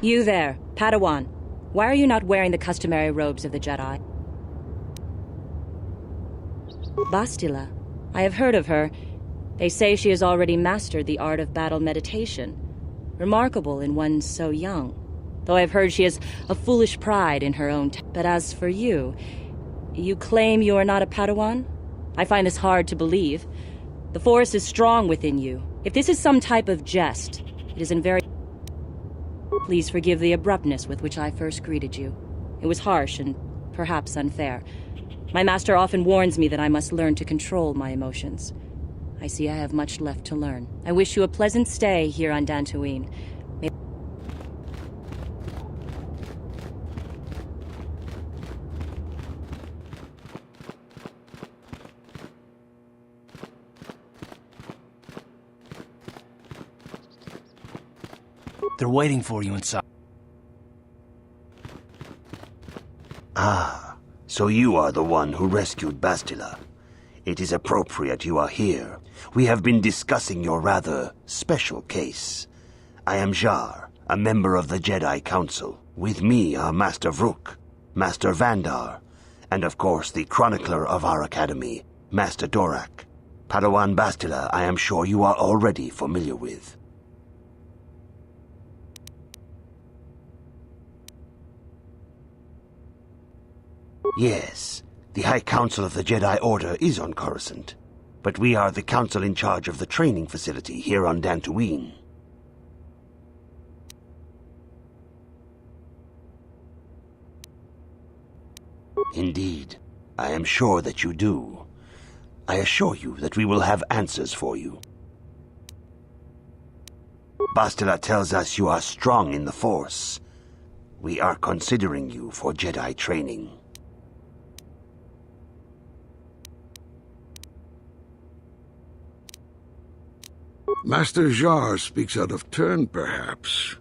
You there, Padawan. Why are you not wearing the customary robes of the Jedi? Bastila. I have heard of her. They say she has already mastered the art of battle meditation. Remarkable in one so young. Though I've heard she has a foolish pride in her own but as for you, you claim you are not a Padawan? I find this hard to believe. The Force is strong within you. If this is some type of jest, it is in very... Please forgive the abruptness with which I first greeted you. It was harsh and perhaps unfair. My master often warns me that I must learn to control my emotions. I see I have much left to learn. I wish you a pleasant stay here on Dantooine. They're waiting for you inside. Ah, so you are the one who rescued Bastila. It is appropriate you are here. We have been discussing your rather special case. I am Jar, a member of the Jedi Council. With me are Master Vrook, Master Vandar, and of course the chronicler of our academy, Master Dorak. Padawan Bastila, I am sure you are already familiar with. Yes, the High Council of the Jedi Order is on Coruscant, but we are the council in charge of the training facility here on Dantooine. Indeed, I am sure that you do. I assure you that we will have answers for you. Bastila tells us you are strong in the Force. We are considering you for Jedi training. Master Jar speaks out of turn, perhaps.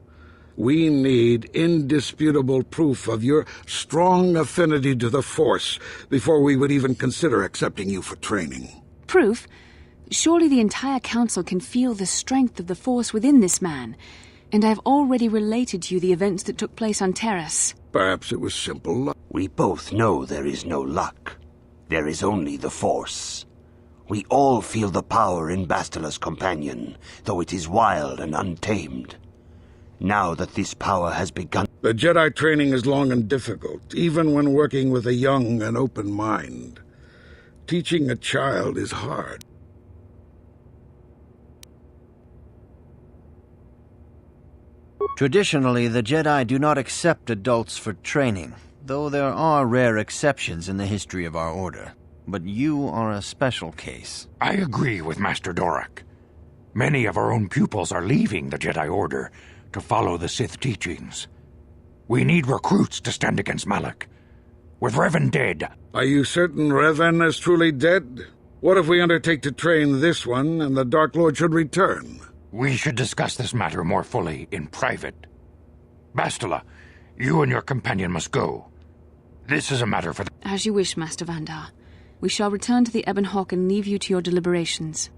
We need indisputable proof of your strong affinity to the Force before we would even consider accepting you for training. Proof? Surely the entire Council can feel the strength of the Force within this man, and I've already related to you the events that took place on Terrace. Perhaps it was simple luck. We both know there is no luck. There is only the Force. We all feel the power in Bastila's companion, though it is wild and untamed. Now that this power has begun... The Jedi training is long and difficult, even when working with a young and open mind. Teaching a child is hard. Traditionally, the Jedi do not accept adults for training, though there are rare exceptions in the history of our order. But you are a special case. I agree with Master Dorak. Many of our own pupils are leaving the Jedi Order to follow the Sith teachings. We need recruits to stand against Malak. With Revan dead... Are you certain Revan is truly dead? What if we undertake to train this one and the Dark Lord should return? We should discuss this matter more fully in private. Bastila, you and your companion must go. This is a matter for the... As you wish, Master Vandar. We shall return to the Ebon Hawk and leave you to your deliberations.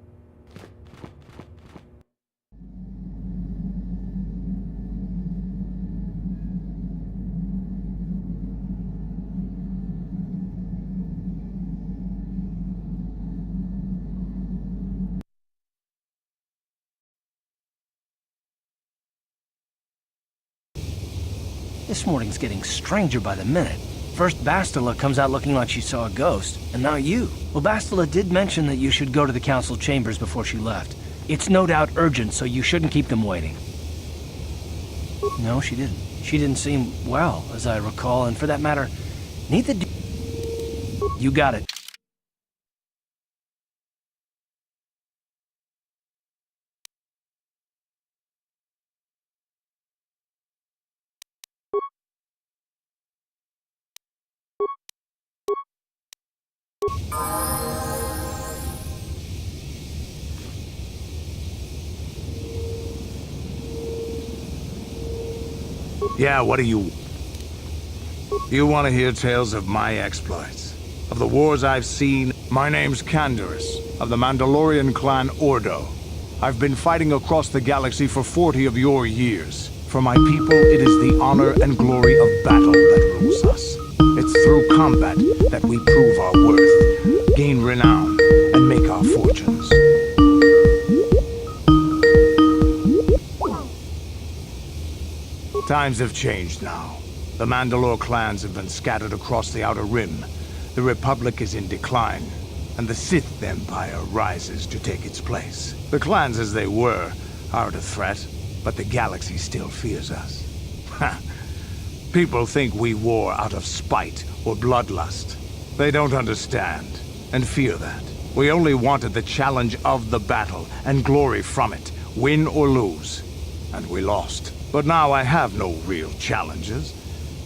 This morning's getting stranger by the minute. First Bastila comes out looking like she saw a ghost, and now you. Well, Bastila did mention that you should go to the council chambers before she left. It's no doubt urgent, so you shouldn't keep them waiting. No, she didn't. She didn't seem well, as I recall, and for that matter, neither did... You got it. Yeah, what do you... You want to hear tales of my exploits? Of the wars I've seen? My name's Canderous, of the Mandalorian clan Ordo. I've been fighting across the galaxy for 40 of your years. For my people, it is the honor and glory of battle that rules us. It's through combat that we prove our worth, gain renown, and make our fortunes. Times have changed now. The Mandalore clans have been scattered across the Outer Rim. The Republic is in decline, and the Sith Empire rises to take its place. The clans as they were aren't a threat, but the galaxy still fears us. People think we war out of spite or bloodlust. They don't understand, and fear that. We only wanted the challenge of the battle, and glory from it, win or lose. And we lost. But now I have no real challenges.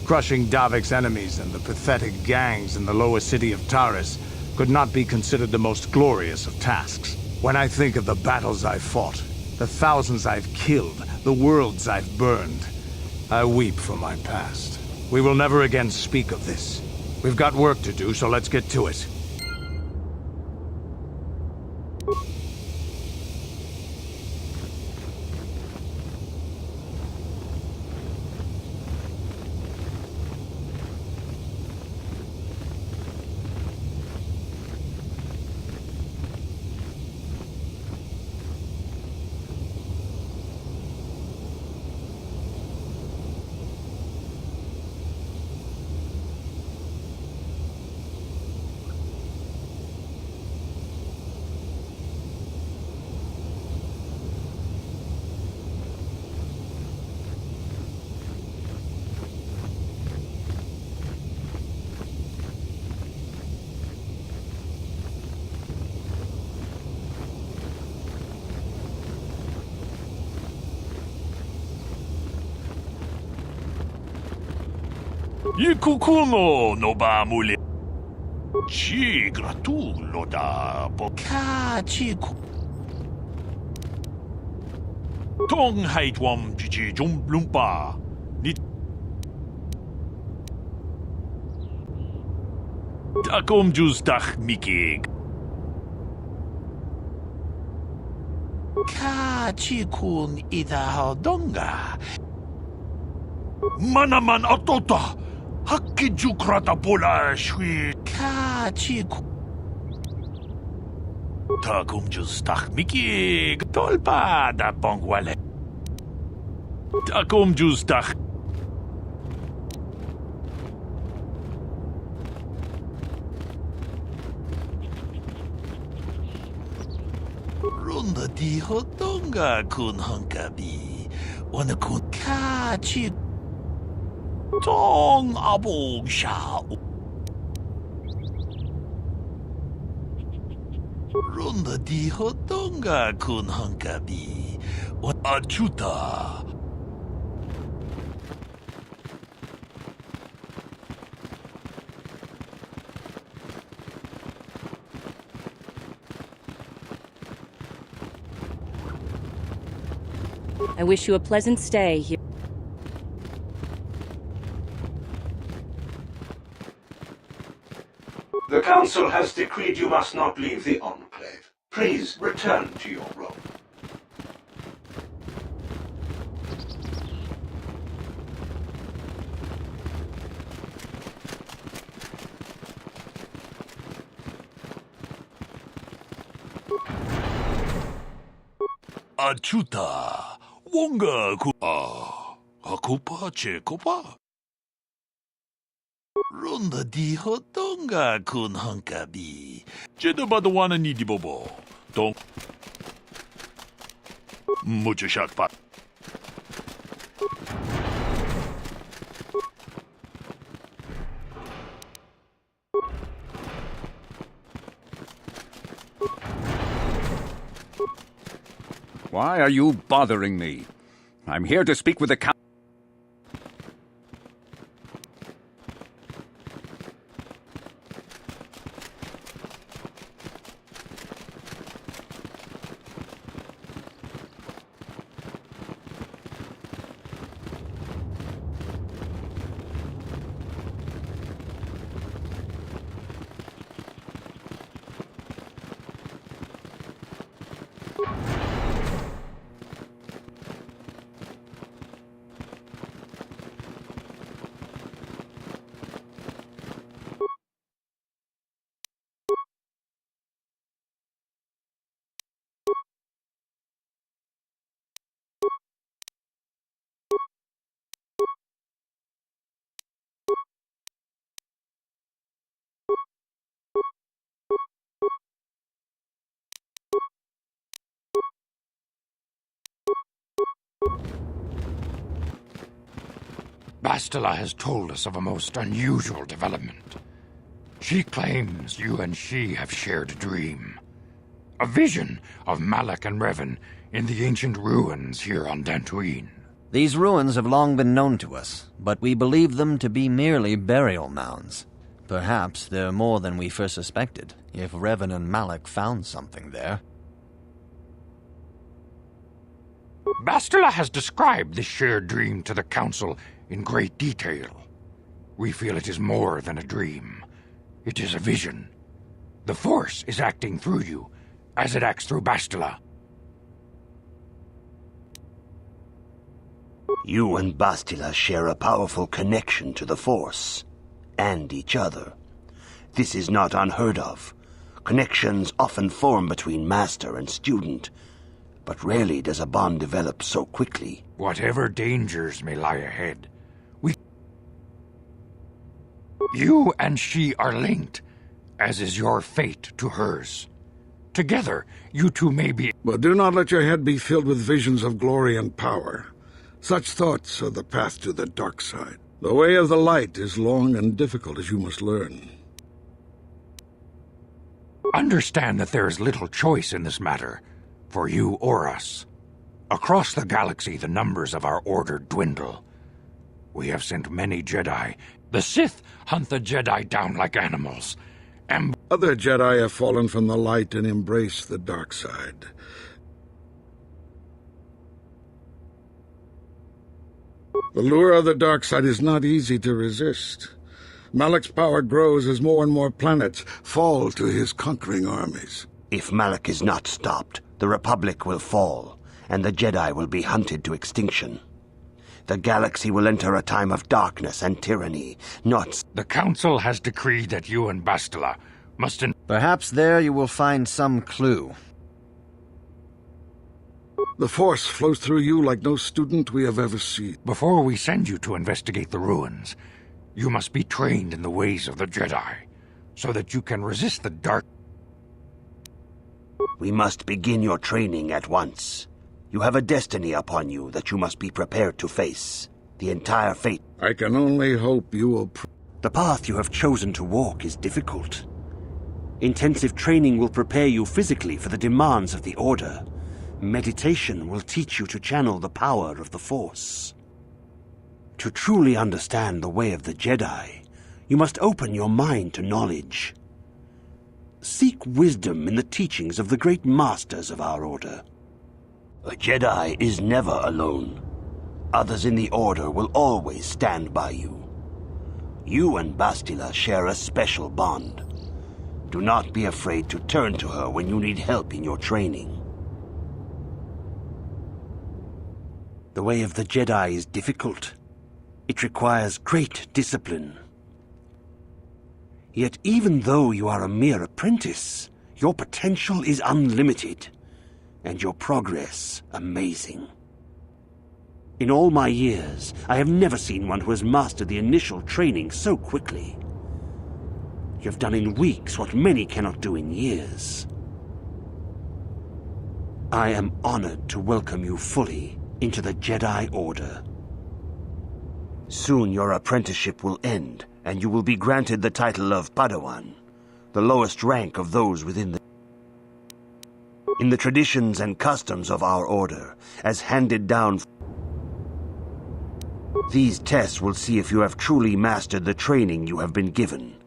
Crushing Davik's enemies and the pathetic gangs in the lower city of Taris could not be considered the most glorious of tasks. When I think of the battles I've fought, the thousands I've killed, the worlds I've burned, I weep for my past. We will never again speak of this. We've got work to do, so let's get to it. Ikukuno no ba muli. Chi gratulo da boka chiku. Tong haitwam chichi jumblumpa. Nit. Takom justach mikig. Ka chikun ida hodonga. Manaman atota. Hakki jukrata pula shwi ka chiku. Takum justach miki tolpa da bongwale. Takum justach. Runda di hodonga kun hankabi. Wana kun ka chiku. Tong abong sha. Runda di hodonga kun hankabi. Achuta. I wish you a pleasant stay here. The Council has decreed you must not leave the Enclave. Please return to your room. Achuta. Wonga ku. Hakupa chekopa. Runda di hodonga kun hankabi. Jeda badawana ni di bobo. Don't. Mucho shakpa. Why are you bothering me? I'm here to speak with the Council. Bastila has told us of a most unusual development. She claims you and she have shared a dream. A vision of Malak and Revan in the ancient ruins here on Dantooine. These ruins have long been known to us, but we believe them to be merely burial mounds. Perhaps they're more than we first suspected, if Revan and Malak found something there. Bastila has described this shared dream to the Council in great detail. We feel it is more than a dream. It is a vision. The Force is acting through you, as it acts through Bastila. You and Bastila share a powerful connection to the Force, and each other. This is not unheard of. Connections often form between master and student, but rarely does a bond develop so quickly. Whatever dangers may lie ahead, you and she are linked, as is your fate to hers. Together, you two may be... But do not let your head be filled with visions of glory and power. Such thoughts are the path to the dark side. The way of the light is long and difficult, as you must learn. Understand that there is little choice in this matter, for you or us. Across the galaxy, the numbers of our order dwindle. We have sent many Jedi. The Sith hunt the Jedi down like animals. And other Jedi have fallen from the light and embraced the dark side. The lure of the dark side is not easy to resist. Malak's power grows as more and more planets fall to his conquering armies. If Malak is not stopped, the Republic will fall, and the Jedi will be hunted to extinction. The galaxy will enter a time of darkness and tyranny, not... The Council has decreed that you and Bastila must... Perhaps there you will find some clue. The Force flows through you like no student we have ever seen. Before we send you to investigate the ruins, you must be trained in the ways of the Jedi, so that you can resist the dark... We must begin your training at once. You have a destiny upon you that you must be prepared to face. The entire fate... I can only hope you will... The path you have chosen to walk is difficult. Intensive training will prepare you physically for the demands of the Order. Meditation will teach you to channel the power of the Force. To truly understand the way of the Jedi, you must open your mind to knowledge. Seek wisdom in the teachings of the great masters of our Order. A Jedi is never alone. Others in the Order will always stand by you. You and Bastila share a special bond. Do not be afraid to turn to her when you need help in your training. The way of the Jedi is difficult. It requires great discipline. Yet even though you are a mere apprentice, your potential is unlimited, and your progress amazing. In all my years, I have never seen one who has mastered the initial training so quickly. You have done in weeks what many cannot do in years. I am honored to welcome you fully into the Jedi Order. Soon your apprenticeship will end, and you will be granted the title of Padawan, the lowest rank of those within the... In the traditions and customs of our Order, as handed down... These tests will see if you have truly mastered the training you have been given.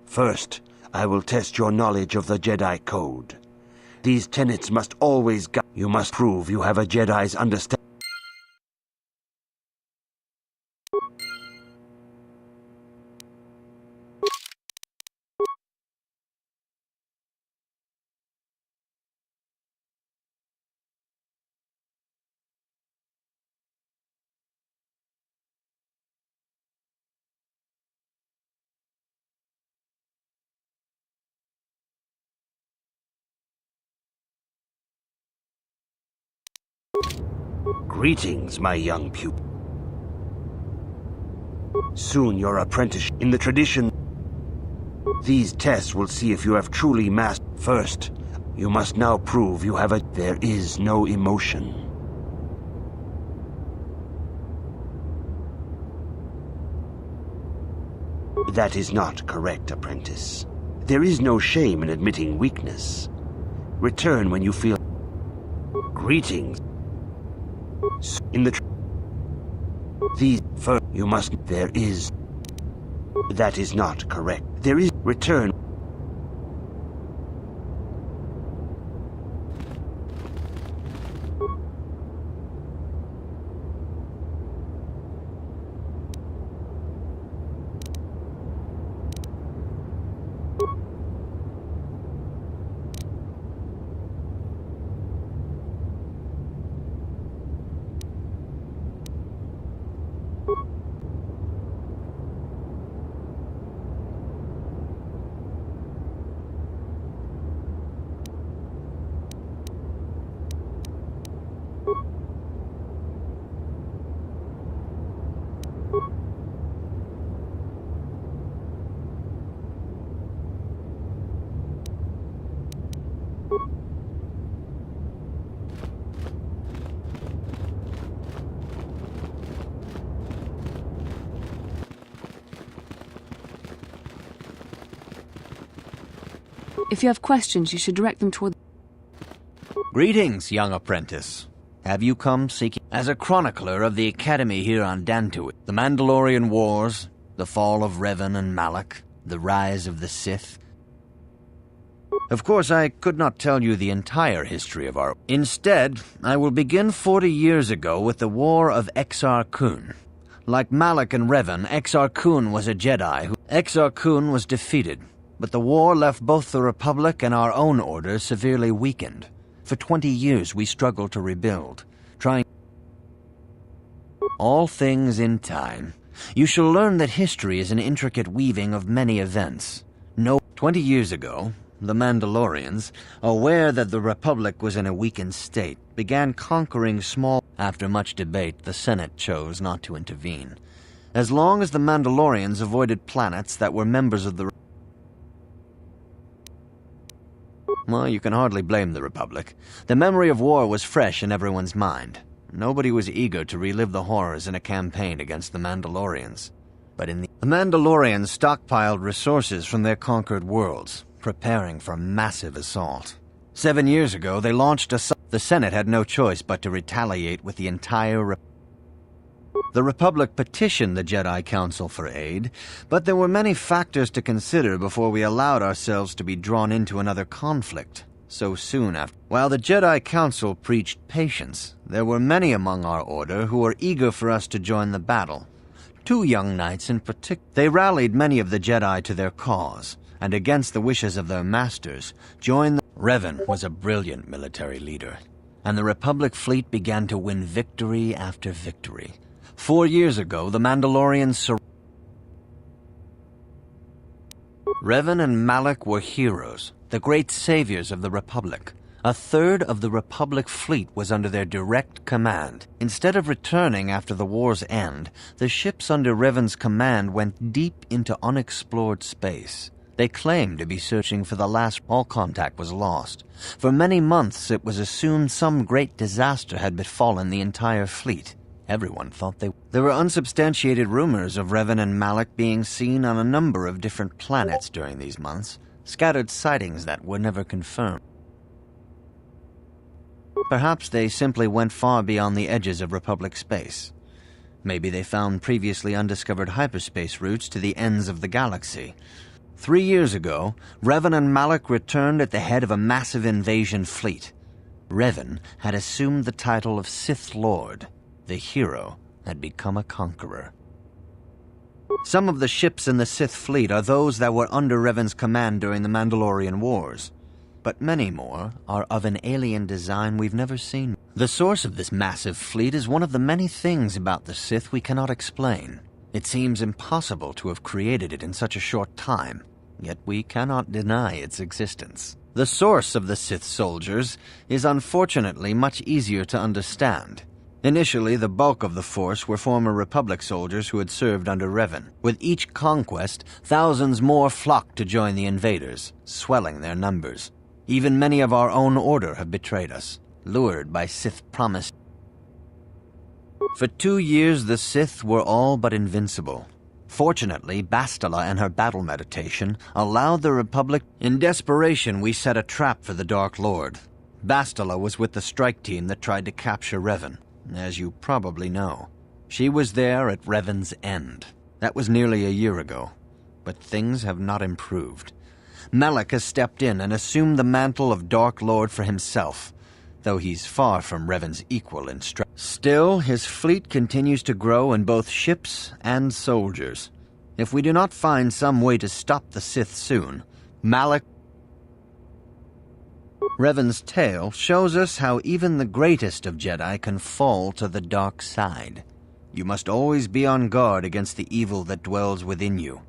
First, I will test your knowledge of the Jedi Code. These tenets must always guide... You must prove you have a Jedi's understanding. Greetings, my young pupil. Soon your apprenticeship... In the tradition... These tests will see if you have truly mastered... First, you must now prove you have a... There is no emotion. That is not correct, apprentice. There is no shame in admitting weakness. Return when you feel... Greetings. In the... These... First, you must... There is... That is not correct. There is... Return... If you have questions, you should direct them toward... Greetings, young apprentice. Have you come seeking... As a chronicler of the Academy here on Dantooine, the Mandalorian Wars, the fall of Revan and Malak, the rise of the Sith... Of course, I could not tell you the entire history of our... Instead, I will begin 40 years ago with the War of Exar Kun. Like Malak and Revan, Exar Kun was a Jedi who... Exar Kun was defeated, but the war left both the Republic and our own order severely weakened. For 20 years we struggled to rebuild, trying... All things in time. You shall learn that history is an intricate weaving of many events. 20 years ago, the Mandalorians, aware that the Republic was in a weakened state, began conquering small... After much debate, the Senate chose not to intervene. As long as the Mandalorians avoided planets that were members of the... Well, you can hardly blame the Republic. The memory of war was fresh in everyone's mind. Nobody was eager to relive the horrors in a campaign against the Mandalorians. But the Mandalorians stockpiled resources from their conquered worlds, preparing for a massive assault. 7 years ago, they launched a... The Senate had no choice but to retaliate with the entire... The Republic petitioned the Jedi Council for aid, but there were many factors to consider before we allowed ourselves to be drawn into another conflict so soon after. While the Jedi Council preached patience, there were many among our order who were eager for us to join the battle. 2 young knights in particular. They rallied many of the Jedi to their cause, and against the wishes of their masters, joined the... Revan was a brilliant military leader, and the Republic fleet began to win victory after victory. 4 years ago, the Mandalorians... Revan and Malak were heroes, the great saviors of the Republic. A third of the Republic fleet was under their direct command. Instead of returning after the war's end, the ships under Revan's command went deep into unexplored space. They claimed to be searching for the last... All contact was lost. For many months, it was assumed some great disaster had befallen the entire fleet. Everyone thought they... There were unsubstantiated rumors of Revan and Malak being seen on a number of different planets during these months, scattered sightings that were never confirmed. Perhaps they simply went far beyond the edges of Republic space. Maybe they found previously undiscovered hyperspace routes to the ends of the galaxy. 3 years ago, Revan and Malak returned at the head of a massive invasion fleet. Revan had assumed the title of Sith Lord. The hero had become a conqueror. Some of the ships in the Sith fleet are those that were under Revan's command during the Mandalorian Wars, but many more are of an alien design we've never seen. The source of this massive fleet is one of the many things about the Sith we cannot explain. It seems impossible to have created it in such a short time, yet we cannot deny its existence. The source of the Sith soldiers is unfortunately much easier to understand. Initially, the bulk of the force were former Republic soldiers who had served under Revan. With each conquest, thousands more flocked to join the invaders, swelling their numbers. Even many of our own order have betrayed us, lured by Sith promise. For 2 years, the Sith were all but invincible. Fortunately, Bastila and her battle meditation allowed the Republic. In desperation, we set a trap for the Dark Lord. Bastila was with the strike team that tried to capture Revan, as you probably know. She was there at Revan's end. That was nearly a year ago, but things have not improved. Malak has stepped in and assumed the mantle of Dark Lord for himself, though he's far from Revan's equal in strength. Still, his fleet continues to grow in both ships and soldiers. If we do not find some way to stop the Sith soon, Malak... Revan's tale shows us how even the greatest of Jedi can fall to the dark side. You must always be on guard against the evil that dwells within you.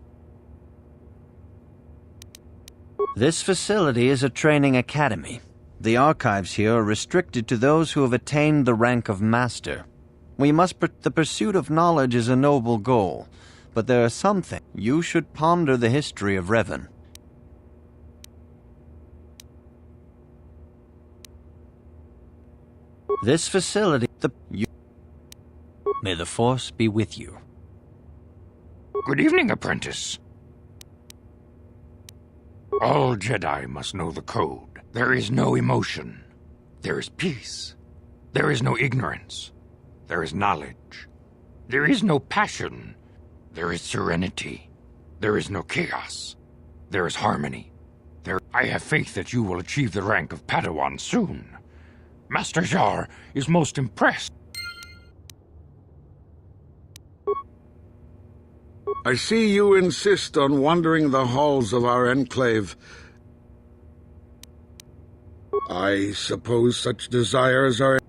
This facility is a training academy. The archives here are restricted to those who have attained the rank of master. The pursuit of knowledge is a noble goal, but there are some things. You should ponder the history of Revan. This facility, May the Force be with you. Good evening, apprentice. All Jedi must know the code. There is no emotion. There is peace. There is no ignorance. There is knowledge. There is no passion. There is serenity. There is no chaos. There is harmony. I have faith that you will achieve the rank of Padawan soon. Master Jar is most impressed. I see you insist on wandering the halls of our enclave. I suppose such desires are...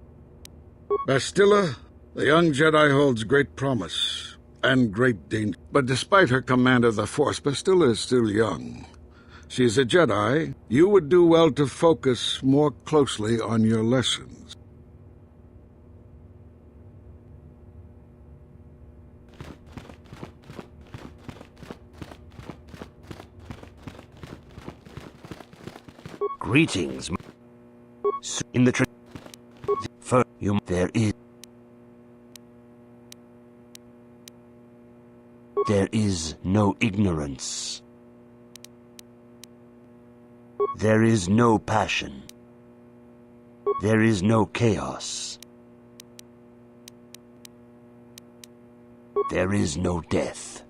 Bastila, the young Jedi holds great promise and great danger. But despite her command of the Force, Bastila is still young. She's a Jedi. You would do well to focus more closely on your lessons. Greetings. In the for you there is no ignorance. There is no passion. There is no chaos. There is no death.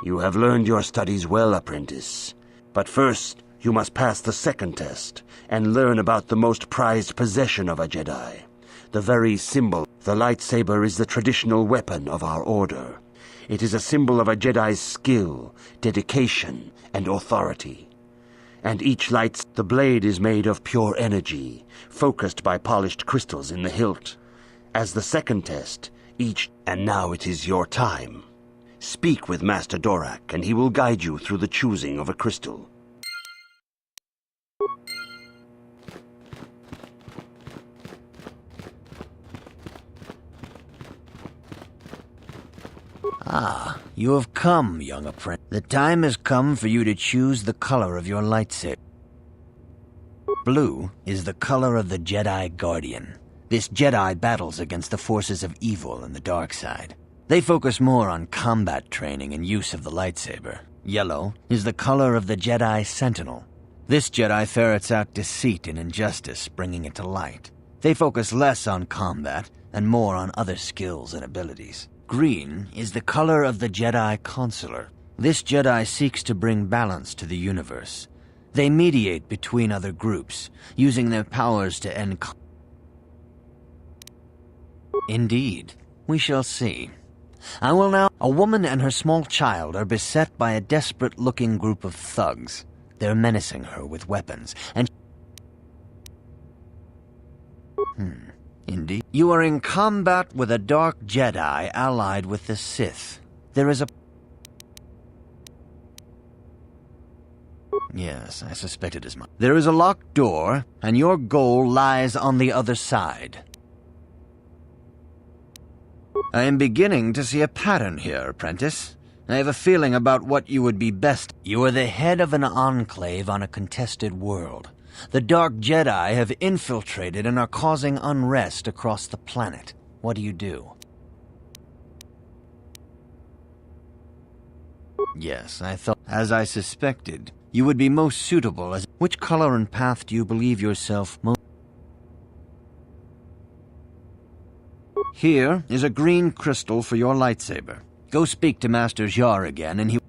You have learned your studies well, apprentice. But first, you must pass the second test and learn about the most prized possession of a Jedi. The very symbol. The lightsaber is the traditional weapon of our order. It is a symbol of a Jedi's skill, dedication, and authority. And the blade is made of pure energy, focused by polished crystals in the hilt. As the second test, and now it is your time. Speak with Master Dorak, and he will guide you through the choosing of a crystal. Ah, you have come, young apprentice. The time has come for you to choose the color of your lightsaber. Blue is the color of the Jedi Guardian. This Jedi battles against the forces of evil and the dark side. They focus more on combat training and use of the lightsaber. Yellow is the color of the Jedi Sentinel. This Jedi ferrets out deceit and injustice, bringing it to light. They focus less on combat and more on other skills and abilities. Green is the color of the Jedi Consular. This Jedi seeks to bring balance to the universe. They mediate between other groups, using their powers to end Indeed, we shall see. I will now... A woman and her small child are beset by a desperate-looking group of thugs. They're menacing her with weapons, and... Indeed. You are in combat with a dark Jedi allied with the Sith. There is a... Yes, I suspected as much. There is a locked door, and your goal lies on the other side. I am beginning to see a pattern here, apprentice. I have a feeling about what you would be best. You are the head of an enclave on a contested world. The Dark Jedi have infiltrated and are causing unrest across the planet. What do you do? Yes, I thought, as I suspected, you would be most suitable as... Which color and path do you believe yourself most... Here is a green crystal for your lightsaber. Go speak to Master Jar again, and he...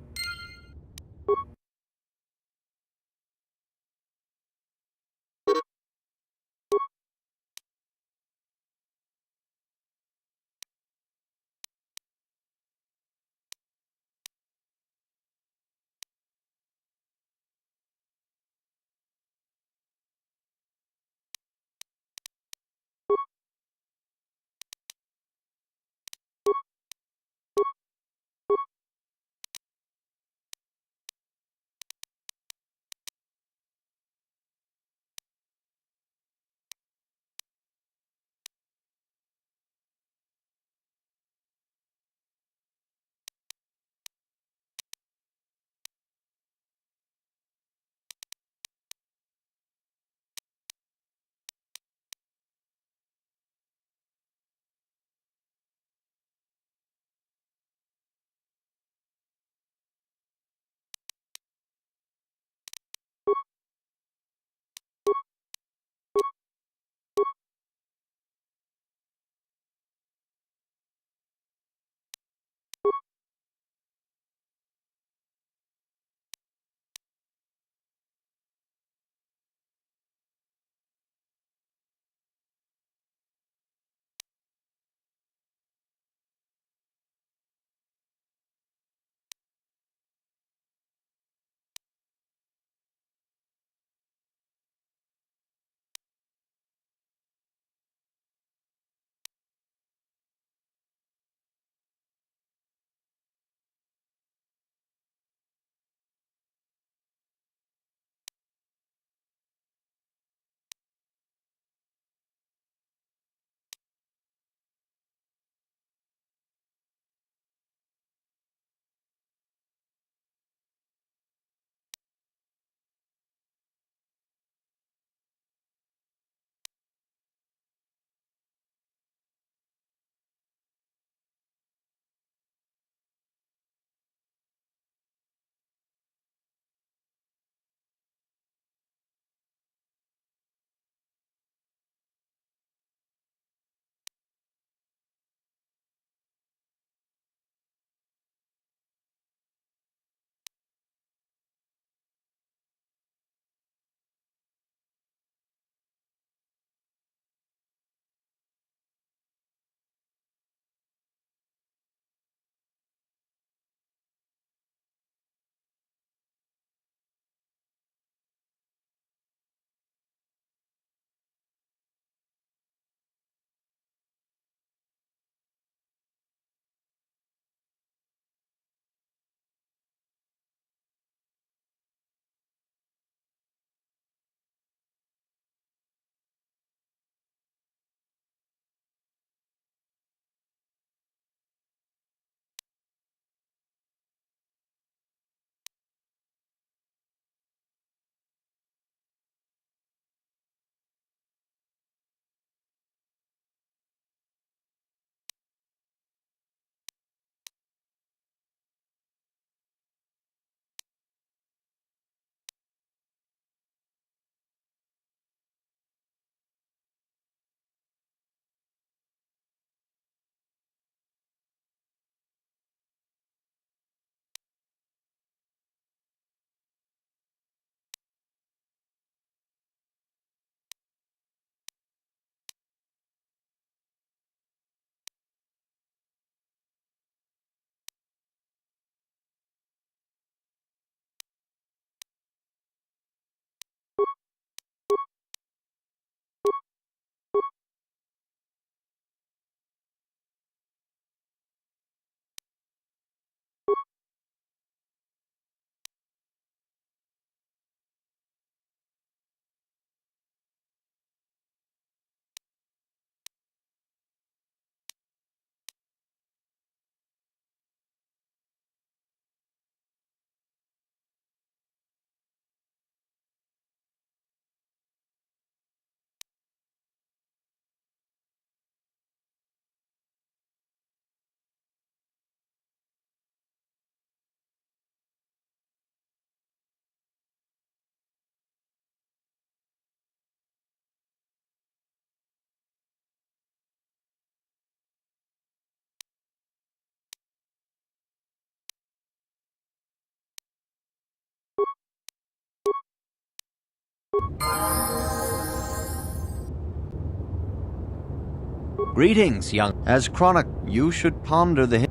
Greetings, young. As Chronic, you should ponder the...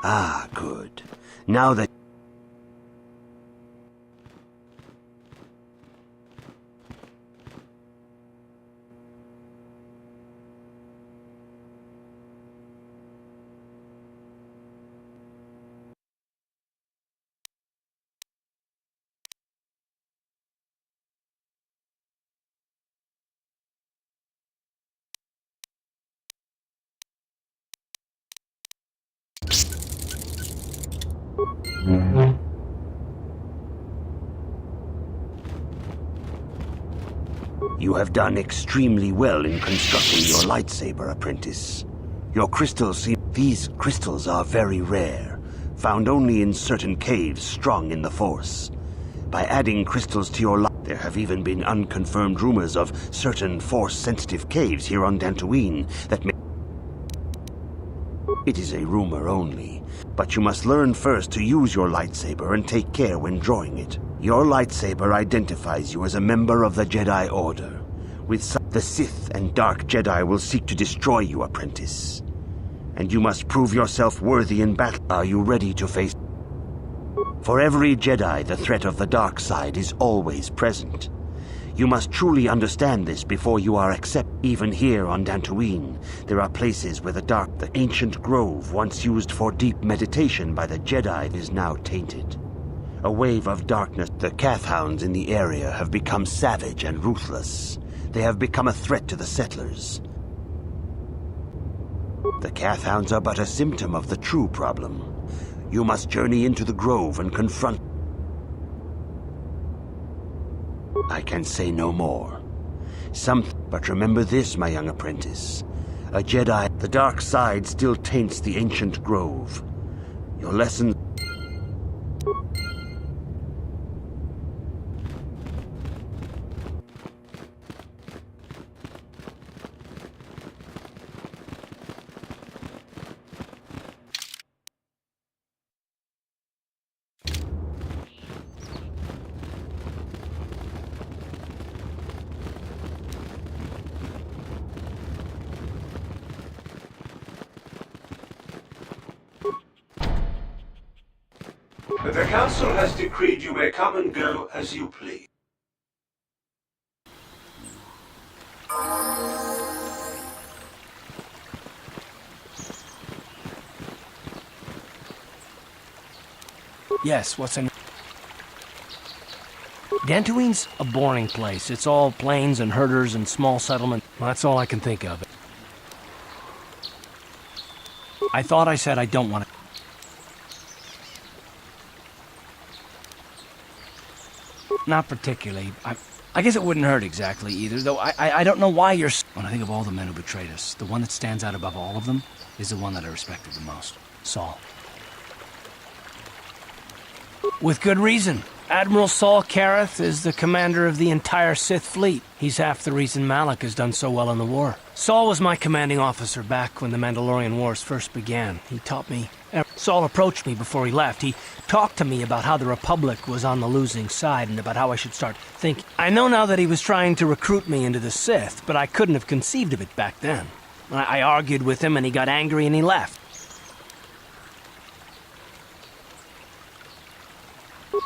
Ah, good. Now that... You have done extremely well in constructing your lightsaber, apprentice. Your crystals seem... These crystals are very rare, found only in certain caves strong in the Force. By adding crystals to your there have even been unconfirmed rumors of certain Force-sensitive caves here on Dantooine that may... It is a rumor only, but you must learn first to use your lightsaber and take care when drawing it. Your lightsaber identifies you as a member of the Jedi Order. The Sith and Dark Jedi will seek to destroy you, apprentice. And you must prove yourself worthy in battle. Are you ready to face... For every Jedi, the threat of the dark side is always present. You must truly understand this before you are accepted. Even here on Dantooine, there are places where the ancient grove, once used for deep meditation by the Jedi, is now tainted. A wave of darkness. The Kathhounds in the area have become savage and ruthless. They have become a threat to the settlers. The Kathhounds are but a symptom of the true problem. You must journey into the grove and confront... I can say no more. But remember this, my young apprentice. A Jedi, the dark side still taints the ancient grove. Your lesson... The Council has decreed you may come and go as you please. Yes, what's in... Dantooine's a boring place. It's all plains and herders and small settlement. Well, that's all I can think of. I thought I said I don't want to... Not particularly. I guess it wouldn't hurt exactly either, though I don't know why you're... When I think of all the men who betrayed us, the one that stands out above all of them is the one that I respected the most. Saul. With good reason. Admiral Saul Kareth is the commander of the entire Sith fleet. He's half the reason Malak has done so well in the war. Saul was my commanding officer back when the Mandalorian Wars first began. He taught me... Saul approached me before he left. He talked to me about how the Republic was on the losing side and about how I should start thinking. I know now that he was trying to recruit me into the Sith, but I couldn't have conceived of it back then. I argued with him and he got angry and he left.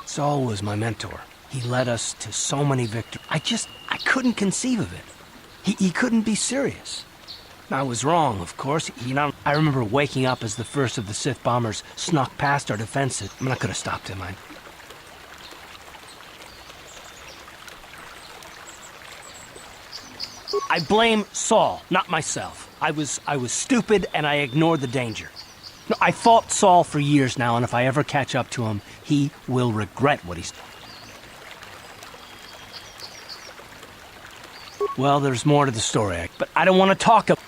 Saul was my mentor. He led us to so many victories. I couldn't conceive of it. He couldn't be serious. I was wrong, of course. I remember waking up as the first of the Sith bombers snuck past our defenses. I could have stopped him. I blame Saul, not myself. I was stupid and I ignored the danger. No, I fought Saul for years now, and if I ever catch up to him, he will regret what he's... Well, there's more to the story, but I don't want to talk about...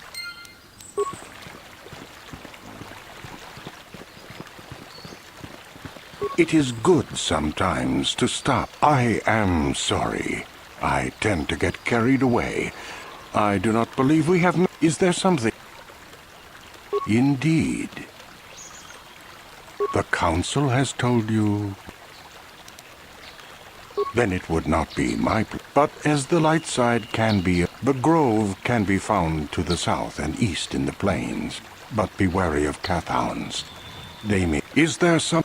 It is good sometimes to stop. I am sorry. I tend to get carried away. I do not believe we have... Is there something? Indeed. The Council has told you? Then it would not be my but as the light side can be, the grove can be found to the south and east in the plains. But be wary of Cathounds. They may... Is there some...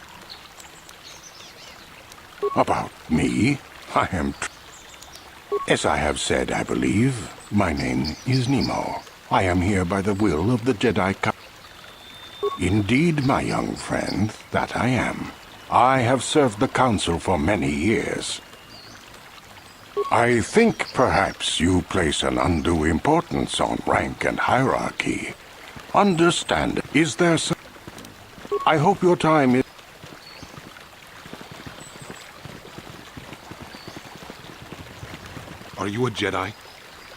About me? I am... As I have said, I believe, my name is Nemo. I am here by the will of the Jedi Council. Indeed, my young friend, that I am. I have served the Council for many years. I think perhaps you place an undue importance on rank and hierarchy. Understand, is there some... I hope your time is... Are you a Jedi?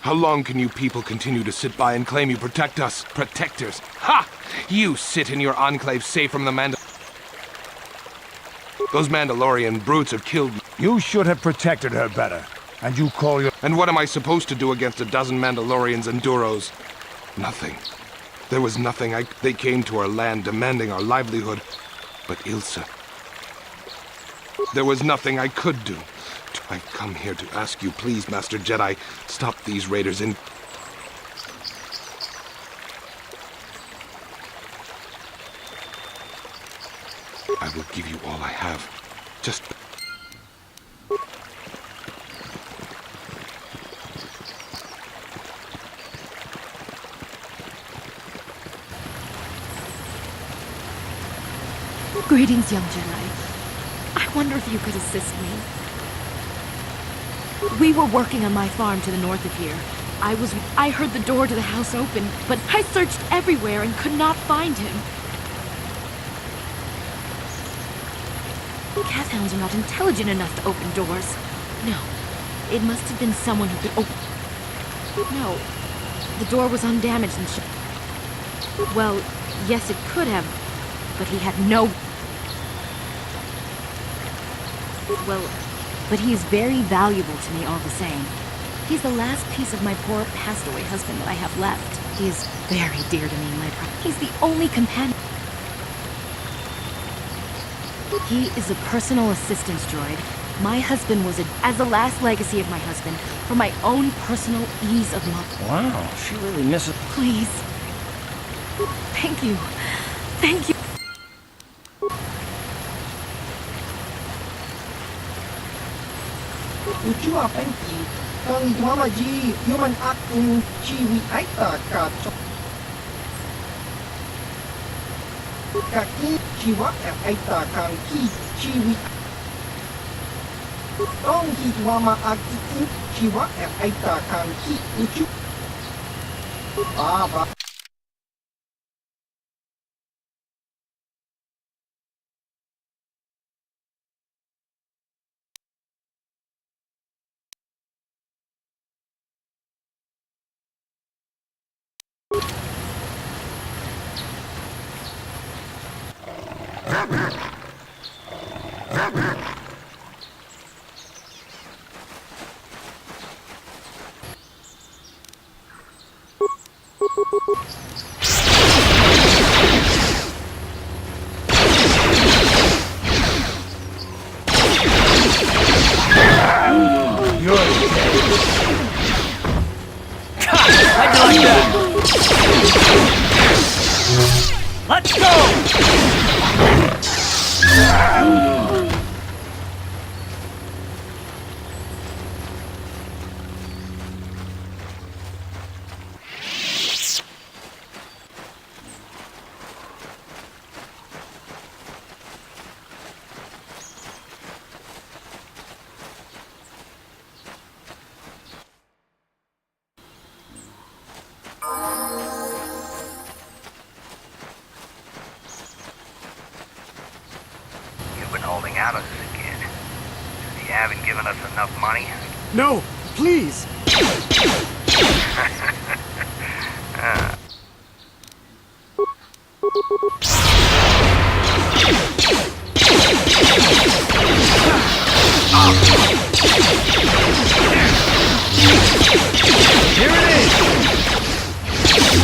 How long can you people continue to sit by and claim you protect us? Protectors? Ha! You sit in your enclave safe from the Those Mandalorian brutes have killed me. You should have protected her better. And you call your... And what am I supposed to do against a dozen Mandalorians and Duros? Nothing. There was nothing. They came to our land demanding our livelihood. But Ilsa... There was nothing I could do. I've come here to ask you, please, Master Jedi, stop these raiders in... I will give you all I have. Just... Greetings, young Jedi. I wonder if you could assist me. We were working on my farm to the north of here. I heard the door to the house open, but I searched everywhere and could not find him. Cathounds are not intelligent enough to open doors. No, it must have been someone who could open... No, the door was undamaged and well, yes, it could have, but he had no... Well, but he is very valuable to me all the same. He's the last piece of my poor passed-away husband that I have left. He is very dear to me, He's the only companion. He is a personal assistance droid. My husband was as the last legacy of my husband, for my own personal ease of mind. Wow, she really misses... Please. Thank you. Thank you. Ucua Penki, Kang Mamaji, human actum, Chiwi Aita Kacho. Kaki, Chiwa Aita Kang Ki, Chiwi. Tong Hit Wama Aki, Chiwa Aita Kang Ki, Ucu. Baba. Let's go! Holding out on us again. You haven't given us enough money? No, please! Here it is!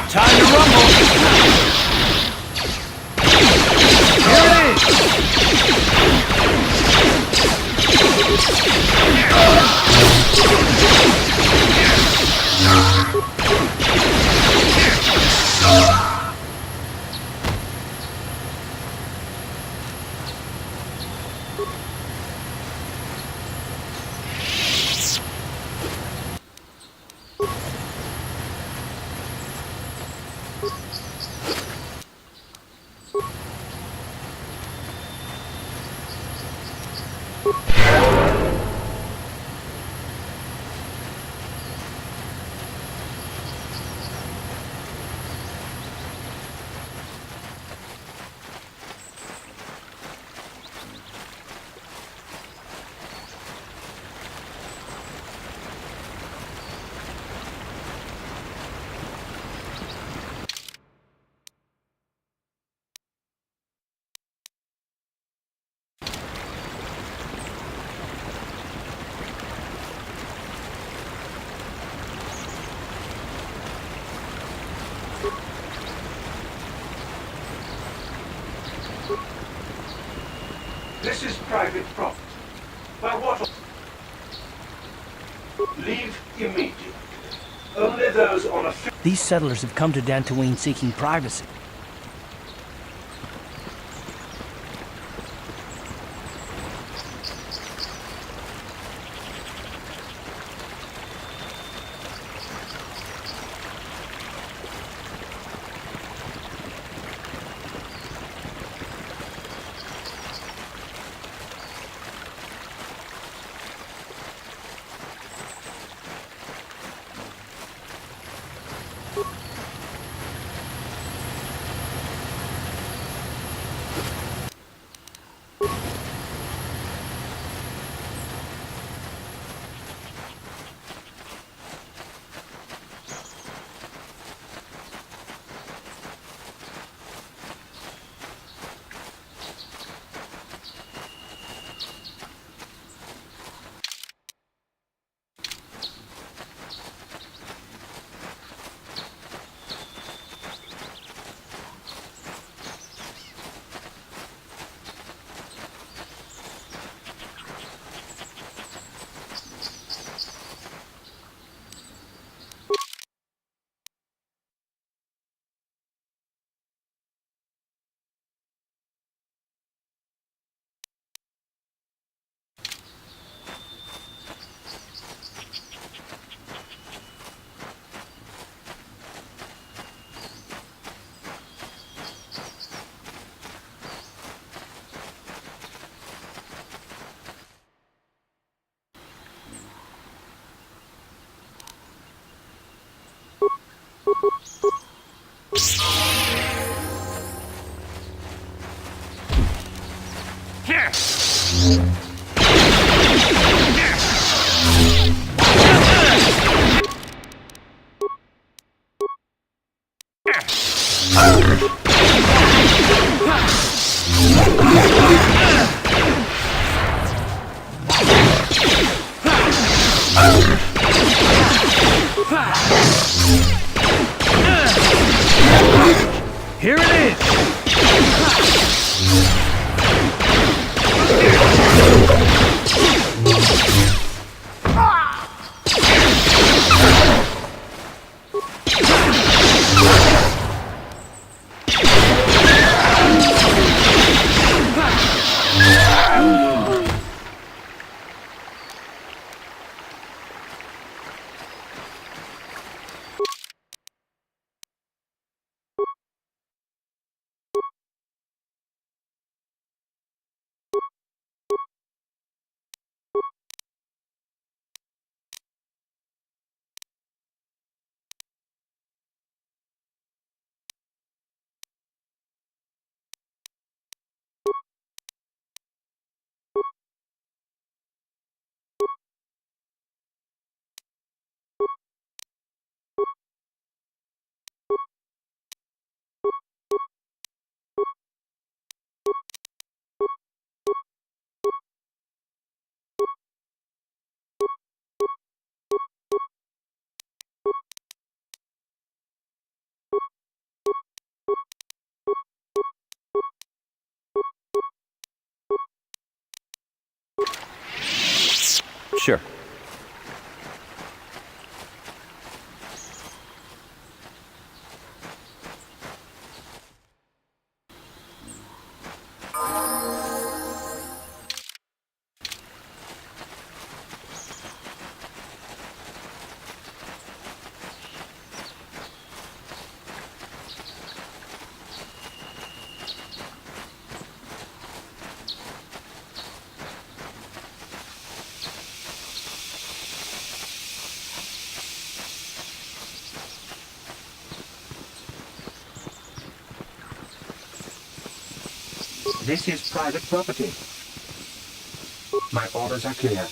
Time to rumble! Here it is! This is private property. By what? Leave immediately. Only those on a... These settlers have come to Dantooine seeking privacy. Here it is! Sure. This is private property. My orders are clear.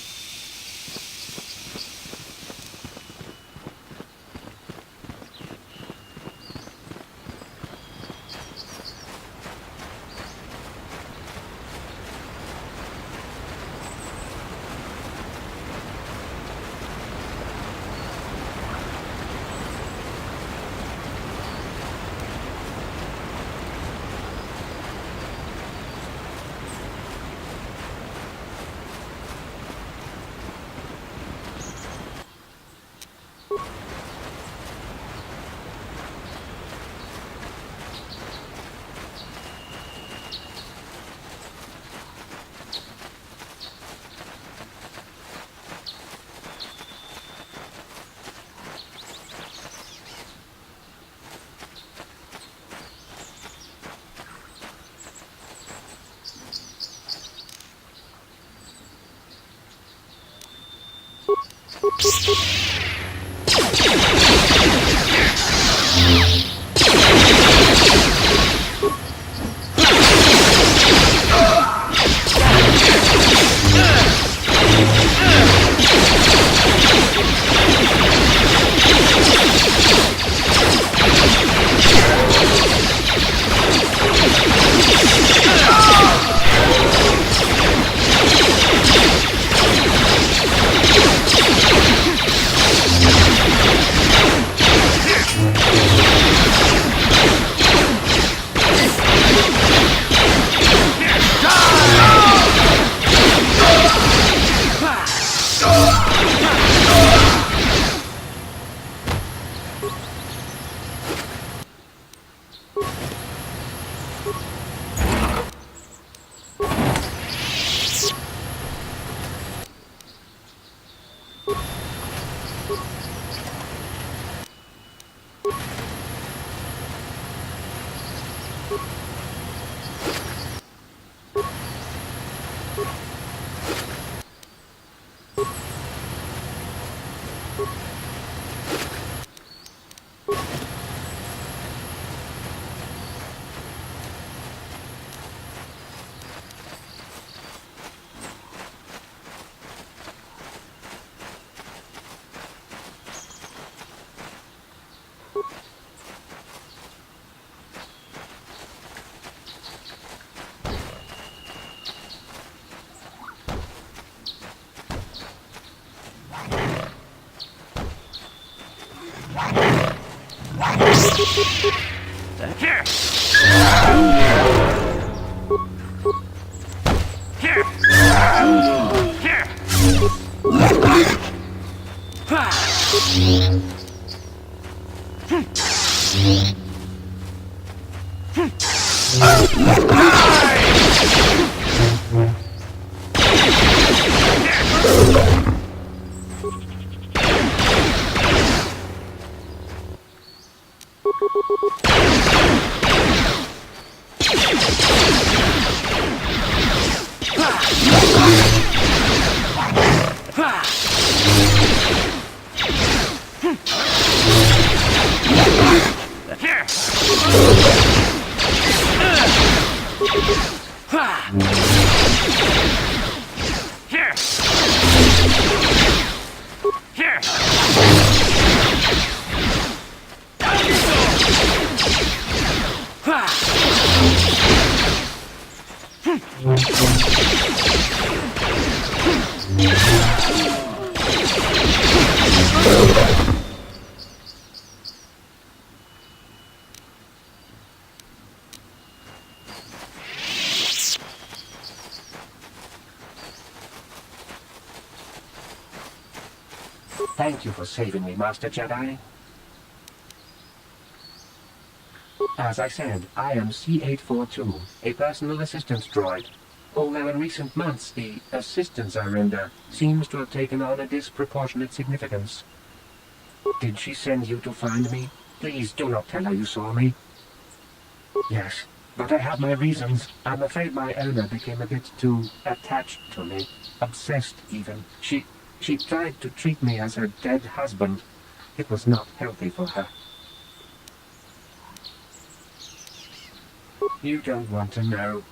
Thank you for saving me, Master Jedi. As I said, I am C-842, a personal assistance droid. Although in recent months the assistance I render seems to have taken on a disproportionate significance. Did she send you to find me? Please do not tell her you saw me. Yes, but I have my reasons. I'm afraid my owner became a bit too attached to me. Obsessed, even. She tried to treat me as her dead husband. It was not healthy for her. You don't want to know.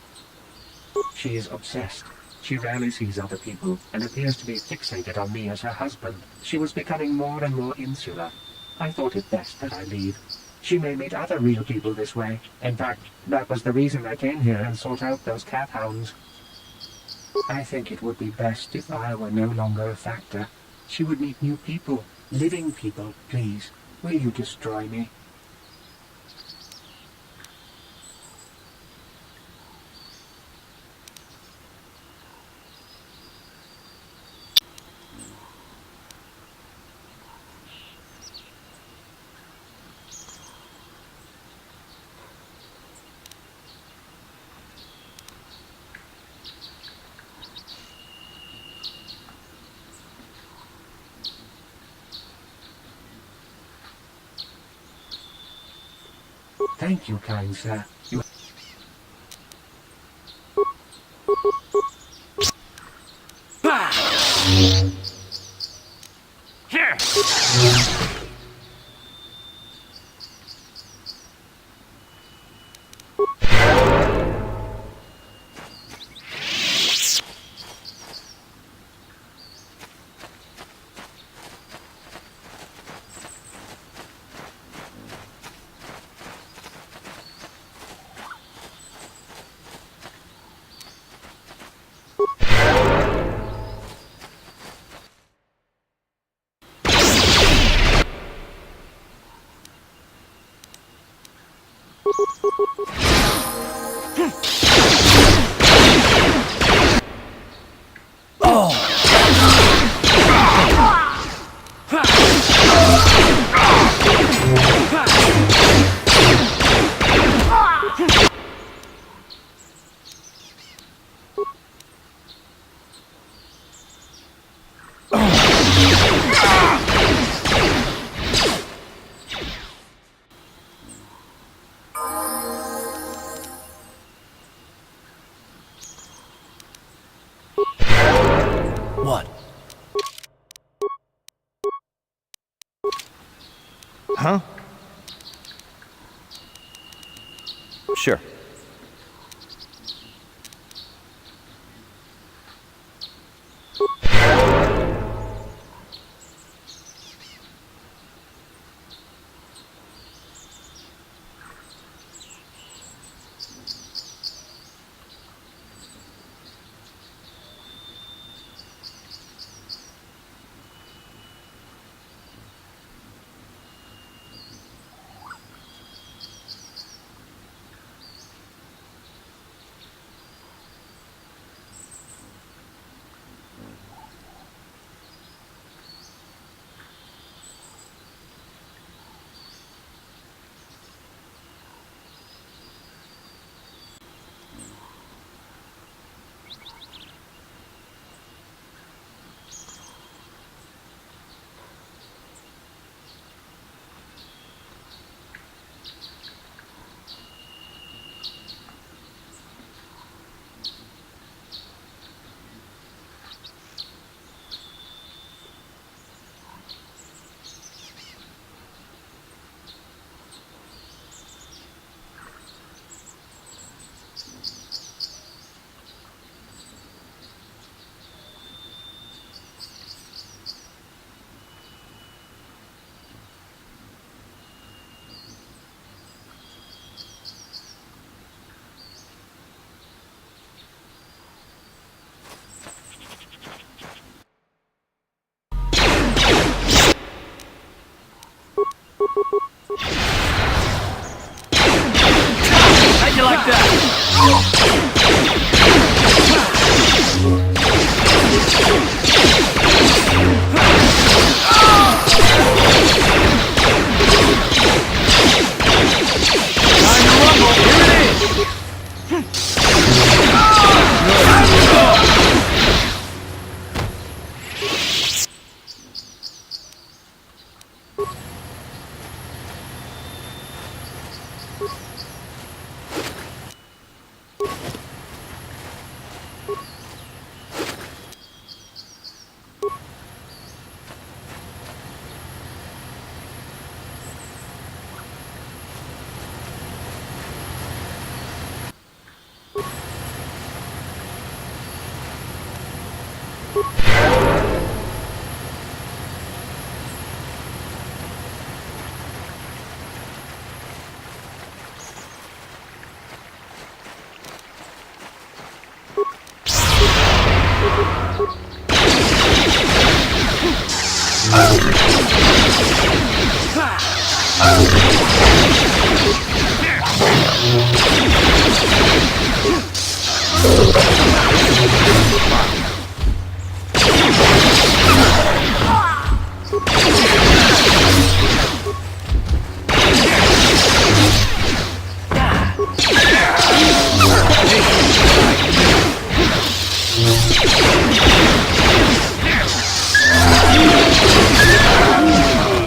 She is obsessed. She rarely sees other people and appears to be fixated on me as her husband. She was becoming more and more insular. I thought it best that I leave. She may meet other real people this way. In fact, that was the reason I came here and sought out those cat hounds. I think it would be best if I were no longer a factor. She would meet new people, living people. Please, will you destroy me? Thank you, kind sir. You... Here! What? Huh? Sure.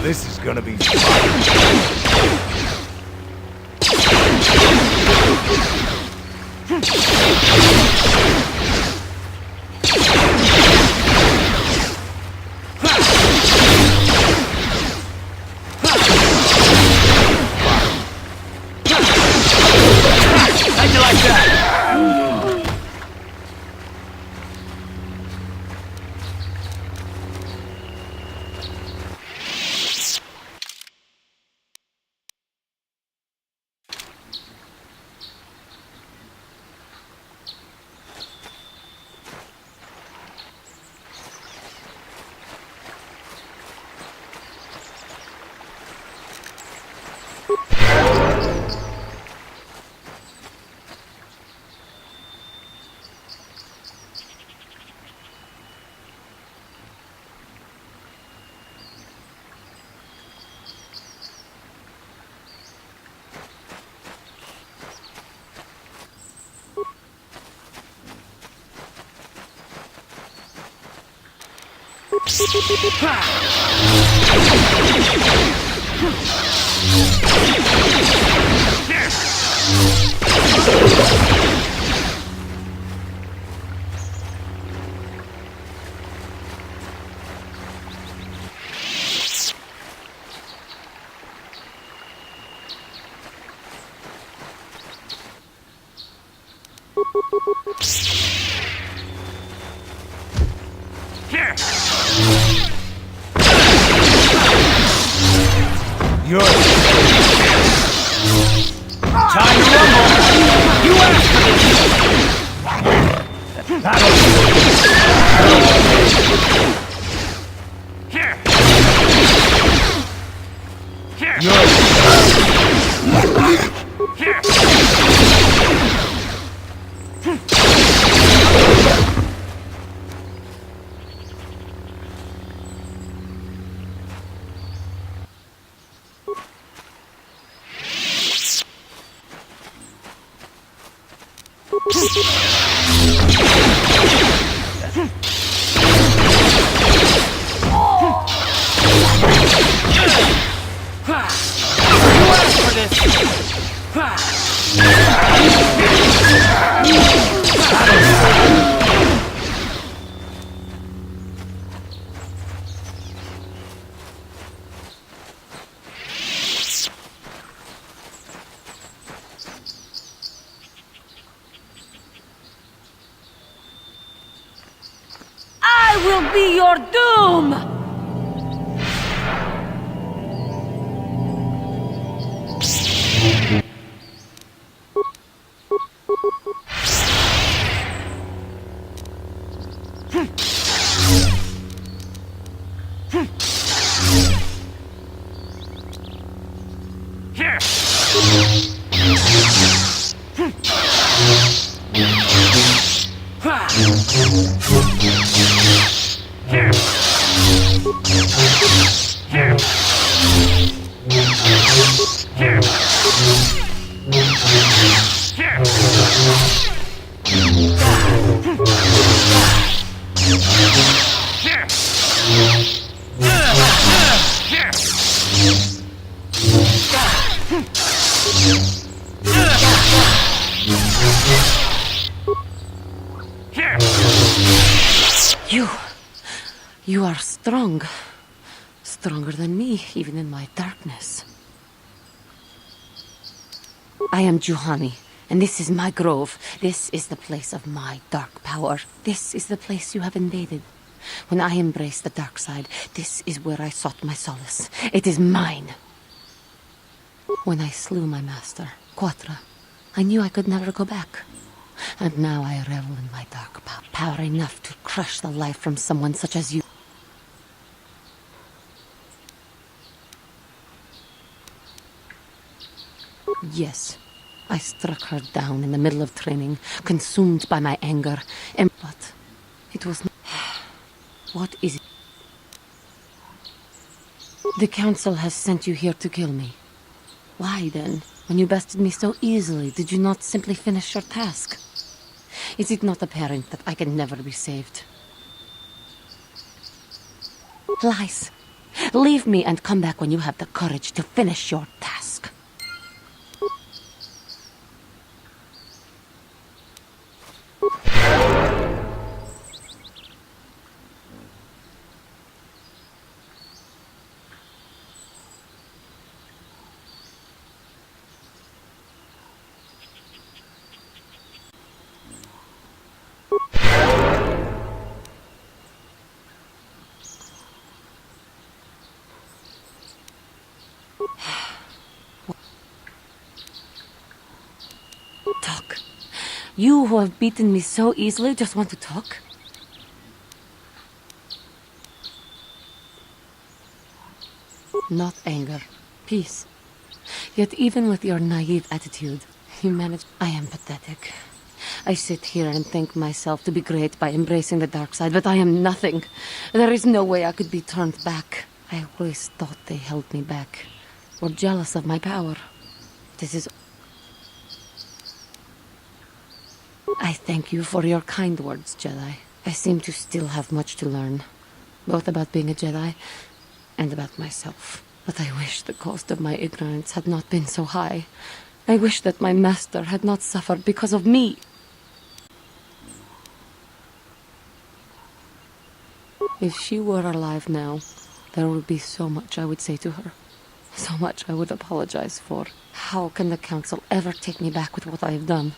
This is gonna be fun. How'd you like that? Yours. Time to rumble. You asked for this. That'll Yours. I will be your doom! You are strong. Stronger than me, even in my darkness. I am Jumani, and this is my grove. This is the place of my dark power. This is the place you have invaded. When I embraced the dark side, this is where I sought my solace. It is mine. When I slew my master, Quatra, I knew I could never go back. And now I revel in my dark power. Power enough to crush the life from someone such as you. Yes, I struck her down in the middle of training, consumed by my anger. But it was not... What is it? The Council has sent you here to kill me. Why, then, when you bested me so easily, did you not simply finish your task? Is it not apparent that I can never be saved? Lies. Leave me and come back when you have the courage to finish your task. Talk. You who have beaten me so easily just want to talk? Not anger. Peace. Yet even with your naive attitude, you manage... I am pathetic. I sit here and think myself to be great by embracing the dark side, but I am nothing. There is no way I could be turned back. I always thought they held me back, were jealous of my power. This is... I thank you for your kind words, Jedi. I seem to still have much to learn, both about being a Jedi and about myself. But I wish the cost of my ignorance had not been so high. I wish that my master had not suffered because of me. If she were alive now, there would be so much I would say to her. So much I would apologize for. How can the Council ever take me back with what I have done?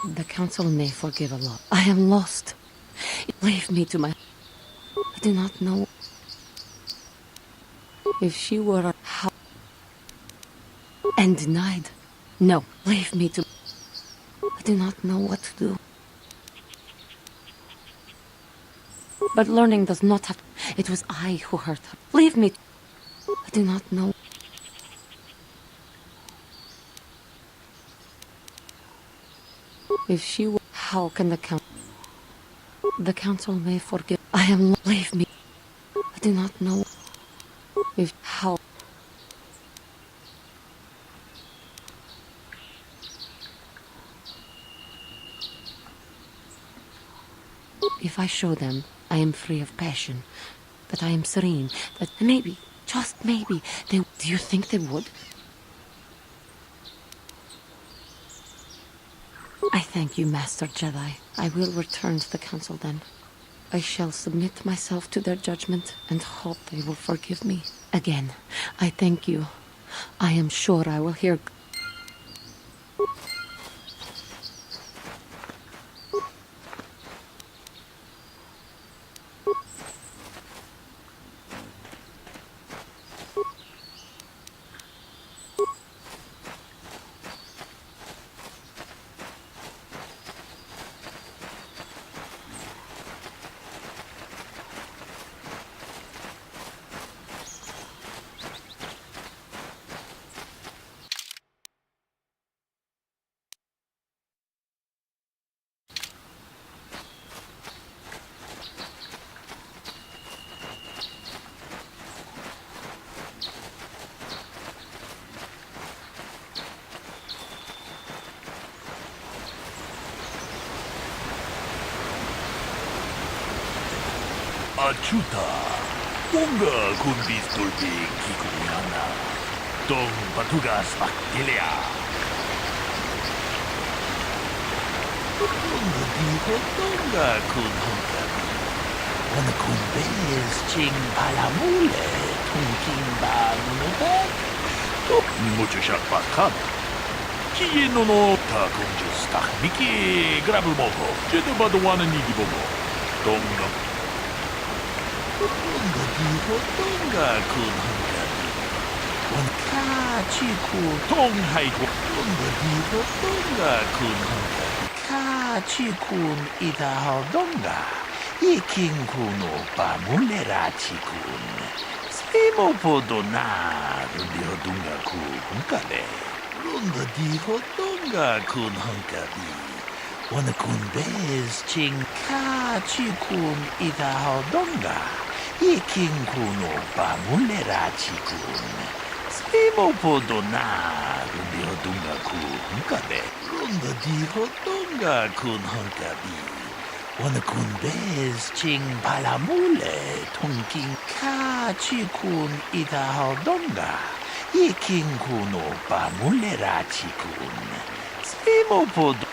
The Council may forgive a lot. I am lost. Leave me to my... I do not know... If she were how... And denied. No, leave me to... I do not know what to do. But learning does not have... It was I who hurt her. Leave me... I do not know... If she were... How can the Council... The Council may forgive... I am... Leave me... I do not know... If... How... If I show them I am free of passion, that I am serene, that maybe, just maybe, they... Do you think they would? I thank you, Master Jedi. I will return to the Council then. I shall submit myself to their judgment and hope they will forgive me. Again, I thank you. I am sure I will hear... Achuta. Unga kun bistulpi kikuliana. Dong batugas baktilia. Unga diho donga kun honkabi. Wana kun bez ching palamule. Tungking ba nunubek. Mucho shak bakan. Kieno no takunjus takmiki grabul mogo. Jedi Padawan nidi bobo. Donga. Donga diho donga kun honkabi. Wan kachi kun tong haigo. Donga diho donga kun honkabi. Kachi kun itaho donga. Iking kuno pamulerachi kun. Simo podona. Diho donga kun honkabe. Lunga diho donga kun honkabi. Wana kun bez ching kachi kun itaho donga. Iking kuno pamulerachi kun. Simo podona. Diho donga kun honkabe. Lunga diho donga kun honkabi. Wana kun bez ching palamule. Tongking kachi kun itaho donga. Iking kuno pamulerachi kun. Simo podo.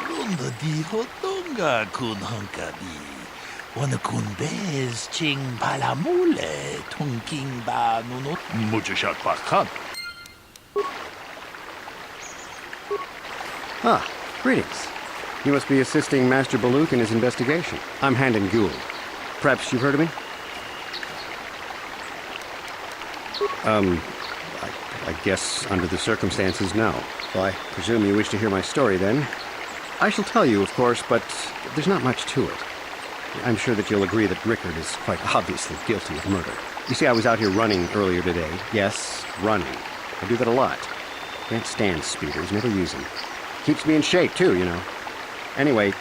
Lunda diho donga kun honkabi. Wana kun bez ching palamule. Tongking ba nuno. Mucho shak bakan. Ah, greetings. You must be assisting Master Baluk in his investigation. I'm Handon Gould. Perhaps you've heard of me? I guess under the circumstances, no. Well, I presume you wish to hear my story, then. I shall tell you, of course, but there's not much to it. I'm sure that you'll agree that Rickard is quite obviously guilty of murder. You see, I was out here running earlier today. Yes, running. I do that a lot. Can't stand speeders, never use them. Keeps me in shape, too, you know. Anyway,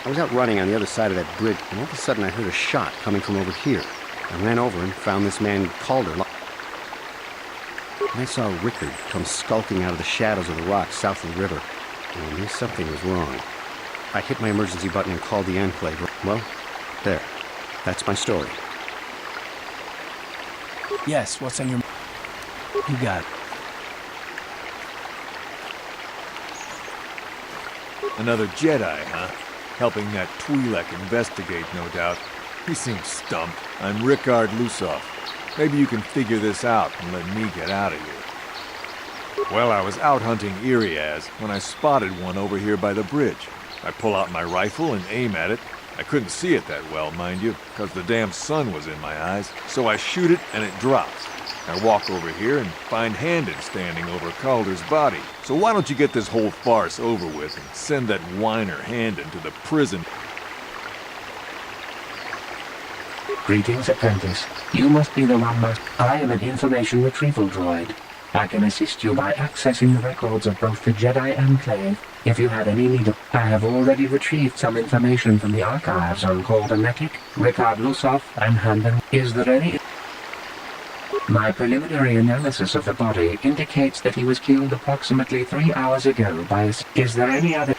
I was out running on the other side of that bridge, and all of a sudden I heard a shot coming from over here. I ran over and found this man Calder. And I saw Rickard come skulking out of the shadows of the rocks south of the river, and I knew something was wrong. I hit my emergency button and called the Enclave. Well, there. That's my story. Yes, what's on your... You got it. Another Jedi, huh? Helping that Twi'lek investigate, no doubt. He seems stumped. I'm Rickard Lusov. Maybe you can figure this out and let me get out of here. Well, I was out hunting Iriaz when I spotted one over here by the bridge. I pull out my rifle and aim at it. I couldn't see it that well, mind you, because the damn sun was in my eyes. So I shoot it and it drops. I walk over here and find Handon standing over Calder's body. So why don't you get this whole farce over with and send that whiner Handon to the prison? Greetings, apprentice. You must be the one master. I am an information retrieval droid. I can assist you by accessing the records of both the Jedi Enclave. If you have any need of... I have already retrieved some information from the archives on Calder Metic, Rickard Lusov, and Handon. Is there any... My preliminary analysis of the body indicates that he was killed approximately 3 hours ago by a... Is there any other...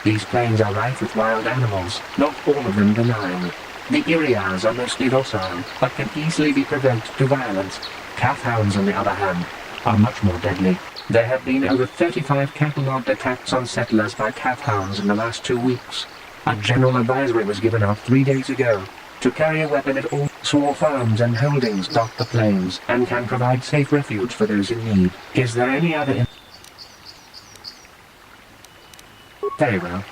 These plains are rife with wild animals, not all of them benign. The Iriaz are mostly docile, but can easily be provoked to violence. Calf hounds, on the other hand, are much more deadly. There have been over 35 catalogued attacks on settlers by calf hounds in the last 2 weeks. A general advisory was given out 3 days ago to carry a weapon at all. Small farms and holdings dot the plains and can provide safe refuge for those in need. Is there any other... Very well.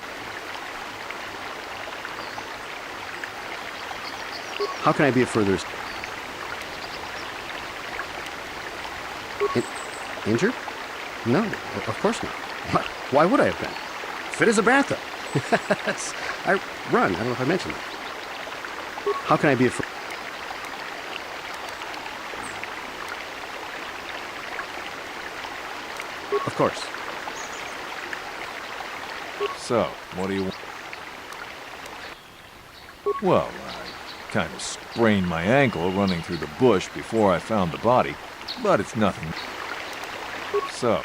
How can I be of further... Injured? No, of course not. Why would I have been? Fit as a bathtub. I run. I don't know if I mentioned that. How can I be of... Of course. So, what do you want? Well, I kind of sprained my ankle running through the bush before I found the body, but it's nothing. So,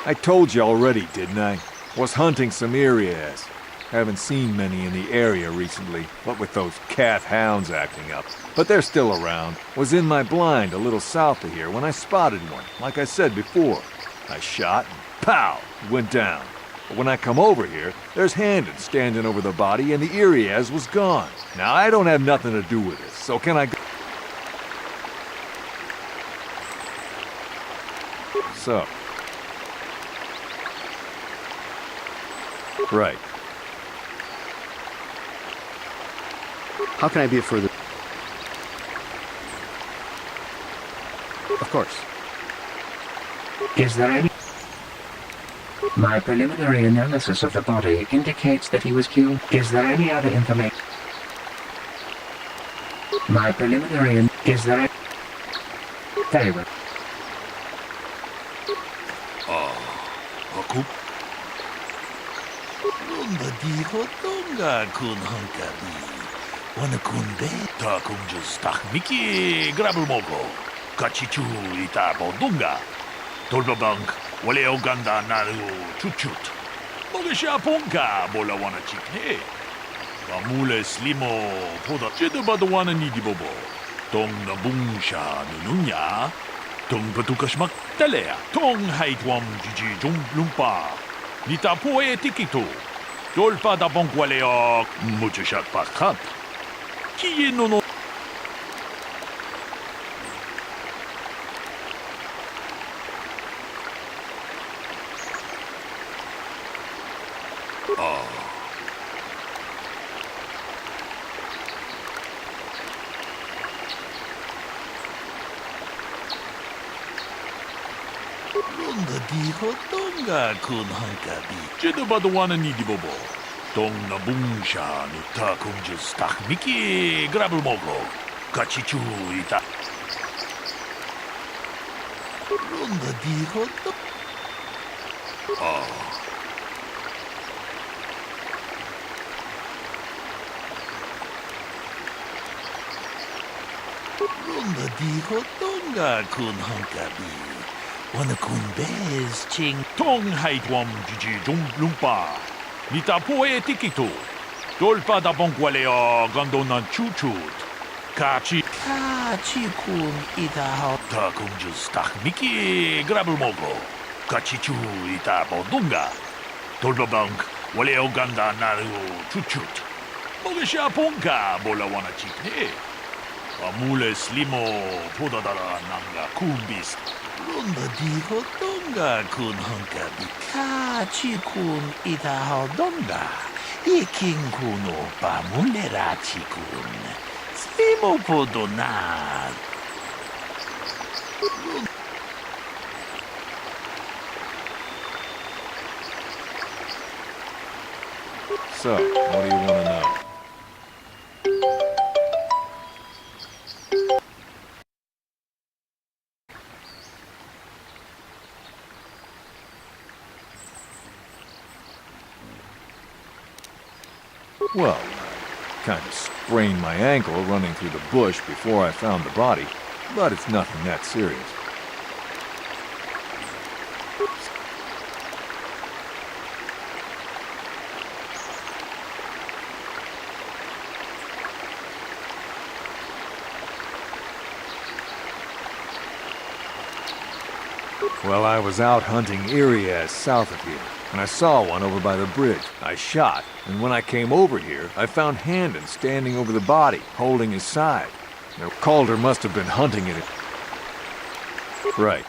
I told you already, didn't I? Was hunting some Irias. Haven't seen many in the area recently, what with those cat hounds acting up. But they're still around. Was in my blind a little south of here when I spotted one, like I said before. I shot and pow, it went down. But when I come over here, there's Handon standing over the body and the Irias was gone. Now I don't have nothing to do with this, so can I go? So. Right. How can I be of further... Of course. Is there any... My preliminary analysis of the body indicates that he was killed. Is there any other information? My preliminary... Is there... Very well. Aku? Lunga diho donga kun hankabi. Wana kun be ta kun just tak miki grabul mogo. Kachichu ita bodunga. Tolba bank wale oganda naru chuchut. Mogesha ponka bola wana chikne. Vamule slimo poda chedu badawana ni dibobo. Tong na bungsha nununya. Tong patukashmak talea. Tong haitwam jiji jung lumpa. Nita poe tikito. Dolpa da bonkwaleo muchashat pakap. Kiye no. Lunga diho donga kun hankabi. Chedu badawana ni dibobo. Tong na bungsha ni ta kun just tak miki grabul mogo. Kachichu ita. Lunga diho do. Lunga diho donga kun hankabi. Wana kun bez ching tong haitwam jiji jung lumpa. Nita poe tikito. Dolpa da bonkwaleo gandonan chuchut. Kachi kun ita ha. Ta kun just tak miki grabul mogo. Kachichu ita bodunga. Dolpa bank waleo ganda naru chuchut. Mogesha ponka bola wana chikne. Amule slimo podadara nanga kumbis. Lunga diho donga kun hankabi. Kachi kun ita ha donga. Iking kuno pa mulerachi kun. Slimo podonar. So, what do you want to know? Well, I kind of sprained my ankle running through the bush before I found the body, but it's nothing that serious. Well, I was out hunting Irias south of here, and I saw one over by the bridge. I shot, and when I came over here, I found Handon standing over the body, holding his side. Now, Calder must have been hunting it. Right.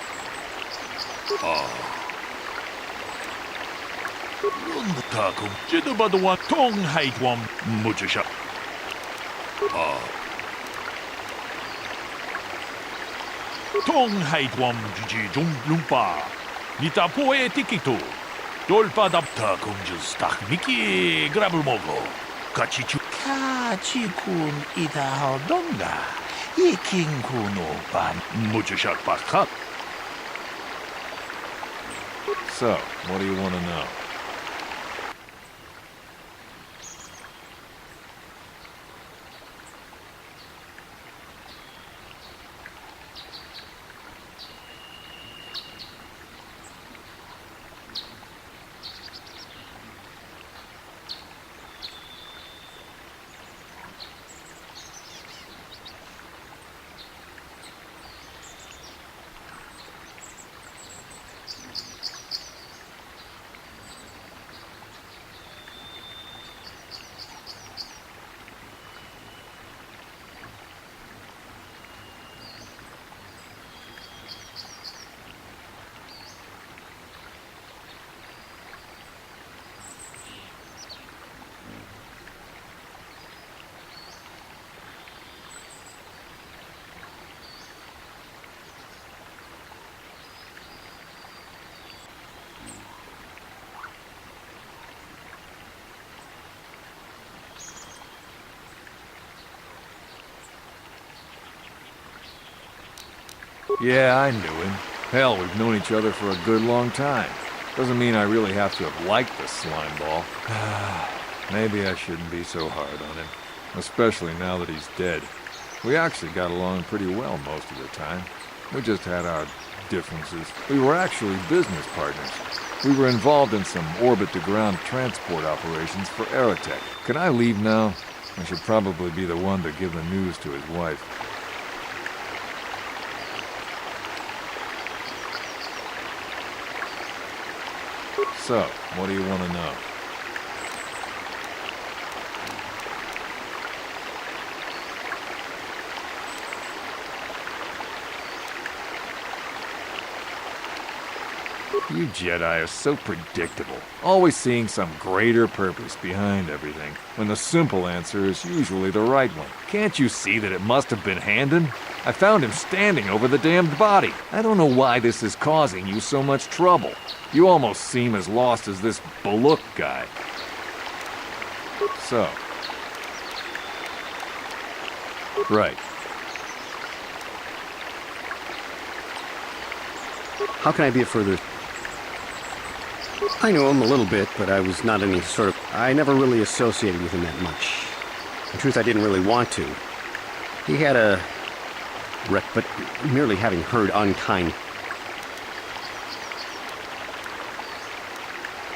Takum chedu badawan tong haitwam muchasha. Tong haitwam jiji jung lumpa. Nita poe tikito. Dolpa da takum just tak miki grabul mogo. Kachichu. Kachi kun ita ha donga. Iking kuno pa muchashat pakap. So, what do you want to know? Yeah, I knew him. Hell, we've known each other for a good long time. Doesn't mean I really have to have liked the slime ball. Maybe I shouldn't be so hard on him. Especially now that he's dead. We actually got along pretty well most of the time. We just had our differences. We were actually business partners. We were involved in some orbit-to-ground transport operations for Aerotech. Can I leave now? I should probably be the one to give the news to his wife. So, what do you want to know? You Jedi are so predictable, always seeing some greater purpose behind everything, when the simple answer is usually the right one. Can't you see that it must have been Handon? I found him standing over the damned body. I don't know why this is causing you so much trouble. You almost seem as lost as this Baluk guy. So. Right. How can I be of further... I knew him a little bit, but I was not any sort of... I never really associated with him that much. In truth, I didn't really want to. He had a... wreck, but merely having heard unkind...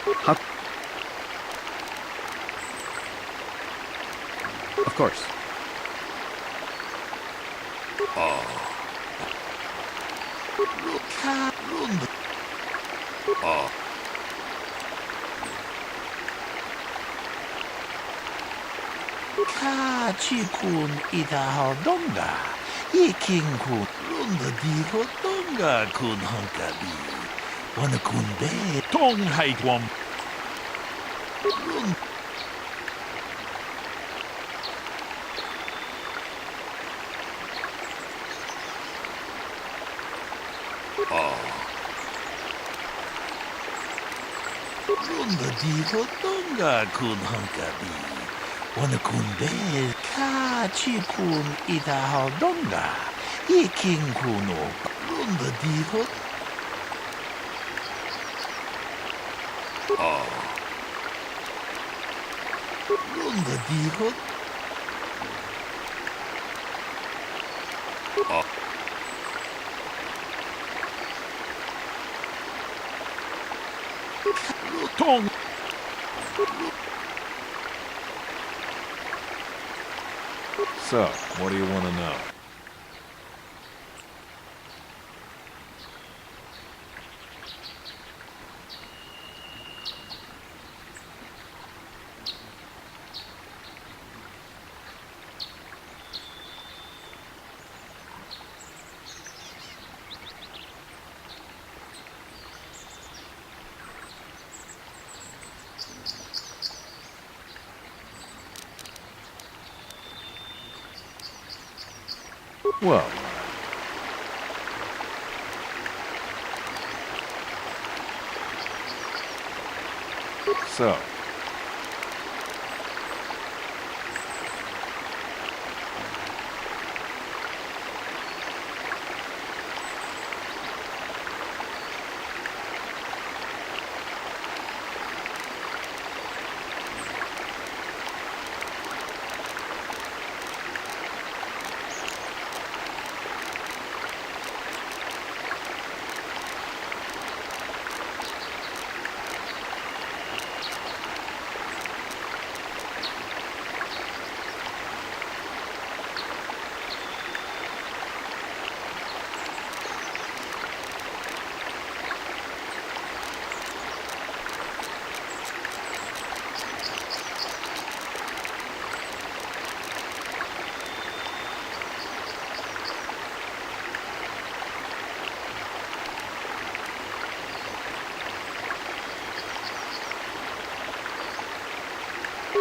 How... Of course. Chikun ida donga, Yiking kun lunda di donga kun hunkabi, wana kun be tong haitwam. Lunda di donga kun hunkabi. Wana kun be ka chi kun ida donga, Yiking kuno lunda di lunda di tong. So, what do you want to know? Well, so.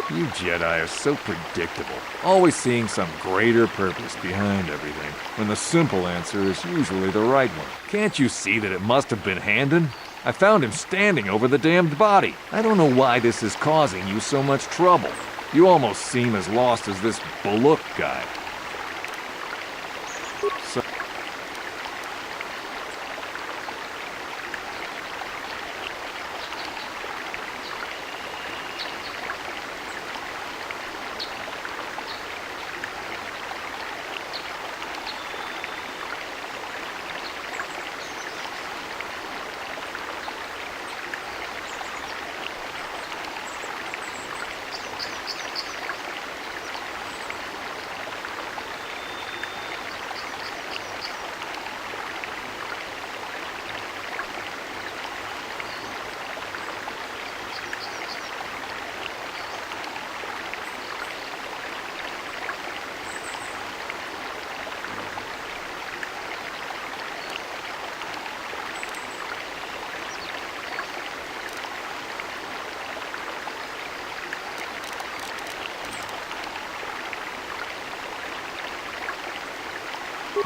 You Jedi are so predictable, always seeing some greater purpose behind everything, when the simple answer is usually the right one. Can't you see that it must have been Handon? I found him standing over the damned body. I don't know why this is causing you so much trouble. You almost seem as lost as this Baluk guy. So...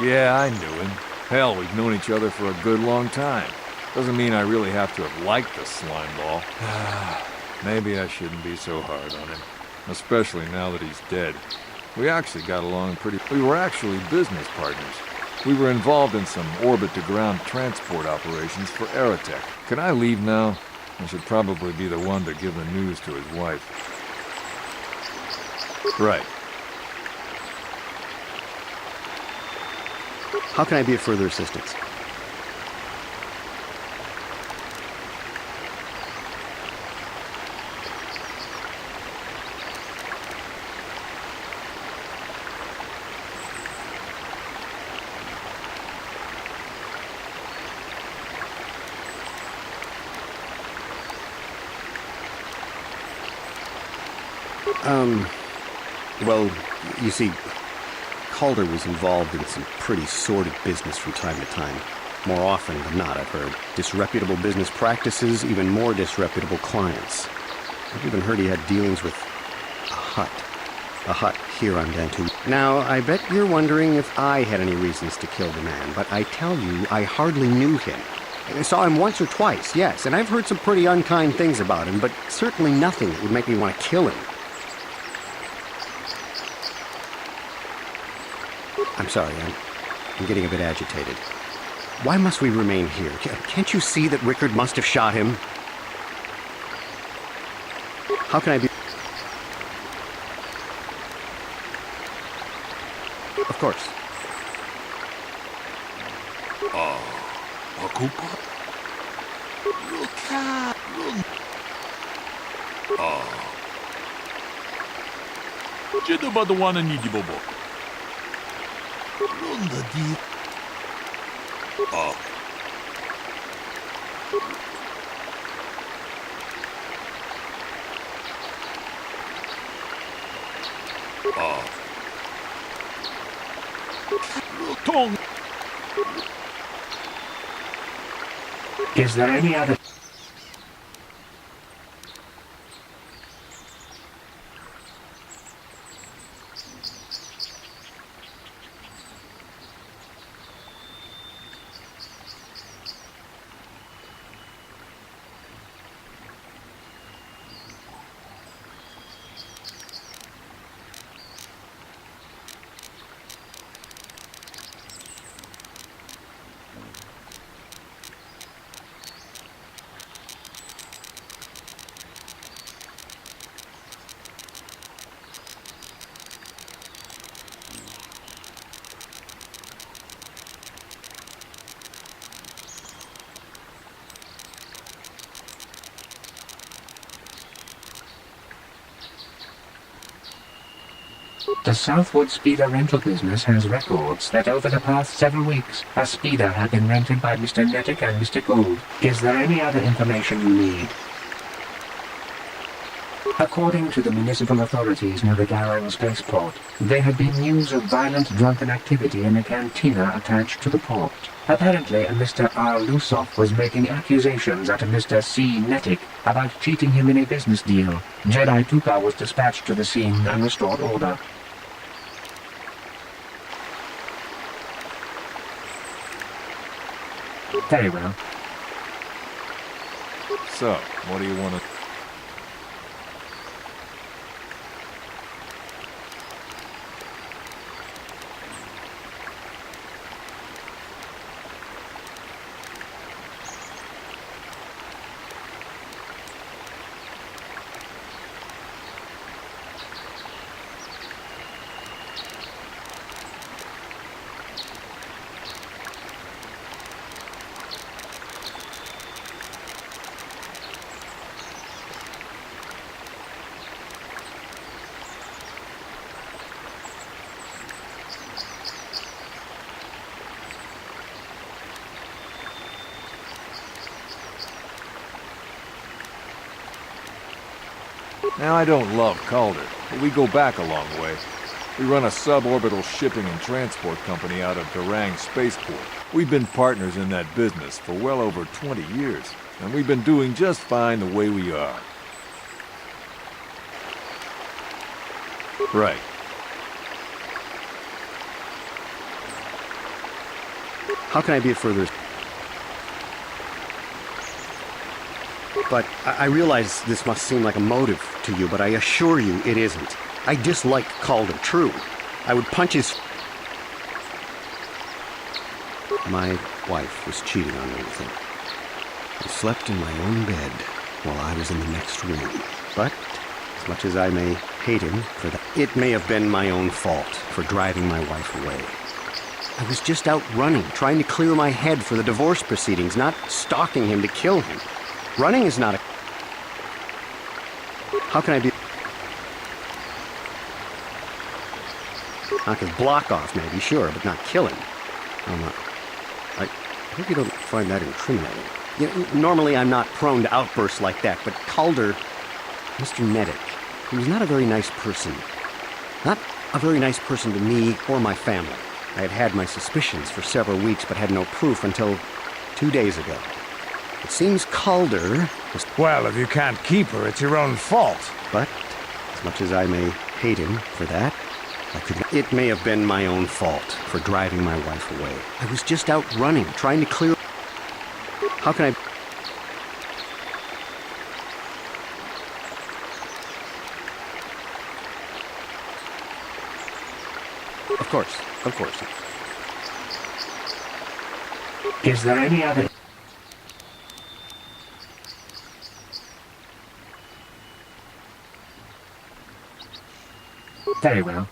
Yeah, I knew him. Hell, we've known each other for a good long time. Doesn't mean I really have to have liked the slimeball. Maybe I shouldn't be so hard on him. Especially now that he's dead. We actually got along pretty... We were actually business partners. We were involved in some orbit-to-ground transport operations for Aerotech. Can I leave now? I should probably be the one to give the news to his wife. Right. How can I be of further assistance? Well, you see, Calder was involved in some pretty sordid business from time to time. More often than not, I've heard. Disreputable business practices, even more disreputable clients. I've even heard he had dealings with a hut. A hut here on Dantu. Now, I bet you're wondering if I had any reasons to kill the man, but I tell you, I hardly knew him. I saw him once or twice, yes, and I've heard some pretty unkind things about him, but certainly nothing that would make me want to kill him. I'm sorry, I'm getting a bit agitated. Why must we remain here? Can't you see that Rickard must have shot him? How can I be... Of course. Akupa? Luka! Jedi ba the one and Nidi Bobo? Runda di. Tong. Is there any other... The Southwood Speeder rental business has records that over the past several weeks, a speeder had been rented by Mr. Nettic and Mr. Gould. Is there any other information you need? According to the municipal authorities near the Darrow spaceport, there had been news of violent drunken activity in a cantina attached to the port. Apparently, a Mr. R. Lusoff was making accusations at a Mr. C. Nettic about cheating him in a business deal. Jedi Tuka was dispatched to the scene and restored order. Very well. So, what do you want to... Now, I don't love Calder, but we go back a long way. We run a suborbital shipping and transport company out of Durang Spaceport. We've been partners in that business for well over 20 years, and we've been doing just fine the way we are. Right. How can I be of further... But I realize this must seem like a motive to you, but I assure you it isn't. I dislike Calder, true. I would punch his... My wife was cheating on me with him. I slept in my own bed while I was in the next room. But, as much as I may hate him for that, it may have been my own fault for driving my wife away. I was just out running, trying to clear my head for the divorce proceedings, not stalking him to kill him. Running is not a... How can I be... I could block off, maybe, sure, but not kill him. I hope you don't find that incriminating. You know, normally I'm not prone to outbursts like that, but Calder, Mr. Nedick, he was not a very nice person. Not a very nice person to me or my family. I had had my suspicions for several weeks, but had no proof until 2 days ago. It seems Calder was... Well, if you can't keep her, it's your own fault. But, as much as I may hate him for that, I could... It may have been my own fault for driving my wife away. I was just out running, trying to clear... How can I... Of course. Is there any other... Very well.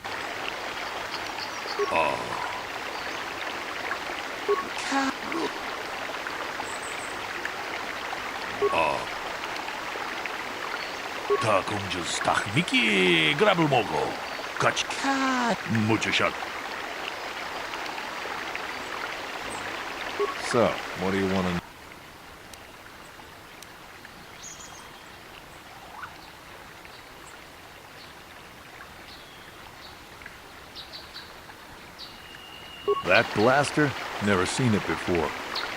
Ta kumju stach Vicky grabel mogo. Kach kat muchashak. So, what do you want to know? That blaster? Never seen it before.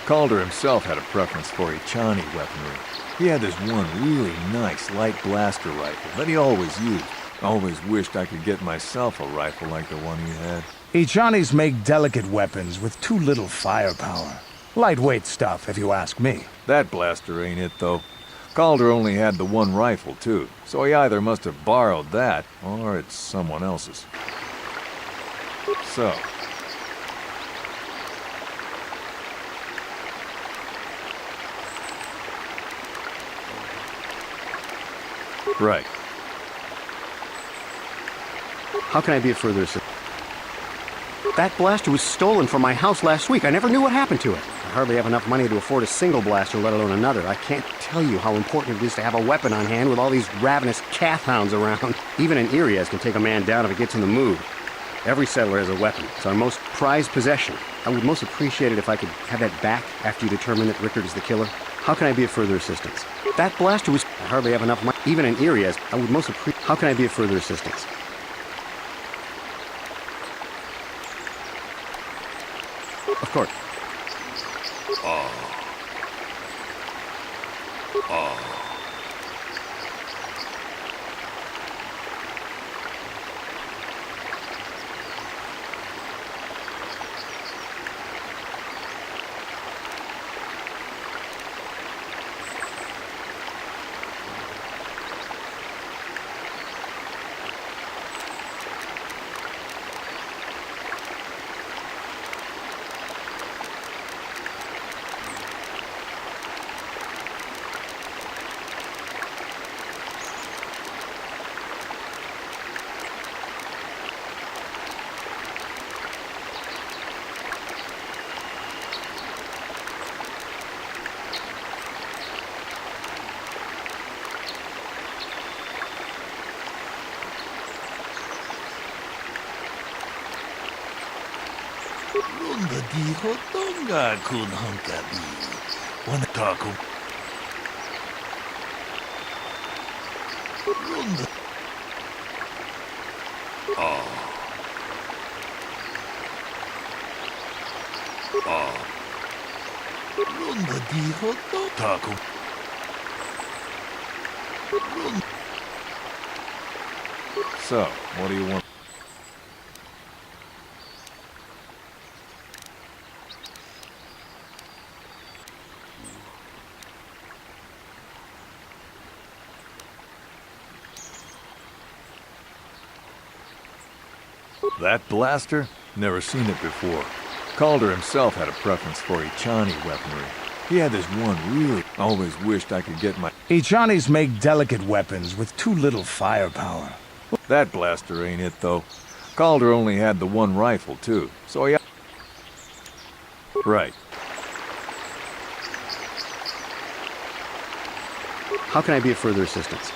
Calder himself had a preference for Jumani weaponry. He had this one really nice light blaster rifle that he always used. Always wished I could get myself a rifle like the one he had. Ichanis make delicate weapons with too little firepower. Lightweight stuff, if you ask me. That blaster ain't it, though. Calder only had the one rifle, too, so he either must have borrowed that, or it's someone else's. So... Right. How can I be of further assistance? That blaster was stolen from my house last week. I never knew what happened to it. I hardly have enough money to afford a single blaster, let alone another. I can't tell you how important it is to have a weapon on hand with all these ravenous cath hounds around. Even an Irias can take a man down if it gets in the mood. Every settler has a weapon. It's our most prized possession. I would most appreciate it if I could have that back after you determine that Rickard is the killer. How can I be of further assistance? That blaster was... I hardly have enough money. Even an Irias, I would most appreciate... How can I be of further assistance? Of course. Runda dijo tonga kun hunkabi. Wanna talk? Runda. Runda dijo tonga. So, what do you want? That blaster? Never seen it before. Calder himself had a preference for Ichani weaponry. He had this one really. Always wished I could get my... Ichanis make delicate weapons with too little firepower. That blaster ain't it, though. Calder only had the one rifle, too, so yeah. Right. How can I be of further assistance?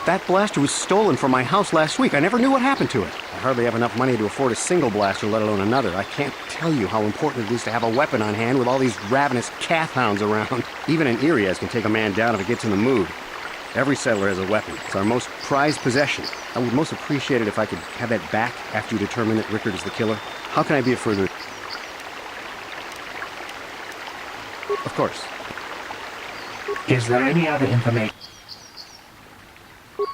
That blaster was stolen from my house last week. I never knew what happened to it. I hardly have enough money to afford a single blaster, let alone another. I can't tell you how important it is to have a weapon on hand with all these ravenous calf hounds around. Even an Irias can take a man down if it gets in the mood. Every settler has a weapon. It's our most prized possession. I would most appreciate it if I could have that back after you determine that Rickard is the killer. How can I be of further... Of course. Is there any other information?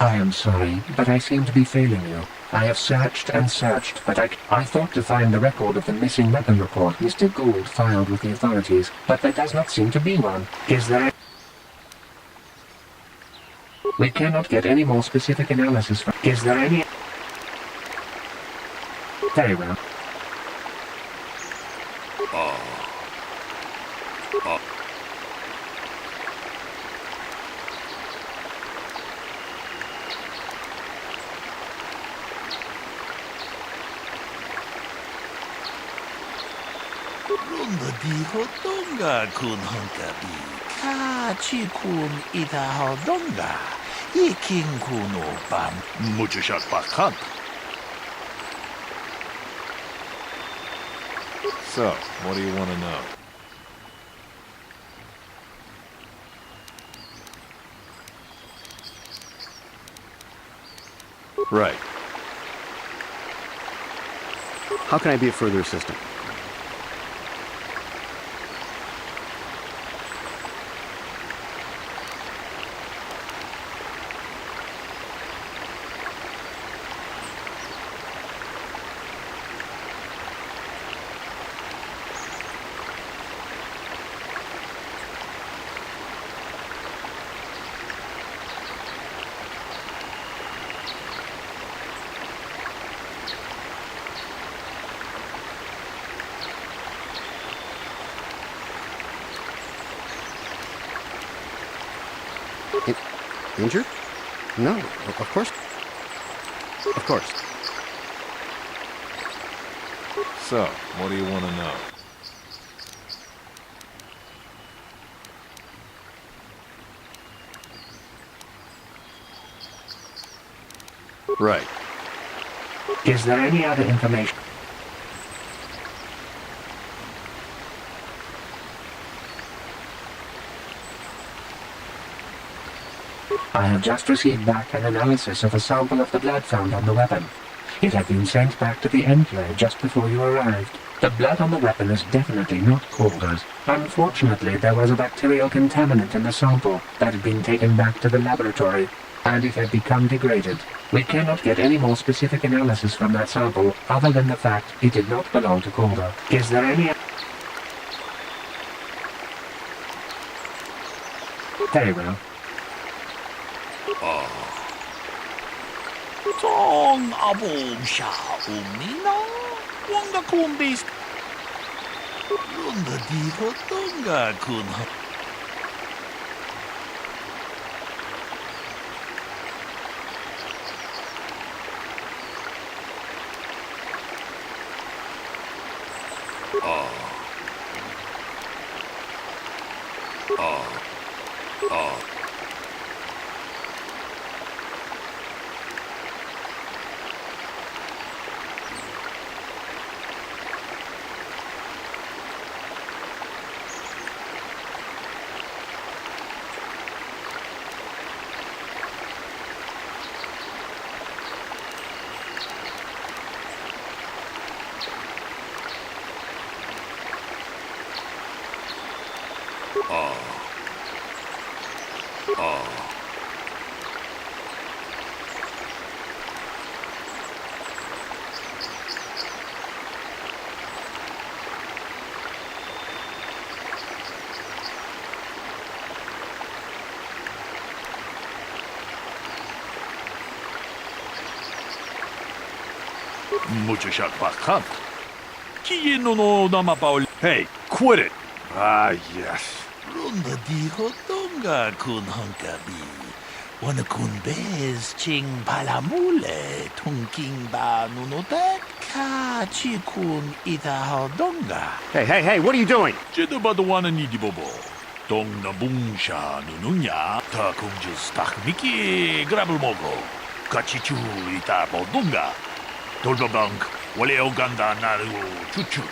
I am sorry, but I seem to be failing you. I have searched and searched, but I thought to find the record of the missing weapon report Mr. Gould filed with the authorities, but there does not seem to be one. Is there... We cannot get any more specific analysis from... Is there any... Very well. Dihotonga kun honkabi, kachi kun itahodonga, iking kuno bam mujishat bakant. So, what do you want to know? Right. How can I be of further assistance? Injured? No, of course. Of course. So, what do you want to know? Right. Is there any other information? I have just received back an analysis of a sample of the blood found on the weapon. It had been sent back to the Enclave just before you arrived. The blood on the weapon is definitely not Calder's. Unfortunately, there was a bacterial contaminant in the sample that had been taken back to the laboratory, and it had become degraded. We cannot get any more specific analysis from that sample other than the fact it did not belong to Calder. Is there any... Very well. Tong abong siya umina. Wanga kumbis. Runda di hotonga kun. Mucho shot back. Kieno no nama paul. Hey, quit it! Ah, yes. Runda di hotonga kun hunkabi. Wana kun bez ching palamule tungking ba nunotek ka chi kun ita hodonga. Hey, what are you doing? Jeda ba the wana ni di bobo. Tong na bungsha nununya ta kung just tak miki grabul mogo. Kachichu ita bodonga. Tolbabank wale oganda naru chuchu.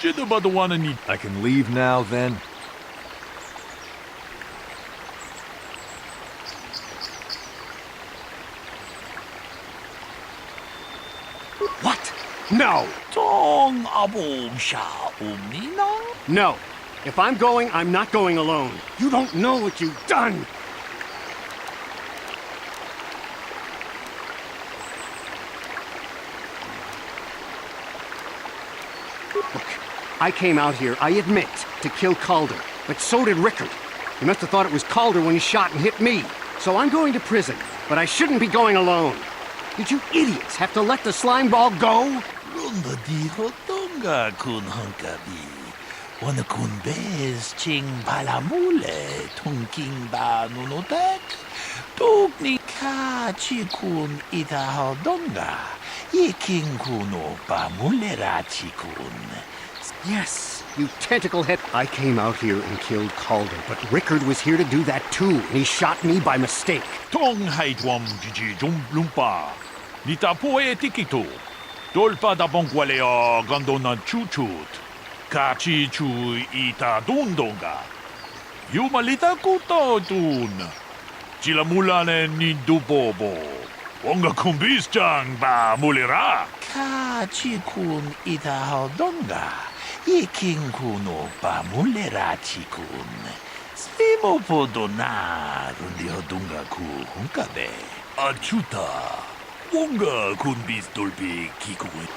I can leave now, then? What? No! Tong abong sha umina? No. If I'm going, I'm not going alone. You don't know what you've done! Look, I came out here, I admit, to kill Calder. But so did Rickard. He must have thought it was Calder when he shot and hit me. So I'm going to prison, but I shouldn't be going alone. Did you idiots have to let the slime ball go? Runda di hotonga kun hunkabi. Wana kun bez ching palamule tungking ba nunotek. Tugni ka chi kun ita hodonga. Yeking kuno ba mulera chi kun. Yes, you tentacle head. I came out here and killed Calder, but Rickard was here to do that too, and he shot me by mistake. Tong haitwam jiji jumblumpa. Nita poe tikito. Dolpa da bonkwaleo gandona chuchut. Kachi chu ita dundonga. Yumalita kuto dun. Chilamulane ni dubobo. Wonga kumbis chang ba mulira. Kachi kun ita hodonga. Yeking kuno ba mulera chikun. Stimo podona rundi hodunga ku hunkabe. Achuta. Wonga kumbis dolpi kikuwe.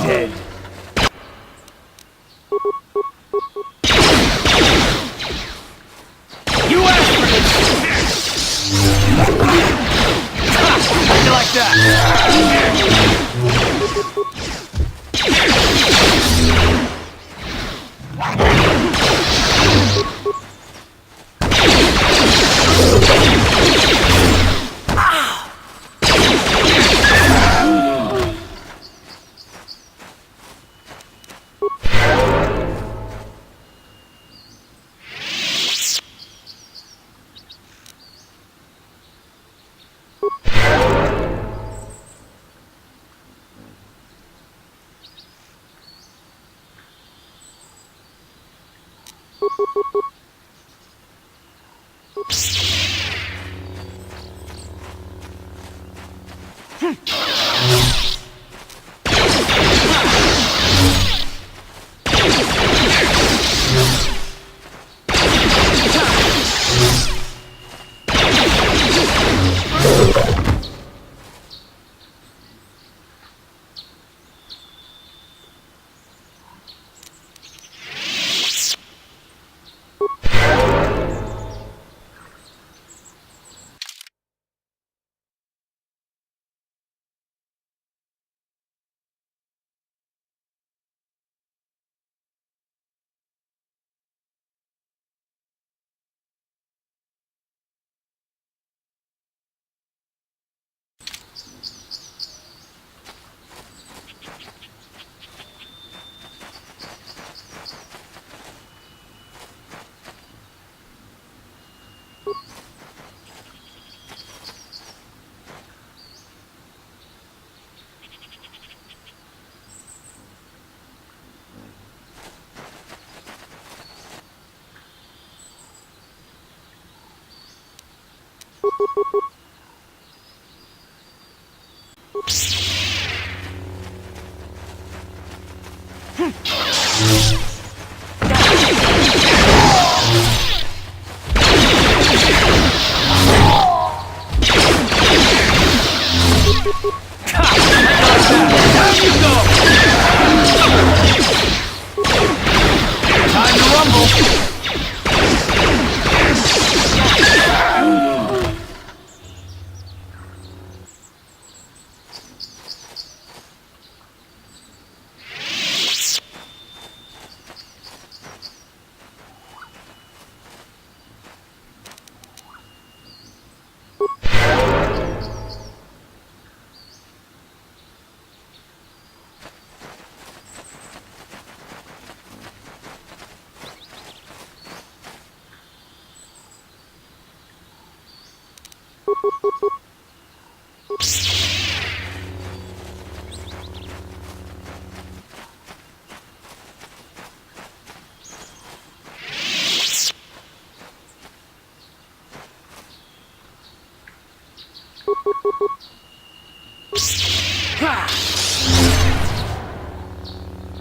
Dead. You asked for this! How you like that?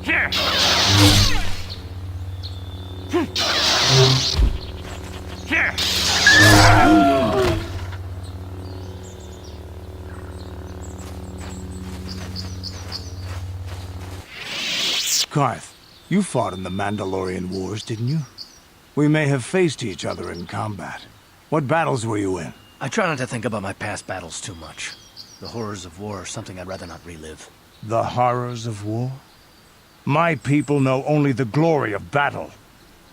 Here! Here! Karth, you fought in the Mandalorian Wars, didn't you? We may have faced each other in combat. What battles were you in? I try not to think about my past battles too much. The horrors of war are something I'd rather not relive. The horrors of war? My people know only the glory of battle.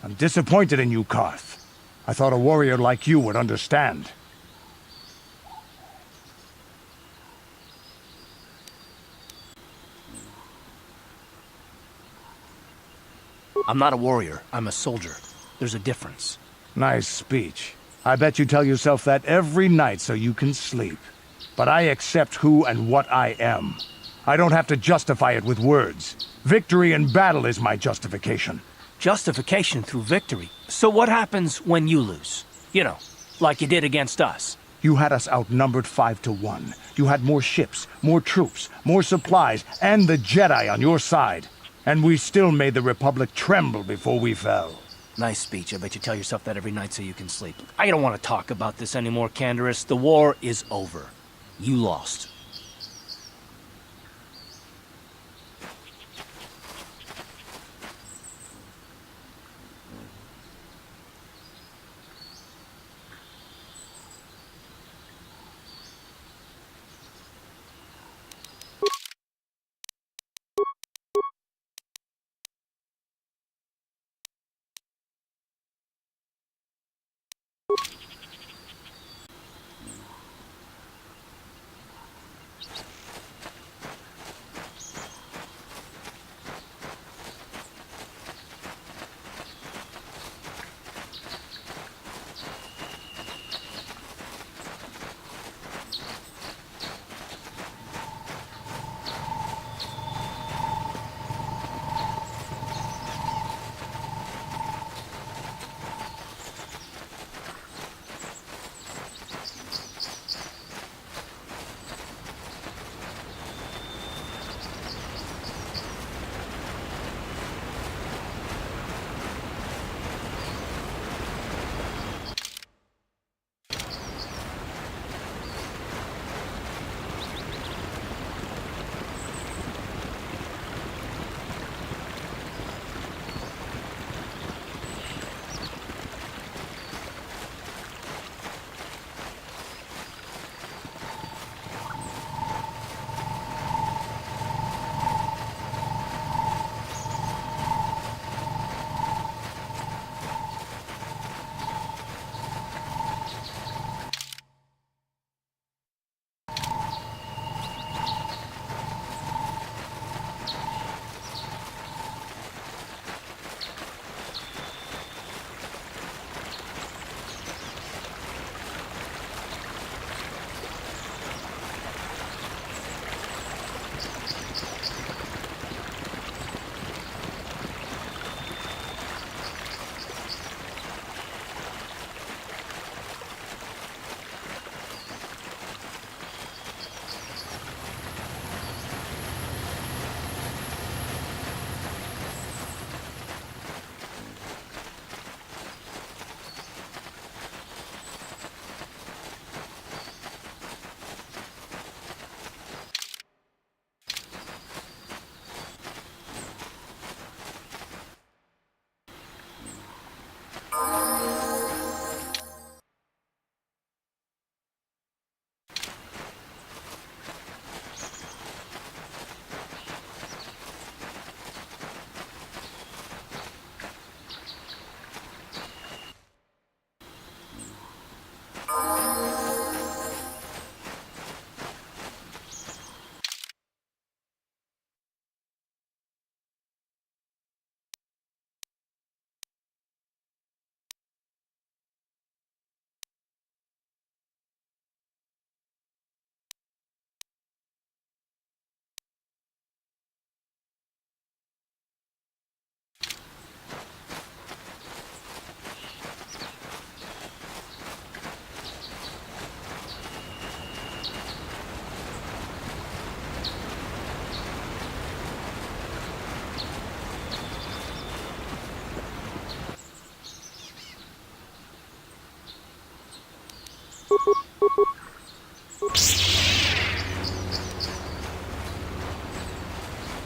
I'm disappointed in you, Karth. I thought a warrior like you would understand. I'm not a warrior. I'm a soldier. There's a difference. Nice speech. I bet you tell yourself that every night so you can sleep. But I accept who and what I am. I don't have to justify it with words. Victory in battle is my justification. Justification through victory. So what happens when you lose? You know, like you did against us. You had us outnumbered 5-1. You had more ships, more troops, more supplies, and the Jedi on your side. And we still made the Republic tremble before we fell. Nice speech. I bet you tell yourself that every night so you can sleep. I don't want to talk about this anymore, Canderous. The war is over. You lost.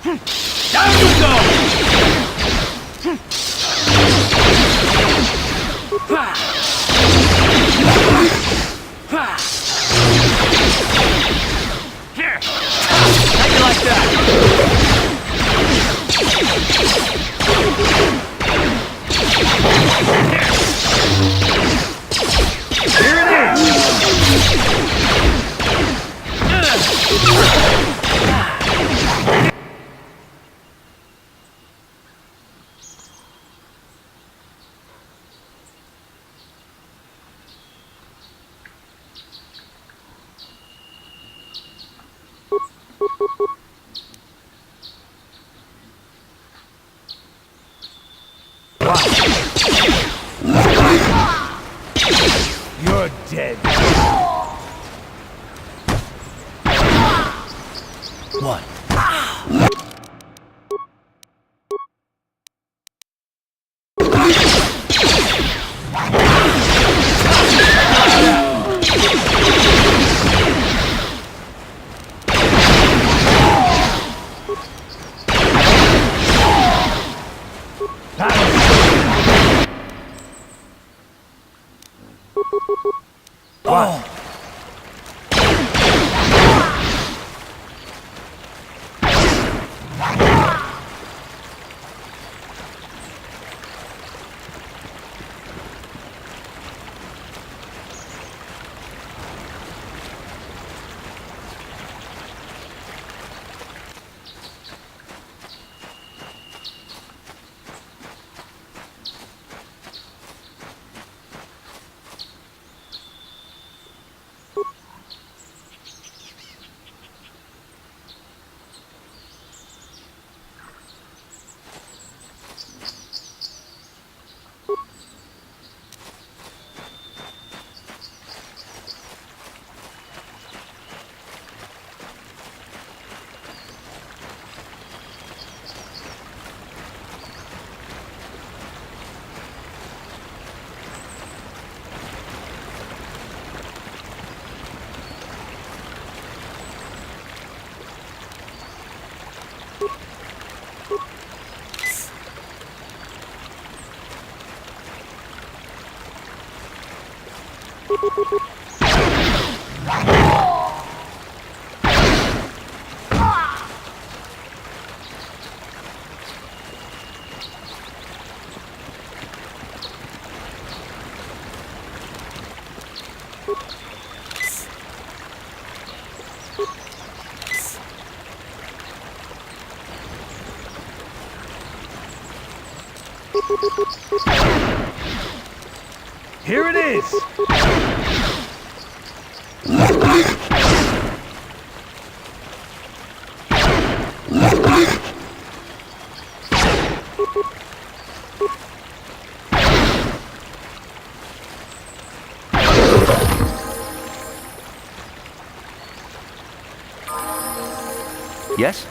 Down you go! Here! How you like that? Here it is! You're dead. What? Oh! Here it is! Yes?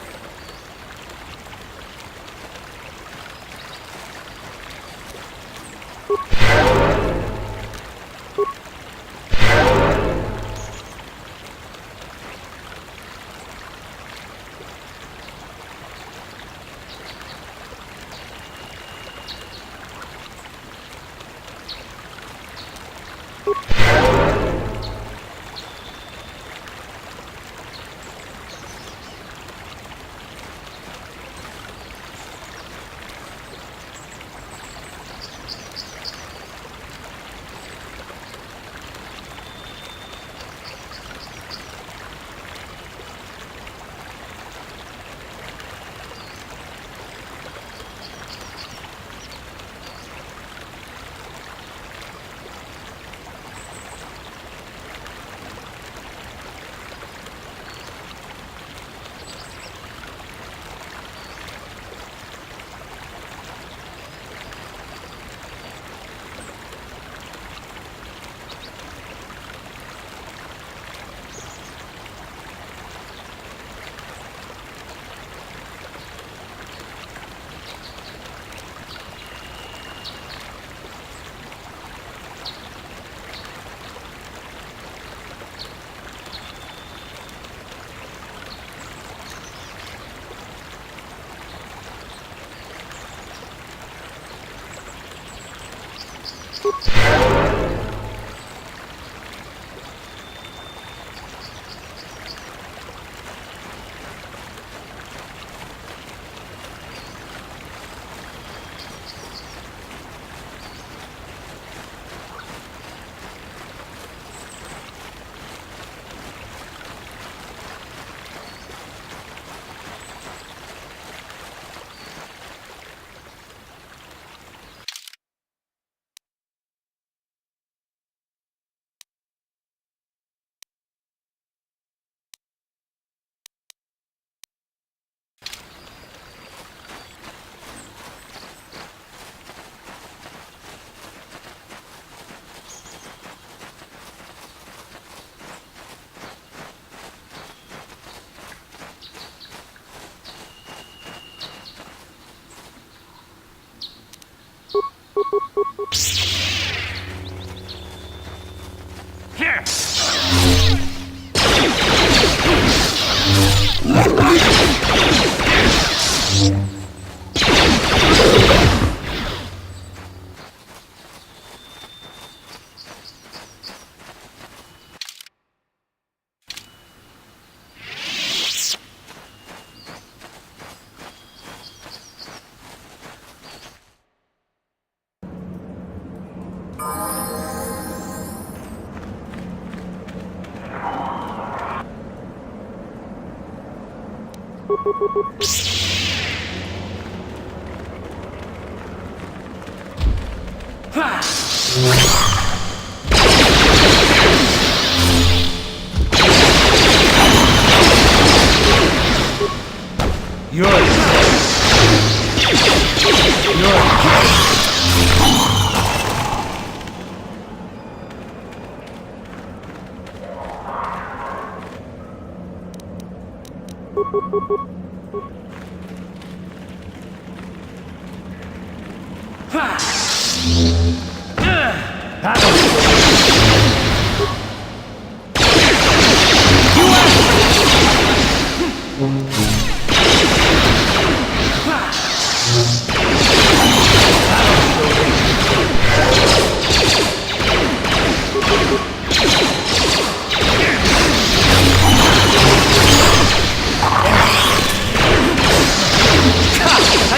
How'd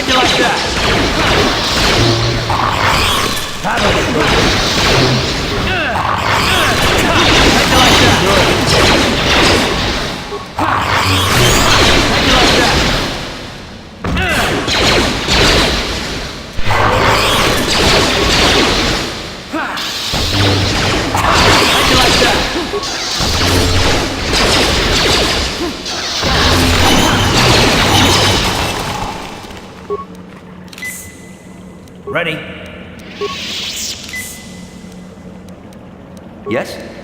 you like that? Ready? Yes?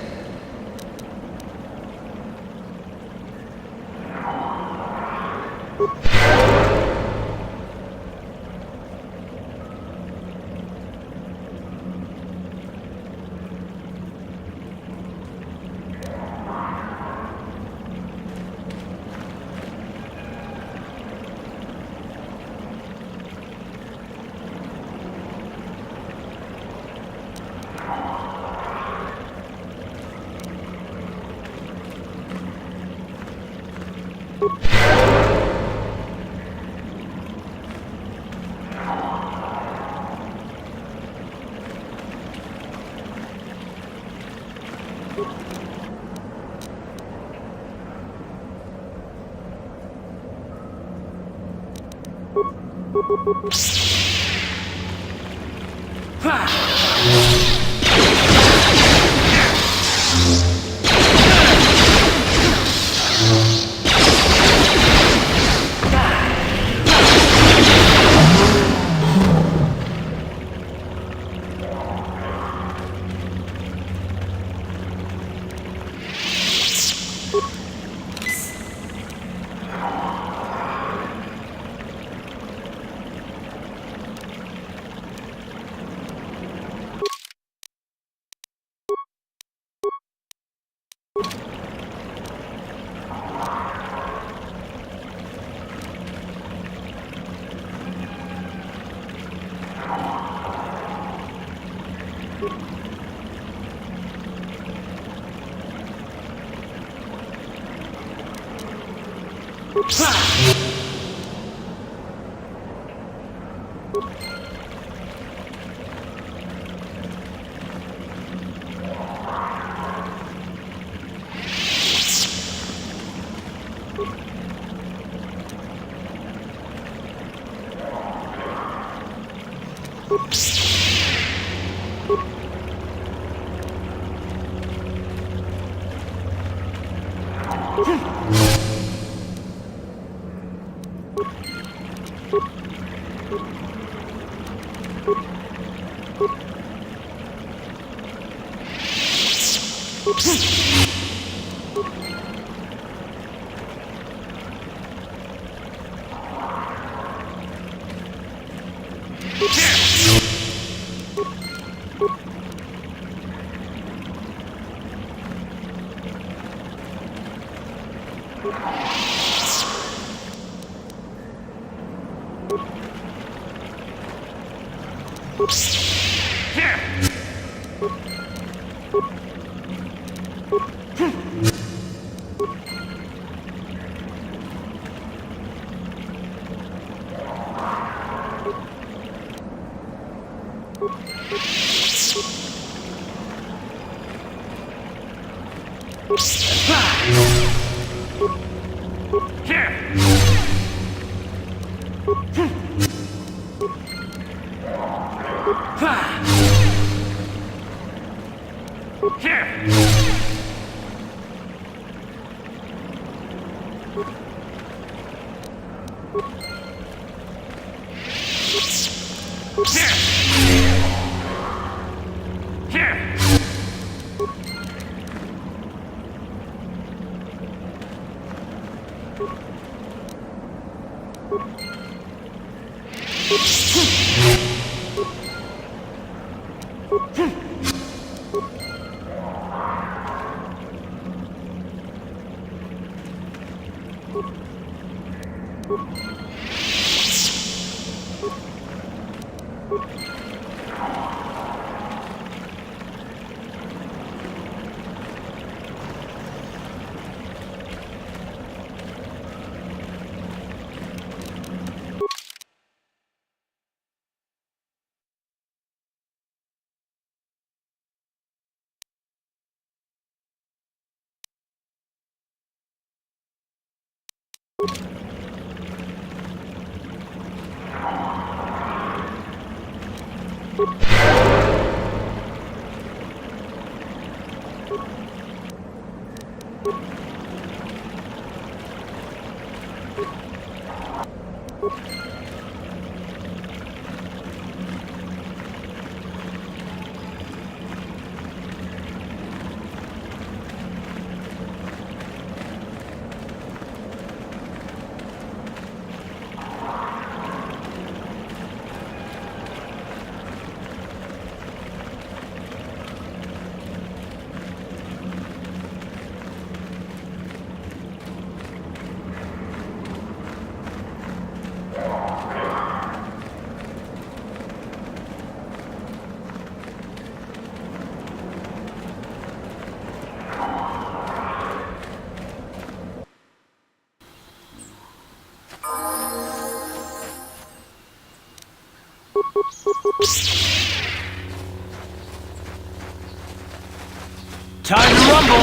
Time to rumble!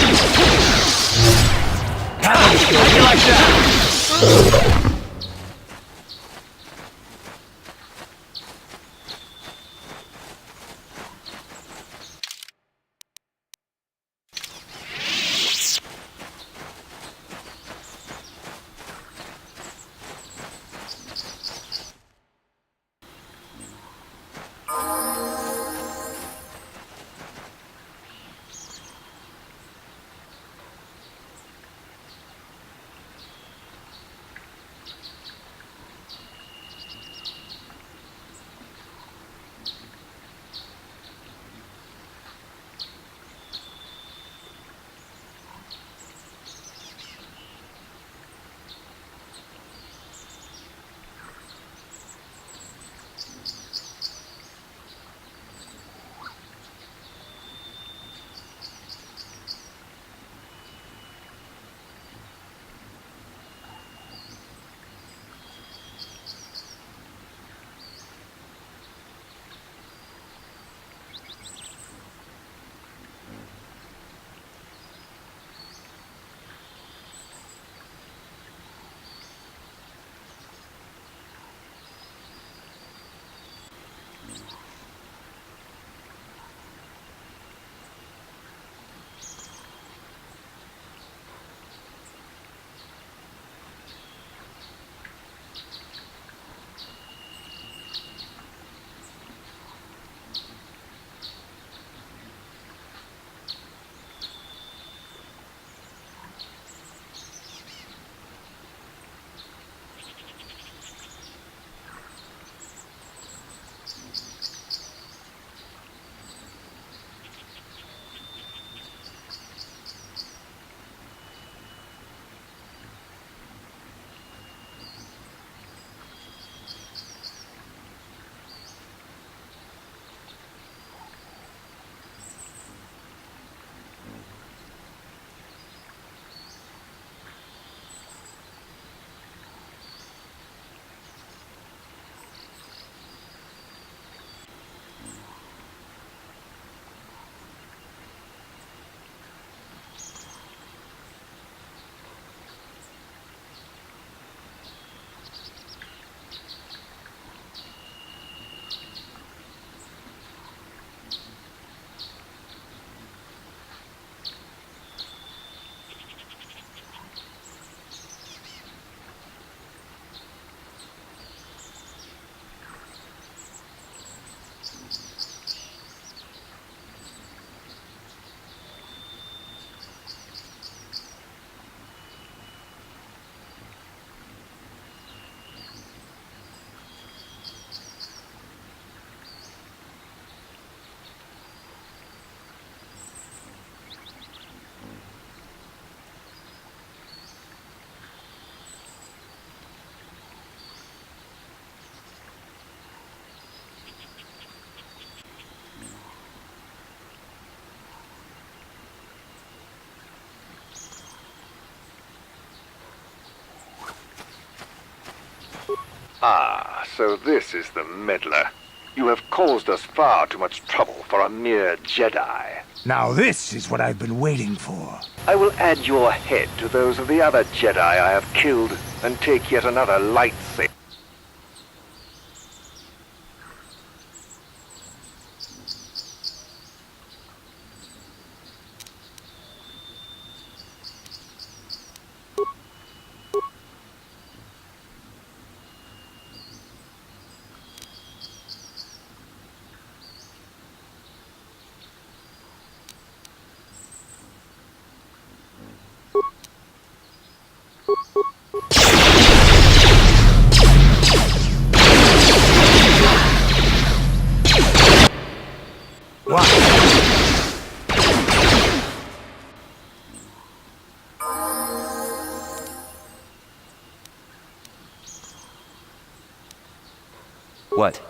How do you like that? Ah, so this is the meddler. You have caused us far too much trouble for a mere Jedi. Now this is what I've been waiting for. I will add your head to those of the other Jedi I have killed and take yet another lightsaber. What?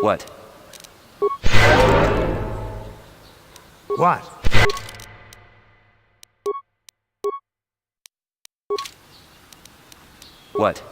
What? What? What?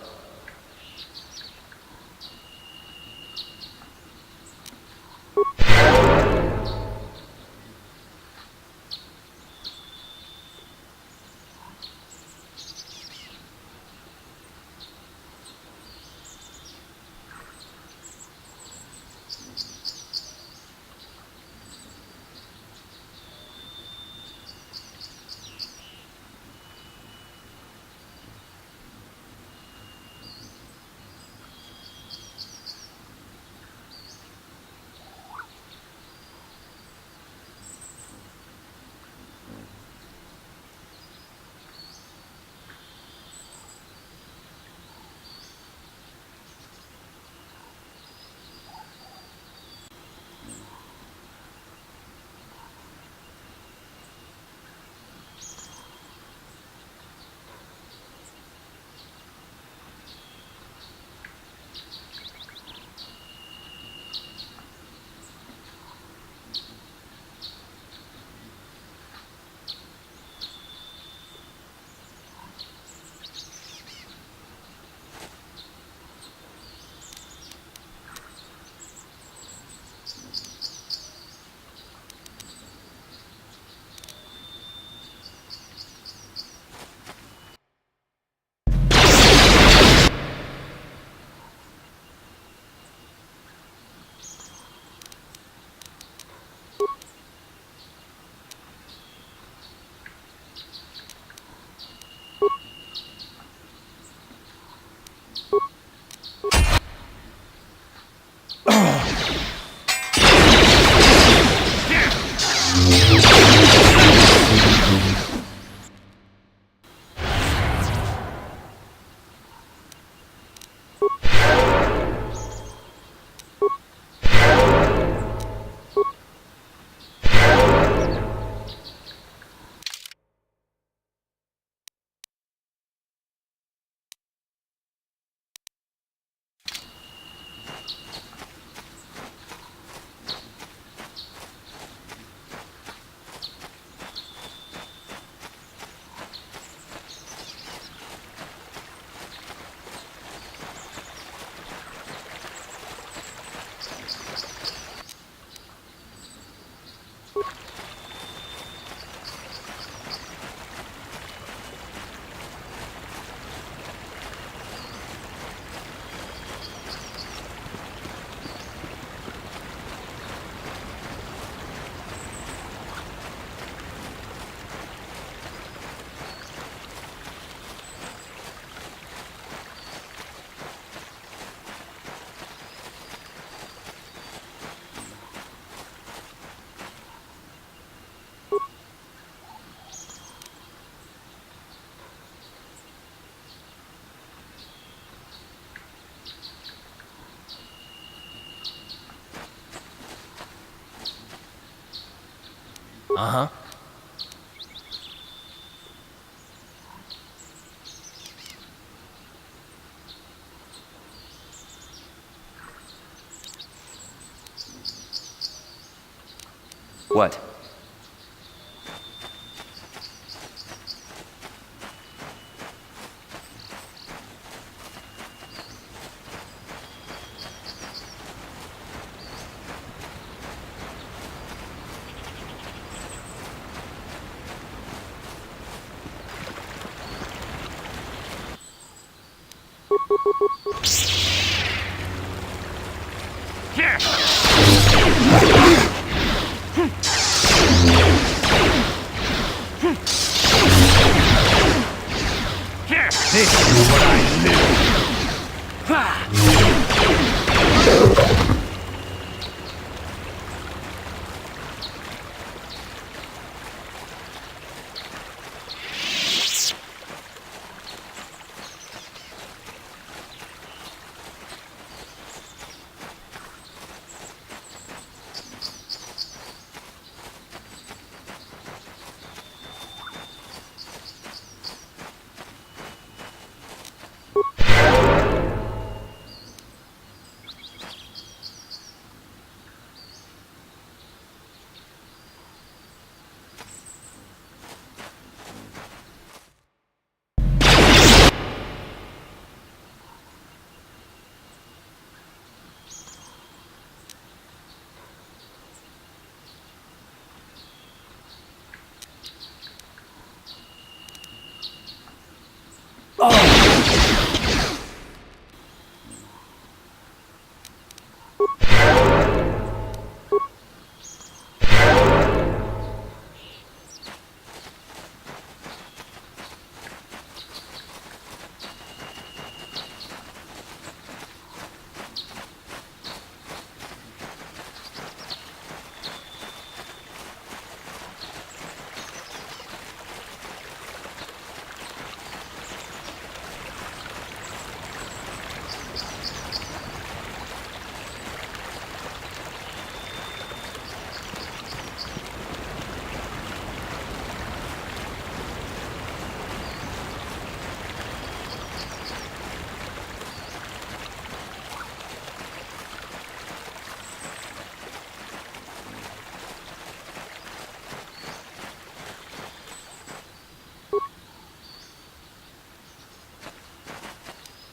Uh-huh. What?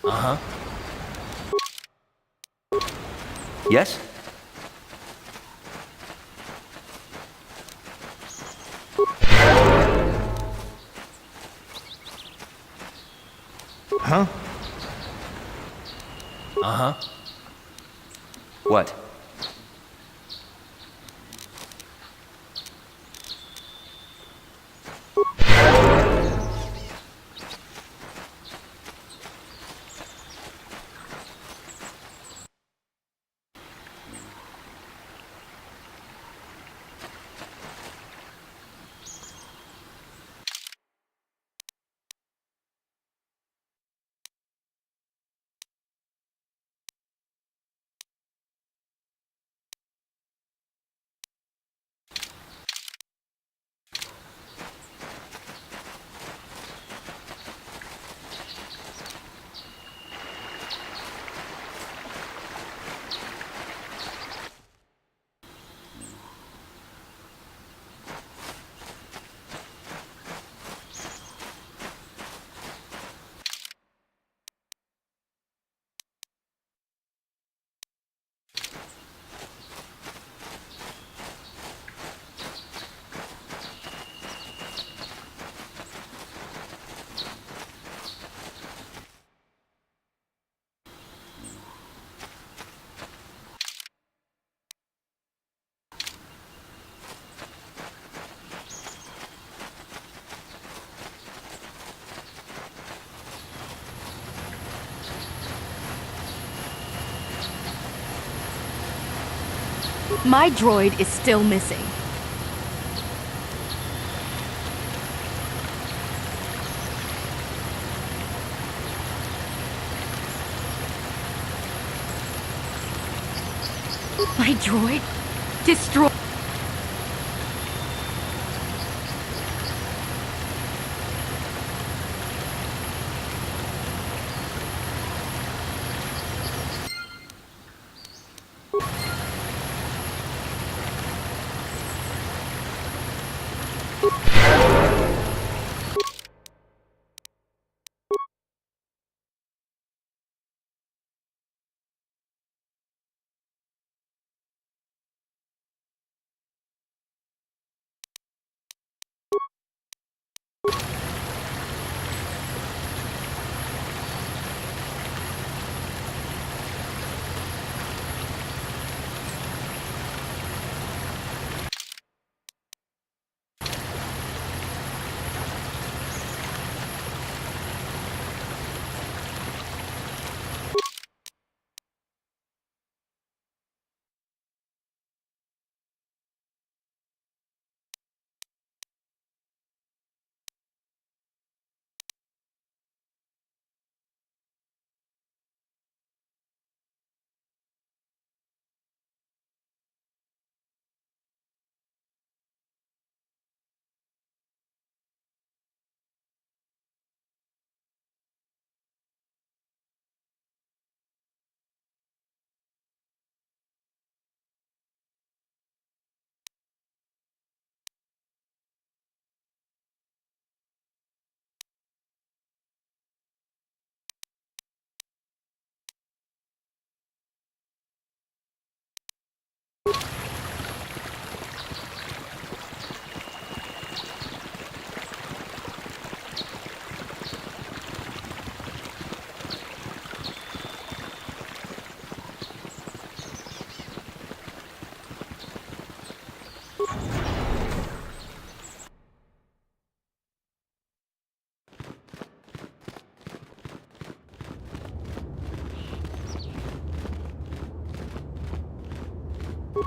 Uh-huh. Yes? Huh? Uh-huh. What? My droid is still missing. My droid? Destroy.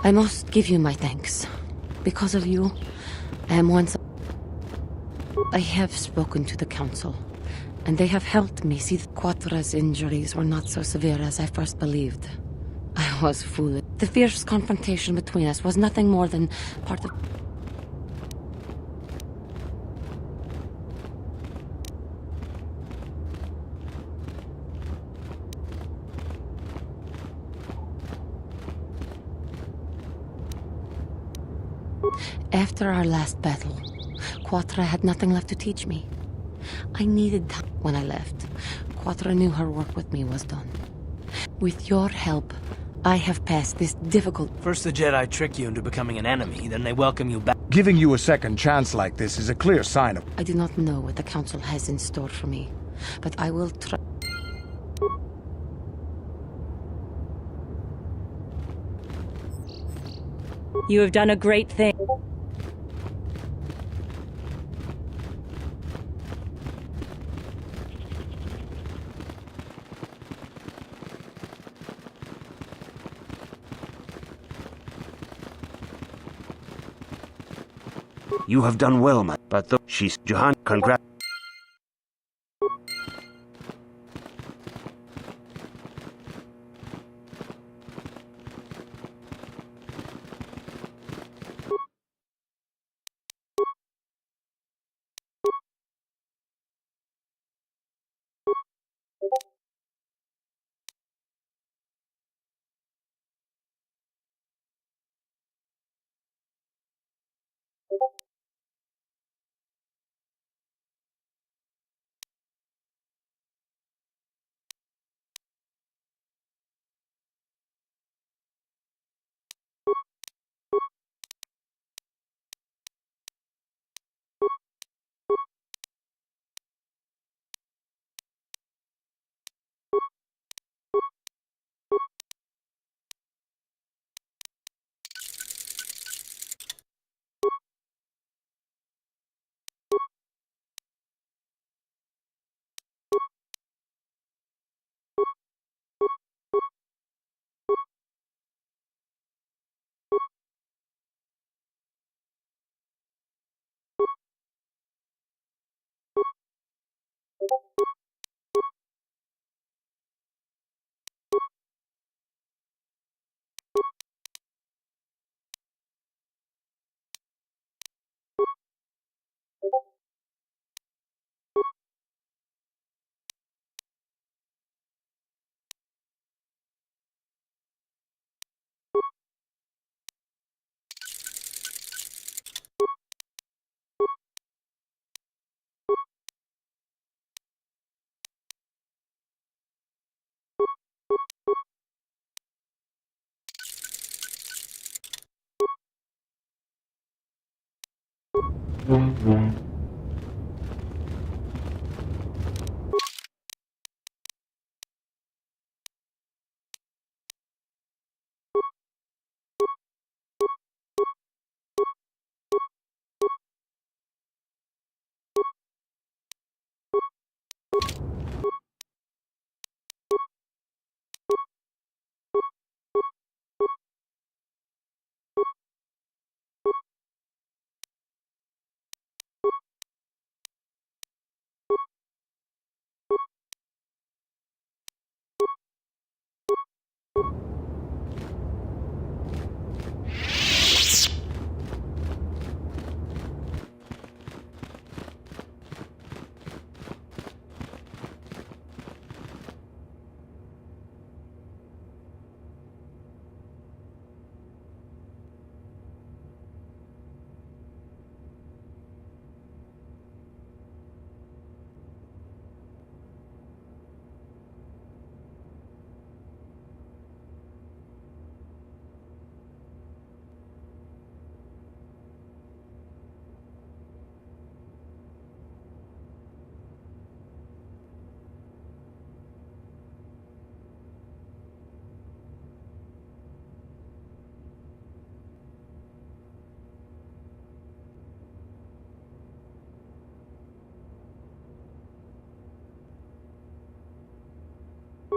I must give you my thanks. Because of you, I am once... I have spoken to the council, and they have helped me see that Quatra's injuries were not so severe as I first believed. I was foolish. The fierce confrontation between us was nothing more than part of... After our last battle, Quatra had nothing left to teach me. I needed time when I left. Quatra knew her work with me was done. With your help, I have passed this difficult... First the Jedi trick you into becoming an enemy, then they welcome you back. Giving you a second chance like this is a clear sign of... I do not know what the council has in store for me, but I will try... You have done a great thing. You have done well, man. But though she's Johan, congrats.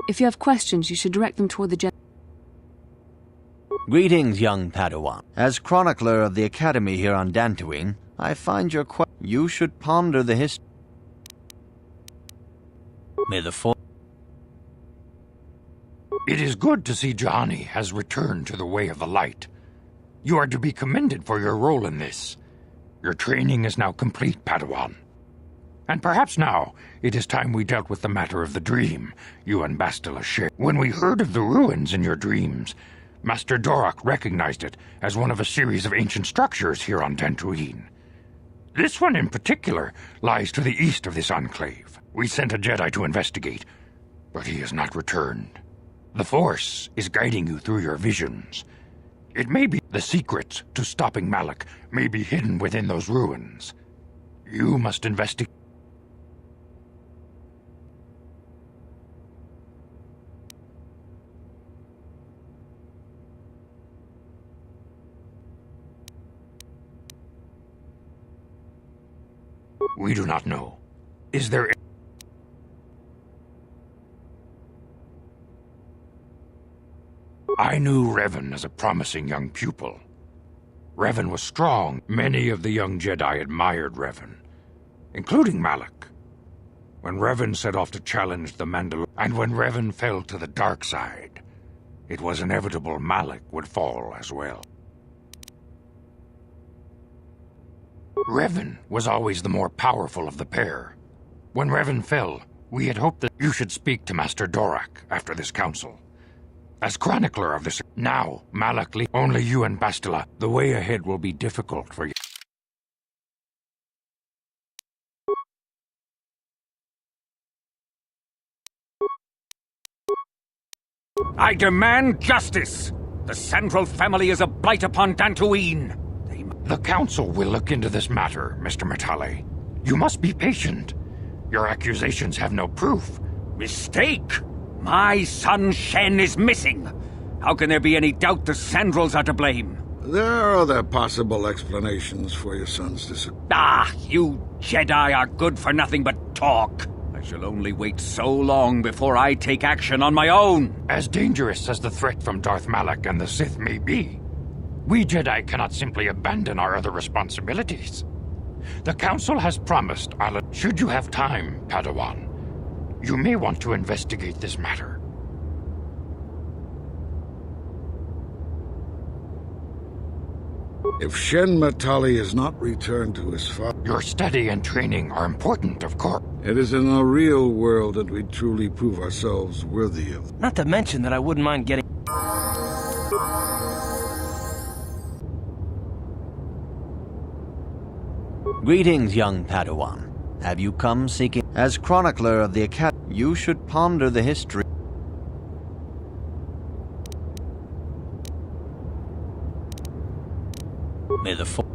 If you have questions, you should direct them toward the Jedi. Greetings, young Padawan. As chronicler of the Academy here on Dantooine, I find your you should ponder the history. May the Force. It is good to see Jumani has returned to the way of the light. You are to be commended for your role in this. Your training is now complete, Padawan. And perhaps now it is time we dealt with the matter of the dream you and Bastila shared. When we heard of the ruins in your dreams, Master Dorak recognized it as one of a series of ancient structures here on Dantooine. This one in particular lies to the east of this enclave. We sent a Jedi to investigate, but he has not returned. The Force is guiding you through your visions. It may be the secrets to stopping Malak may be hidden within those ruins. You must investigate. We do not know. Is there... I knew Revan as a promising young pupil. Revan was strong. Many of the young Jedi admired Revan, including Malak. When Revan set off to challenge the Mandalorian, and when Revan fell to the dark side, it was inevitable Malak would fall as well. Revan was always the more powerful of the pair. When Revan fell, we had hoped that you should speak to Master Dorak after this council. As chronicler of this, now, Malak, only you and Bastila, the way ahead will be difficult for you. I demand justice! The Central family is a blight upon Dantooine! The Council will look into this matter, Mr. Matale. You must be patient. Your accusations have no proof. Mistake! My son Shen is missing! How can there be any doubt the Sandrils are to blame? There are other possible explanations for your son's disappearance. Ah, you Jedi are good for nothing but talk. I shall only wait so long before I take action on my own. As dangerous as the threat from Darth Malak and the Sith may be, we Jedi cannot simply abandon our other responsibilities. The Council has promised should you have time, Padawan, you may want to investigate this matter. If Shen Matali is not returned to his father... Your study and training are important, of course. It is in the real world that we truly prove ourselves worthy of... Not to mention that I wouldn't mind getting... Greetings, young Padawan. Have you come seeking... As chronicler of the Academy, you should ponder the history... May the Force...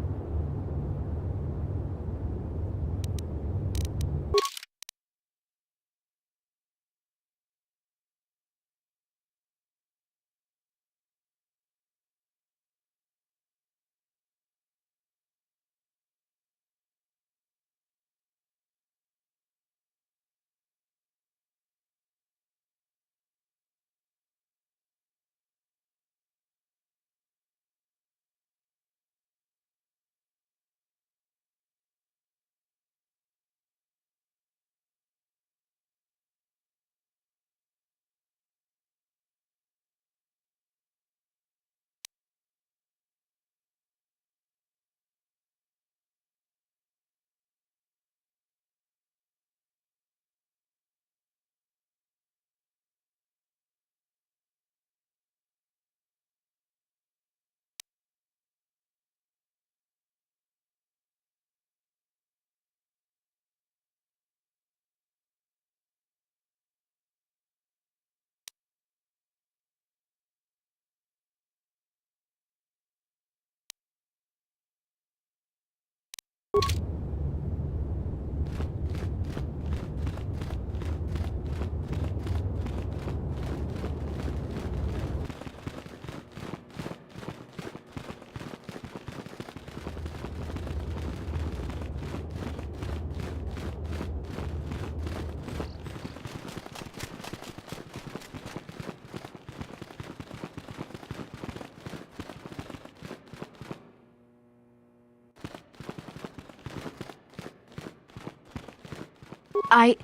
I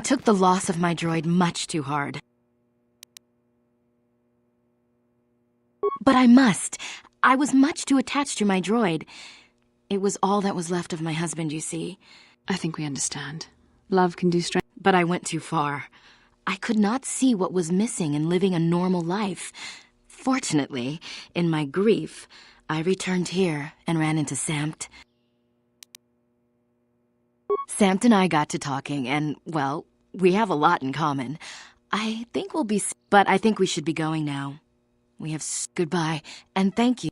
took the loss of my droid much too hard. But I must. I was much too attached to my droid. It was all that was left of my husband, you see. I think we understand. Love can do strength. But I went too far. I could not see what was missing in living a normal life. Fortunately, in my grief, I returned here and ran into Samt. Samt and I got to talking, and, well, we have a lot in common. I think we'll be... But I think we should be going now. We have... Goodbye, and thank you.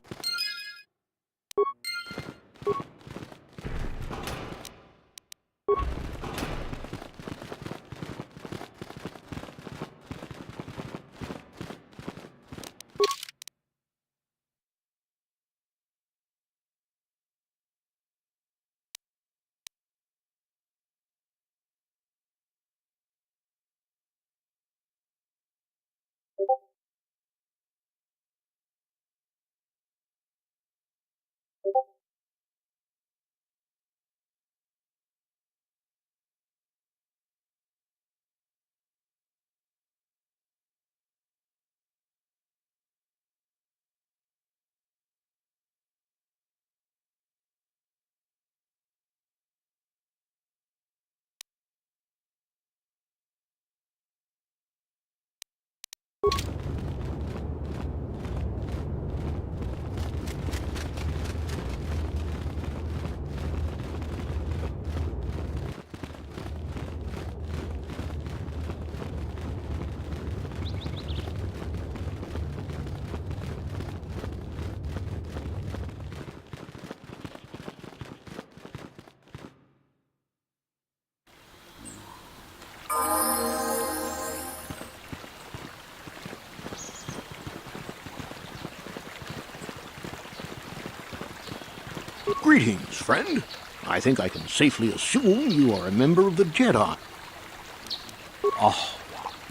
Greetings, friend. I think I can safely assume you are a member of the Jedi.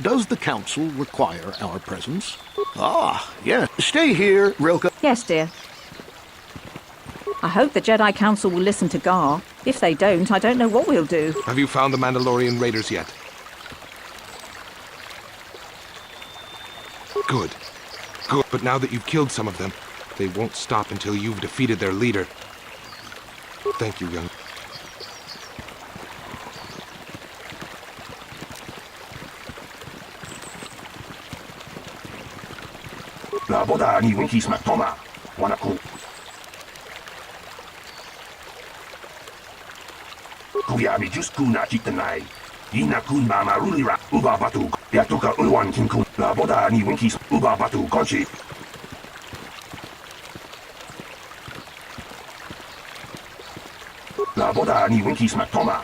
Does the Council require our presence? Yes. Stay here, Rilke. Yes, dear. I hope the Jedi Council will listen to Gar. If they don't, I don't know what we'll do. Have you found the Mandalorian raiders yet? Good. Good. But now that you've killed some of them, they won't stop until you've defeated their leader. Thank you, young. La boda ni winkis matoma. Wanaku. Kuya mi just kuna chitanai. Ina kun mama rulira. Uba batu. Yatuka ulwan kinkun. La boda ni winkis. Uba batu konchi. La boda ni winkis matoma.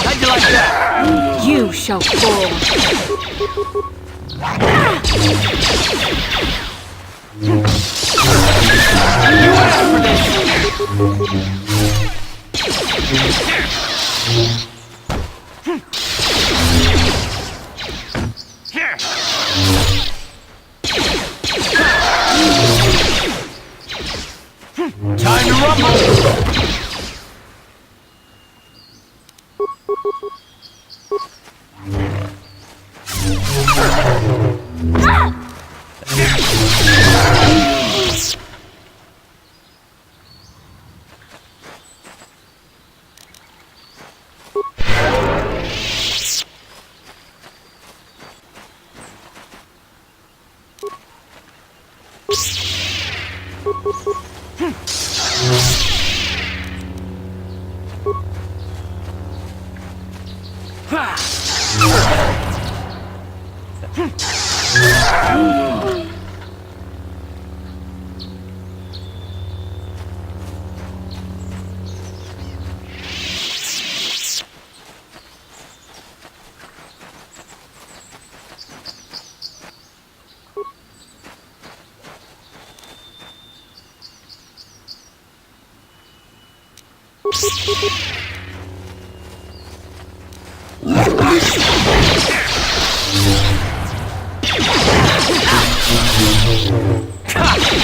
How'd you like that? You shall fall. You asked for this! Time to rumble!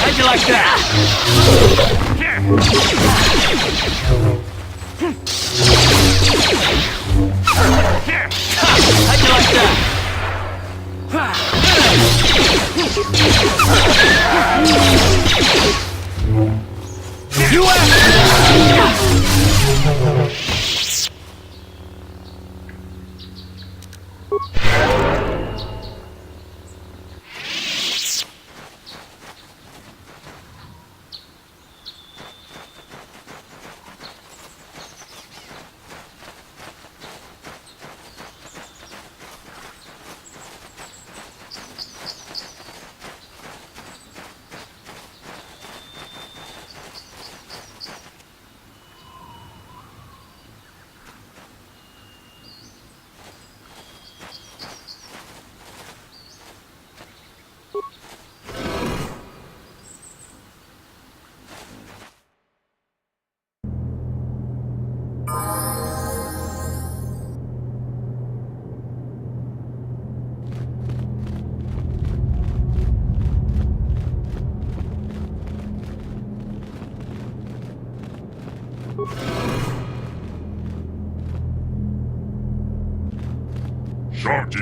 How'd you like that? How'd you like that? You I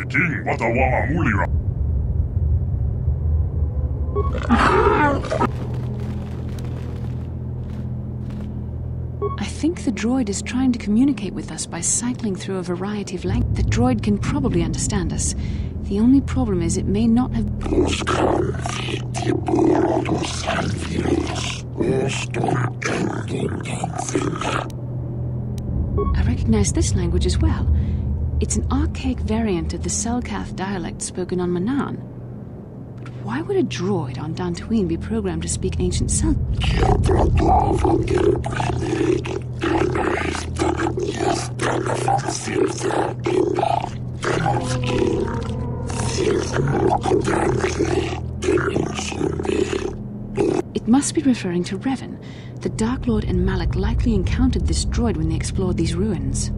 think the droid is trying to communicate with us by cycling through a variety of languages. The droid can probably understand us. The only problem is it may not have... I recognize this language as well. It's an archaic variant of the Selkath dialect spoken on Manaan. But why would a droid on Dantooine be programmed to speak ancient Selk? It must be referring to Revan. The Dark Lord and Malak likely encountered this droid when they explored these ruins.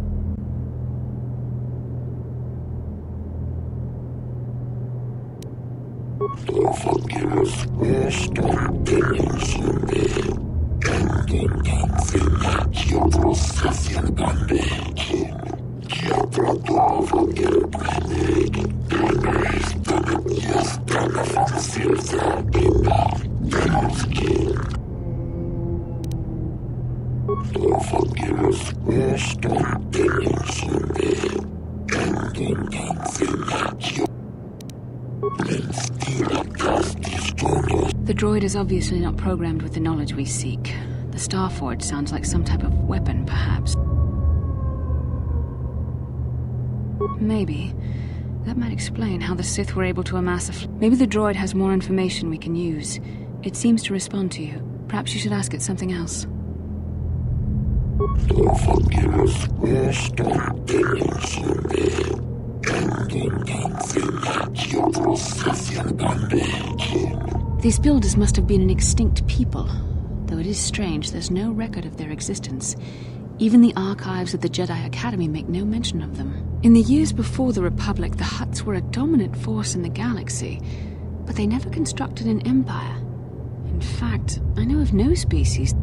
The droid is obviously not programmed with the knowledge we seek. The Starforge sounds like some type of weapon, perhaps. Maybe. That might explain how the Sith were able to amass a Maybe the droid has more information we can use. It seems to respond to you. Perhaps you should ask it something else. These builders must have been an extinct people. Though it is strange, there's no record of their existence. Even the archives of the Jedi Academy make no mention of them. In the years before the Republic, the Hutts were a dominant force in the galaxy, but they never constructed an empire. In fact, I know of no species.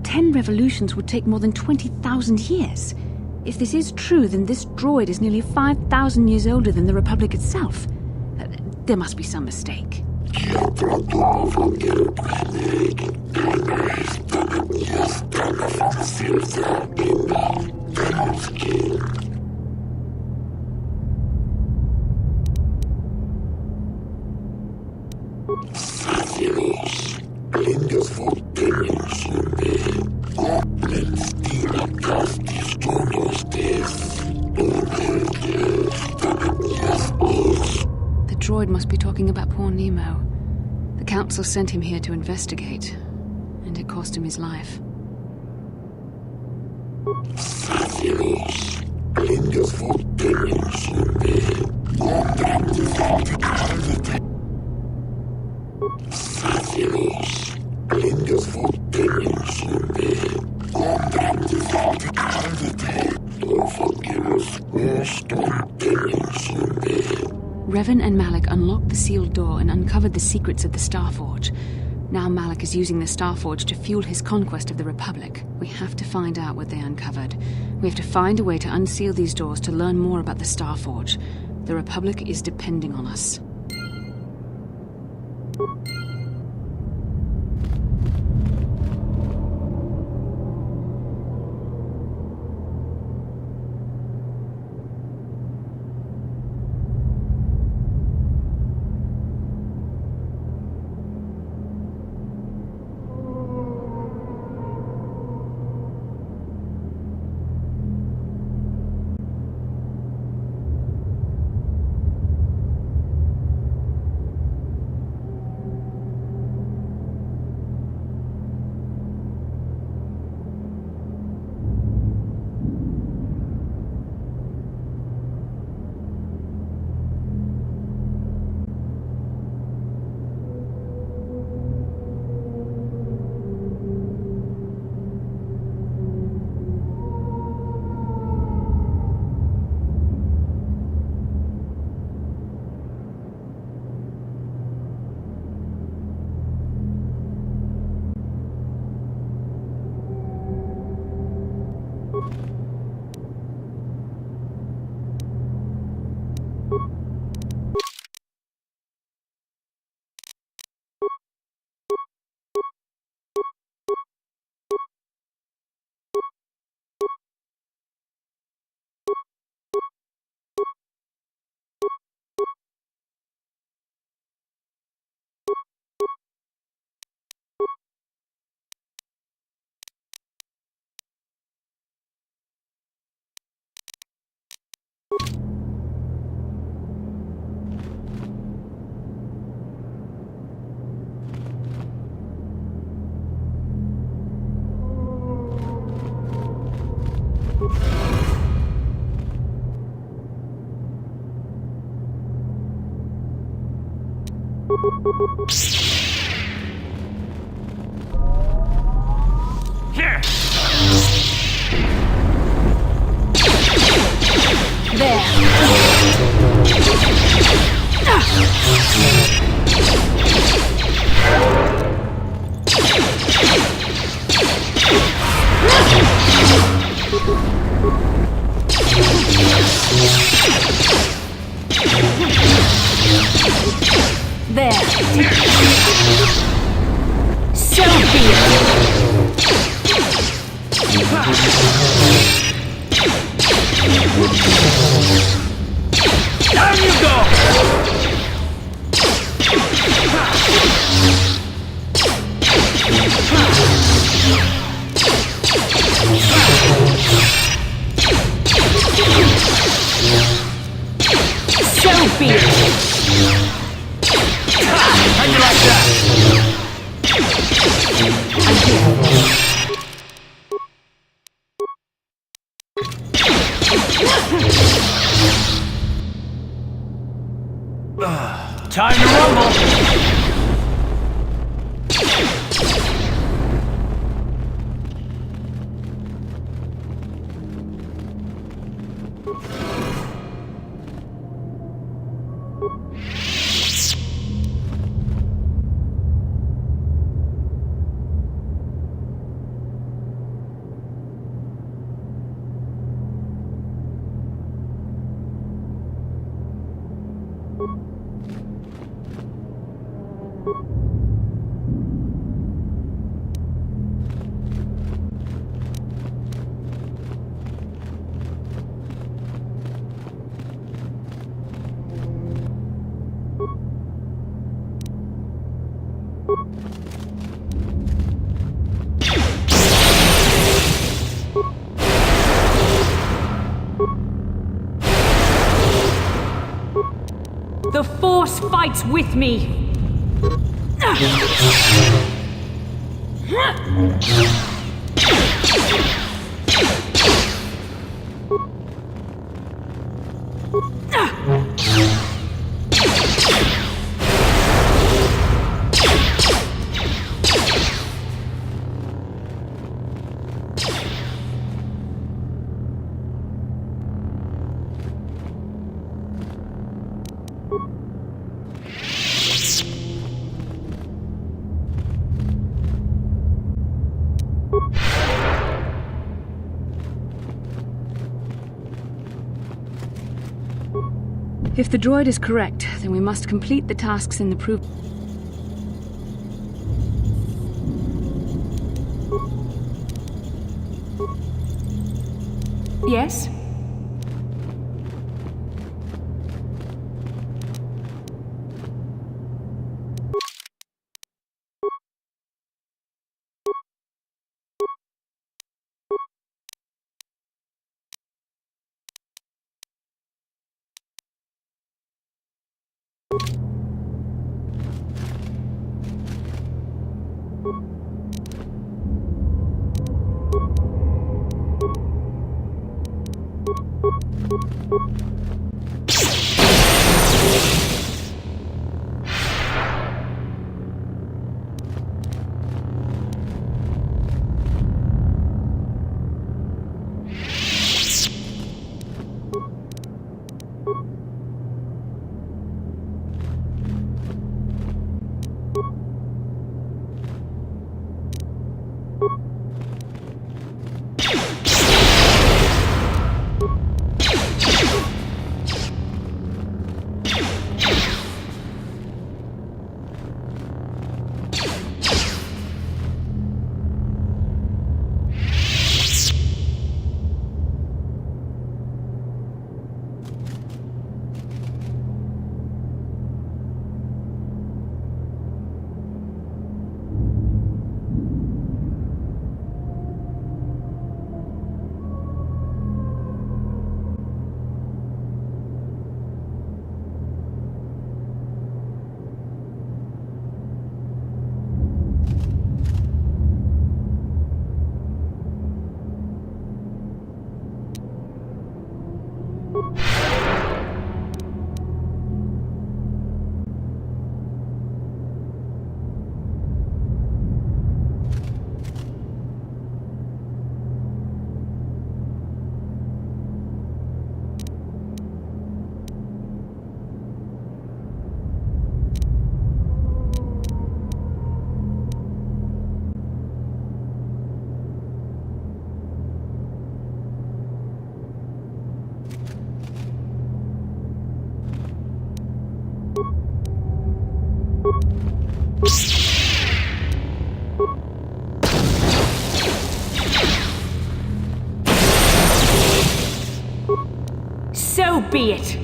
Ten revolutions would take more than 20,000 years. If this is true, then this droid is nearly 5,000 years older than the Republic itself. There must be some mistake. The droid must be talking about poor Nemo. The Council sent him here to investigate, and it cost him his life. Revan and Malak unlocked the sealed door and uncovered the secrets of the Starforge. Now Malak is using the Starforge to fuel his conquest of the Republic. We have to find out what they uncovered. We have to find a way to unseal these doors to learn more about the Starforge. The Republic is depending on us. Here! There. So be it. Down you go! So be it. How'd you like that? Time to rumble! The Force fights with me! If the droid is correct, then we must complete the tasks in the proof. Yes? So be it!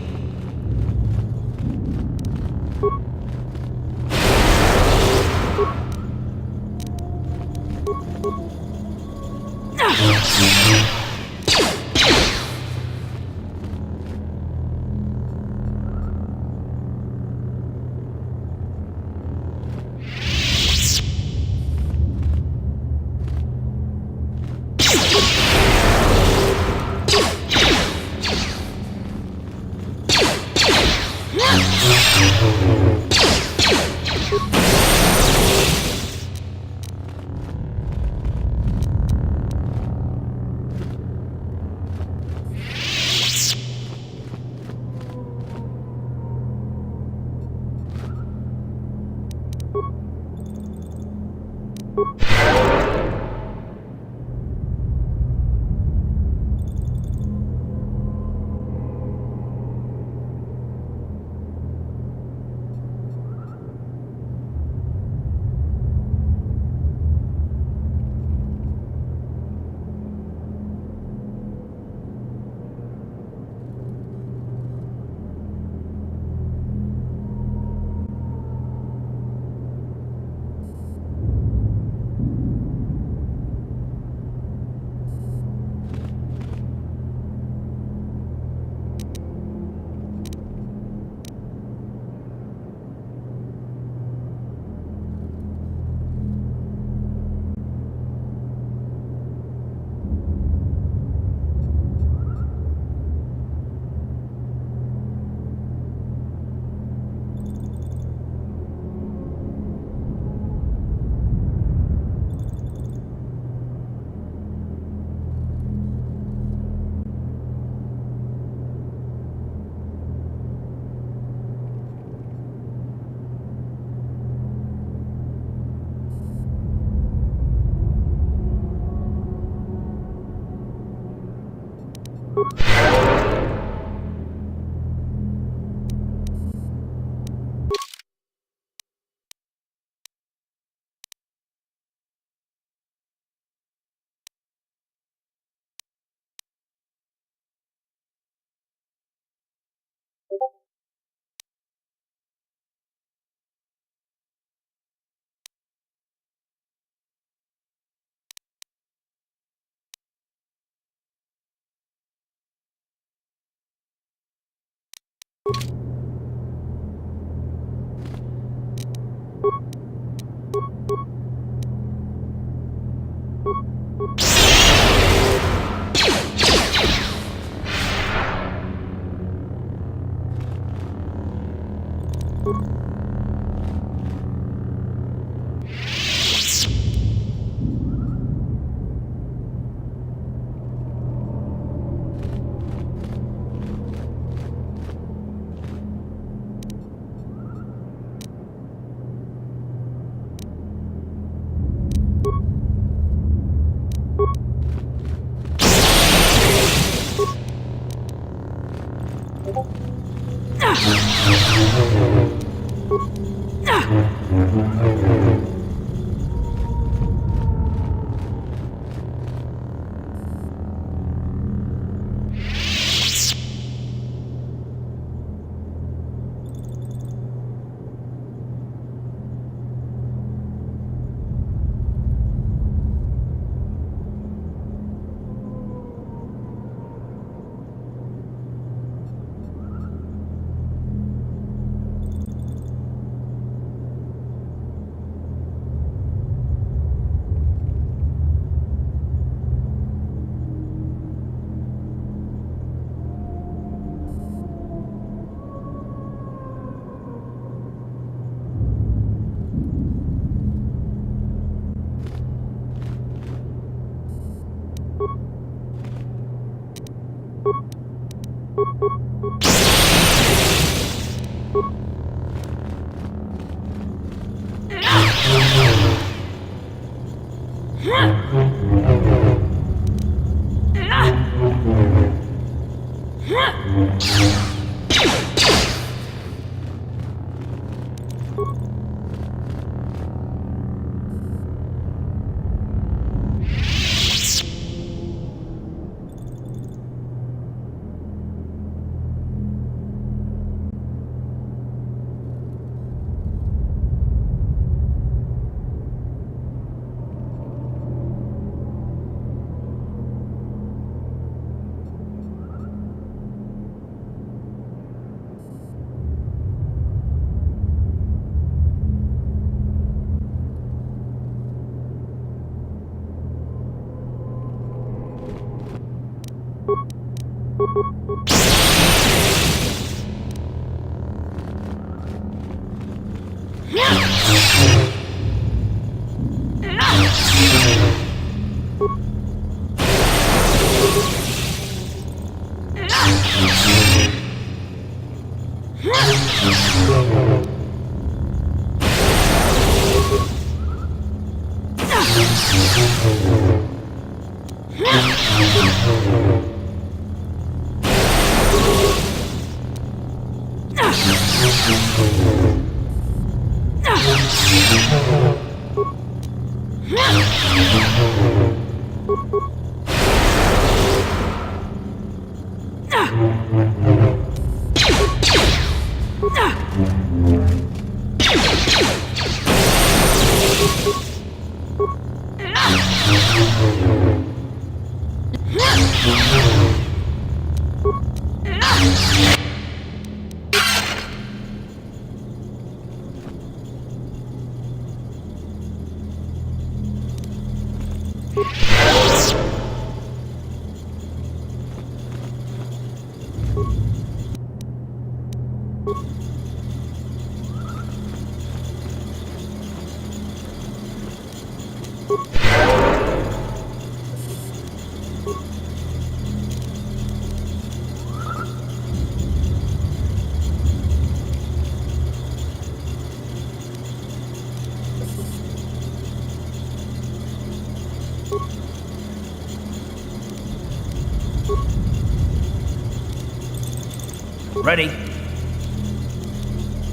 Ready?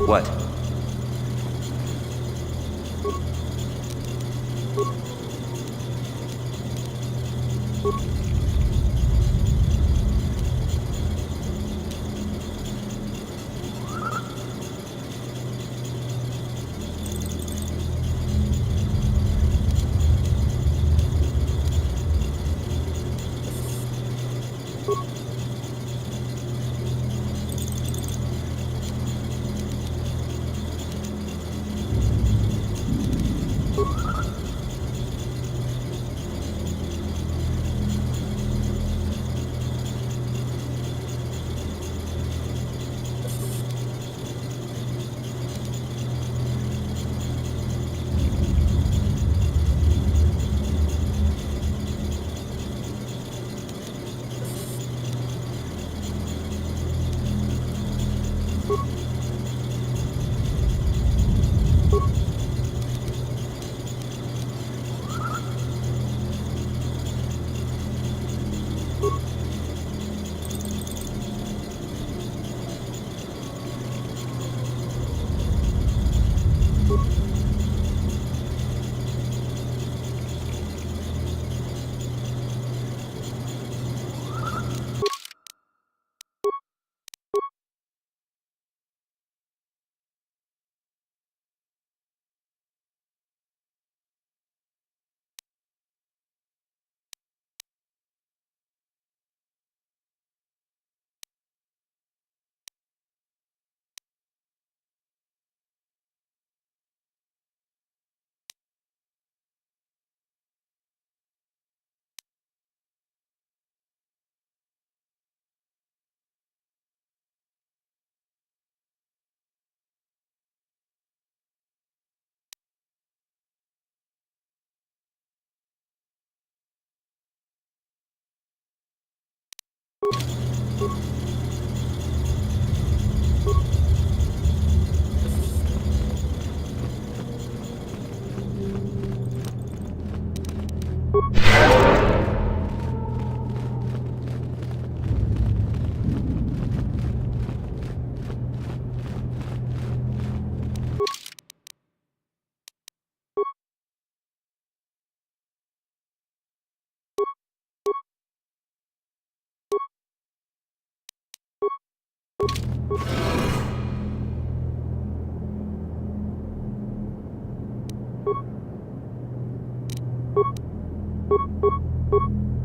What?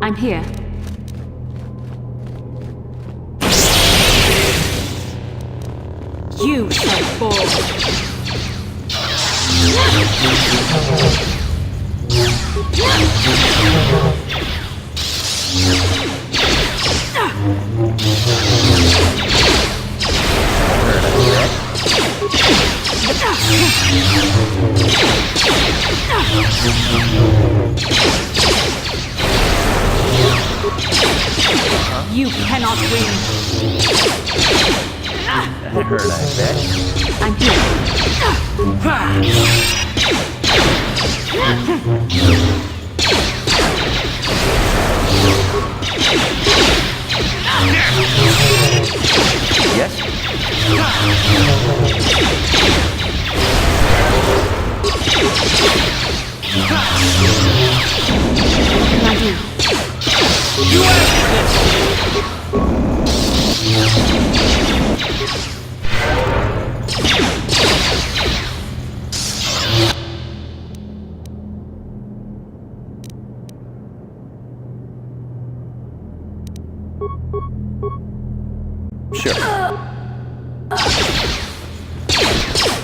I'm here. You shall fall. You cannot win. That hurt, I bet. I'm here. Yes? You asked for this! Sure.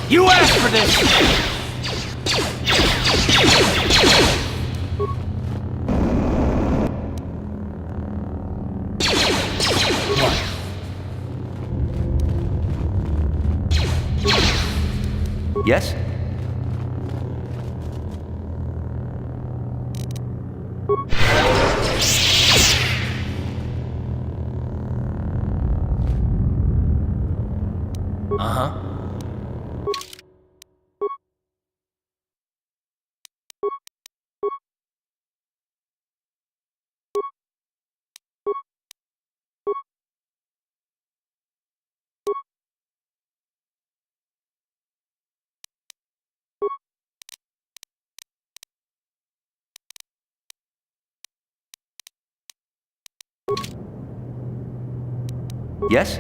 You asked for this! Yes? Uh-huh. Yes?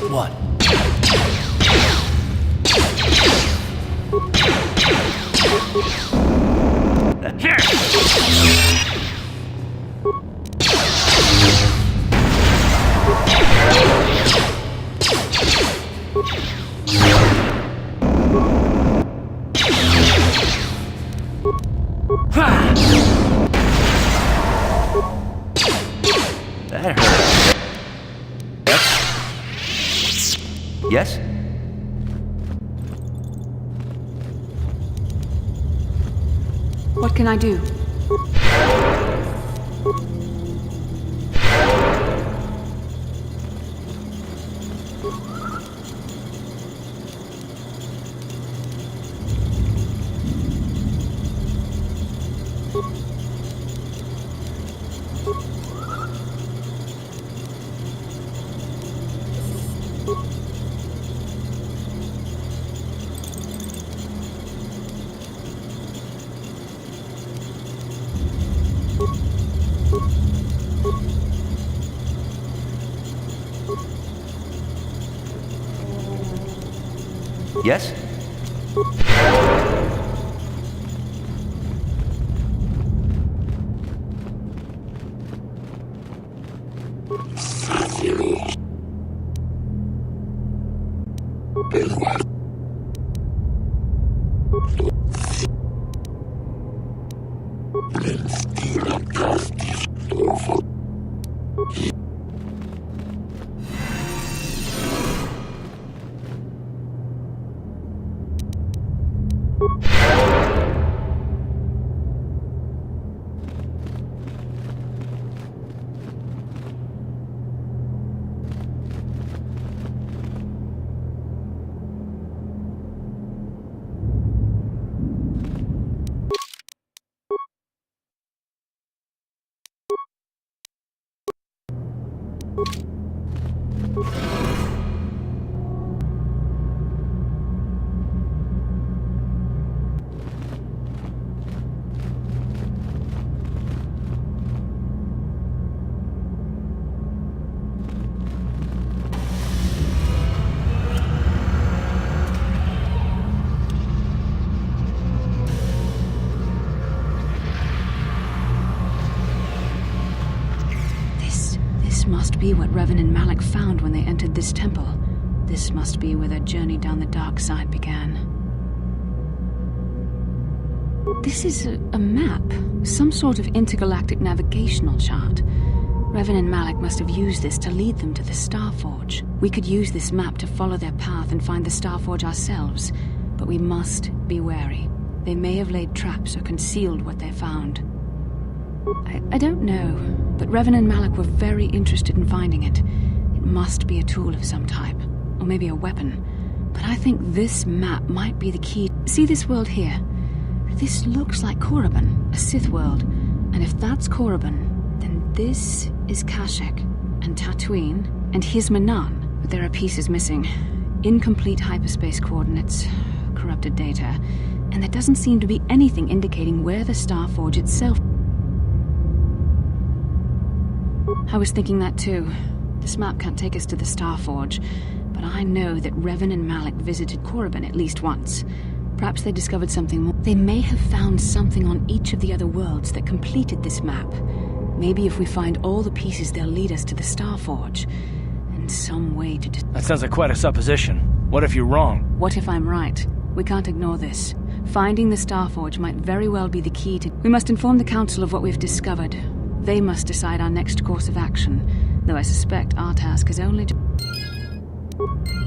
What? Here! That hurt. Yes? What can I do? Yes? This must be what Revan and Malak found when they entered this temple. This must be where their journey down the dark side began. This is a map, some sort of intergalactic navigational chart. Revan and Malak must have used this to lead them to the Starforge. We could use this map to follow their path and find the Starforge ourselves, but we must be wary. They may have laid traps or concealed what they found. I don't know, but Revan and Malak were very interested in finding it. It must be a tool of some type, or maybe a weapon. But I think this map might be the key. See this world here? This looks like Korriban, a Sith world. And if that's Korriban, then this is Kashyyyk, and Tatooine, and here's Manan. But there are pieces missing. Incomplete hyperspace coordinates, corrupted data, and there doesn't seem to be anything indicating where the Starforge itself... I was thinking that too. This map can't take us to the Starforge, but I know that Revan and Malak visited Korriban at least once. Perhaps they discovered something more. They may have found something on each of the other worlds that completed this map. Maybe if we find all the pieces, they'll lead us to the Starforge. And some way to... That sounds like quite a supposition. What if you're wrong? What if I'm right? We can't ignore this. Finding the Starforge might very well be the key to... We must inform the Council of what we've discovered. They must decide our next course of action. Though I suspect our task is only to...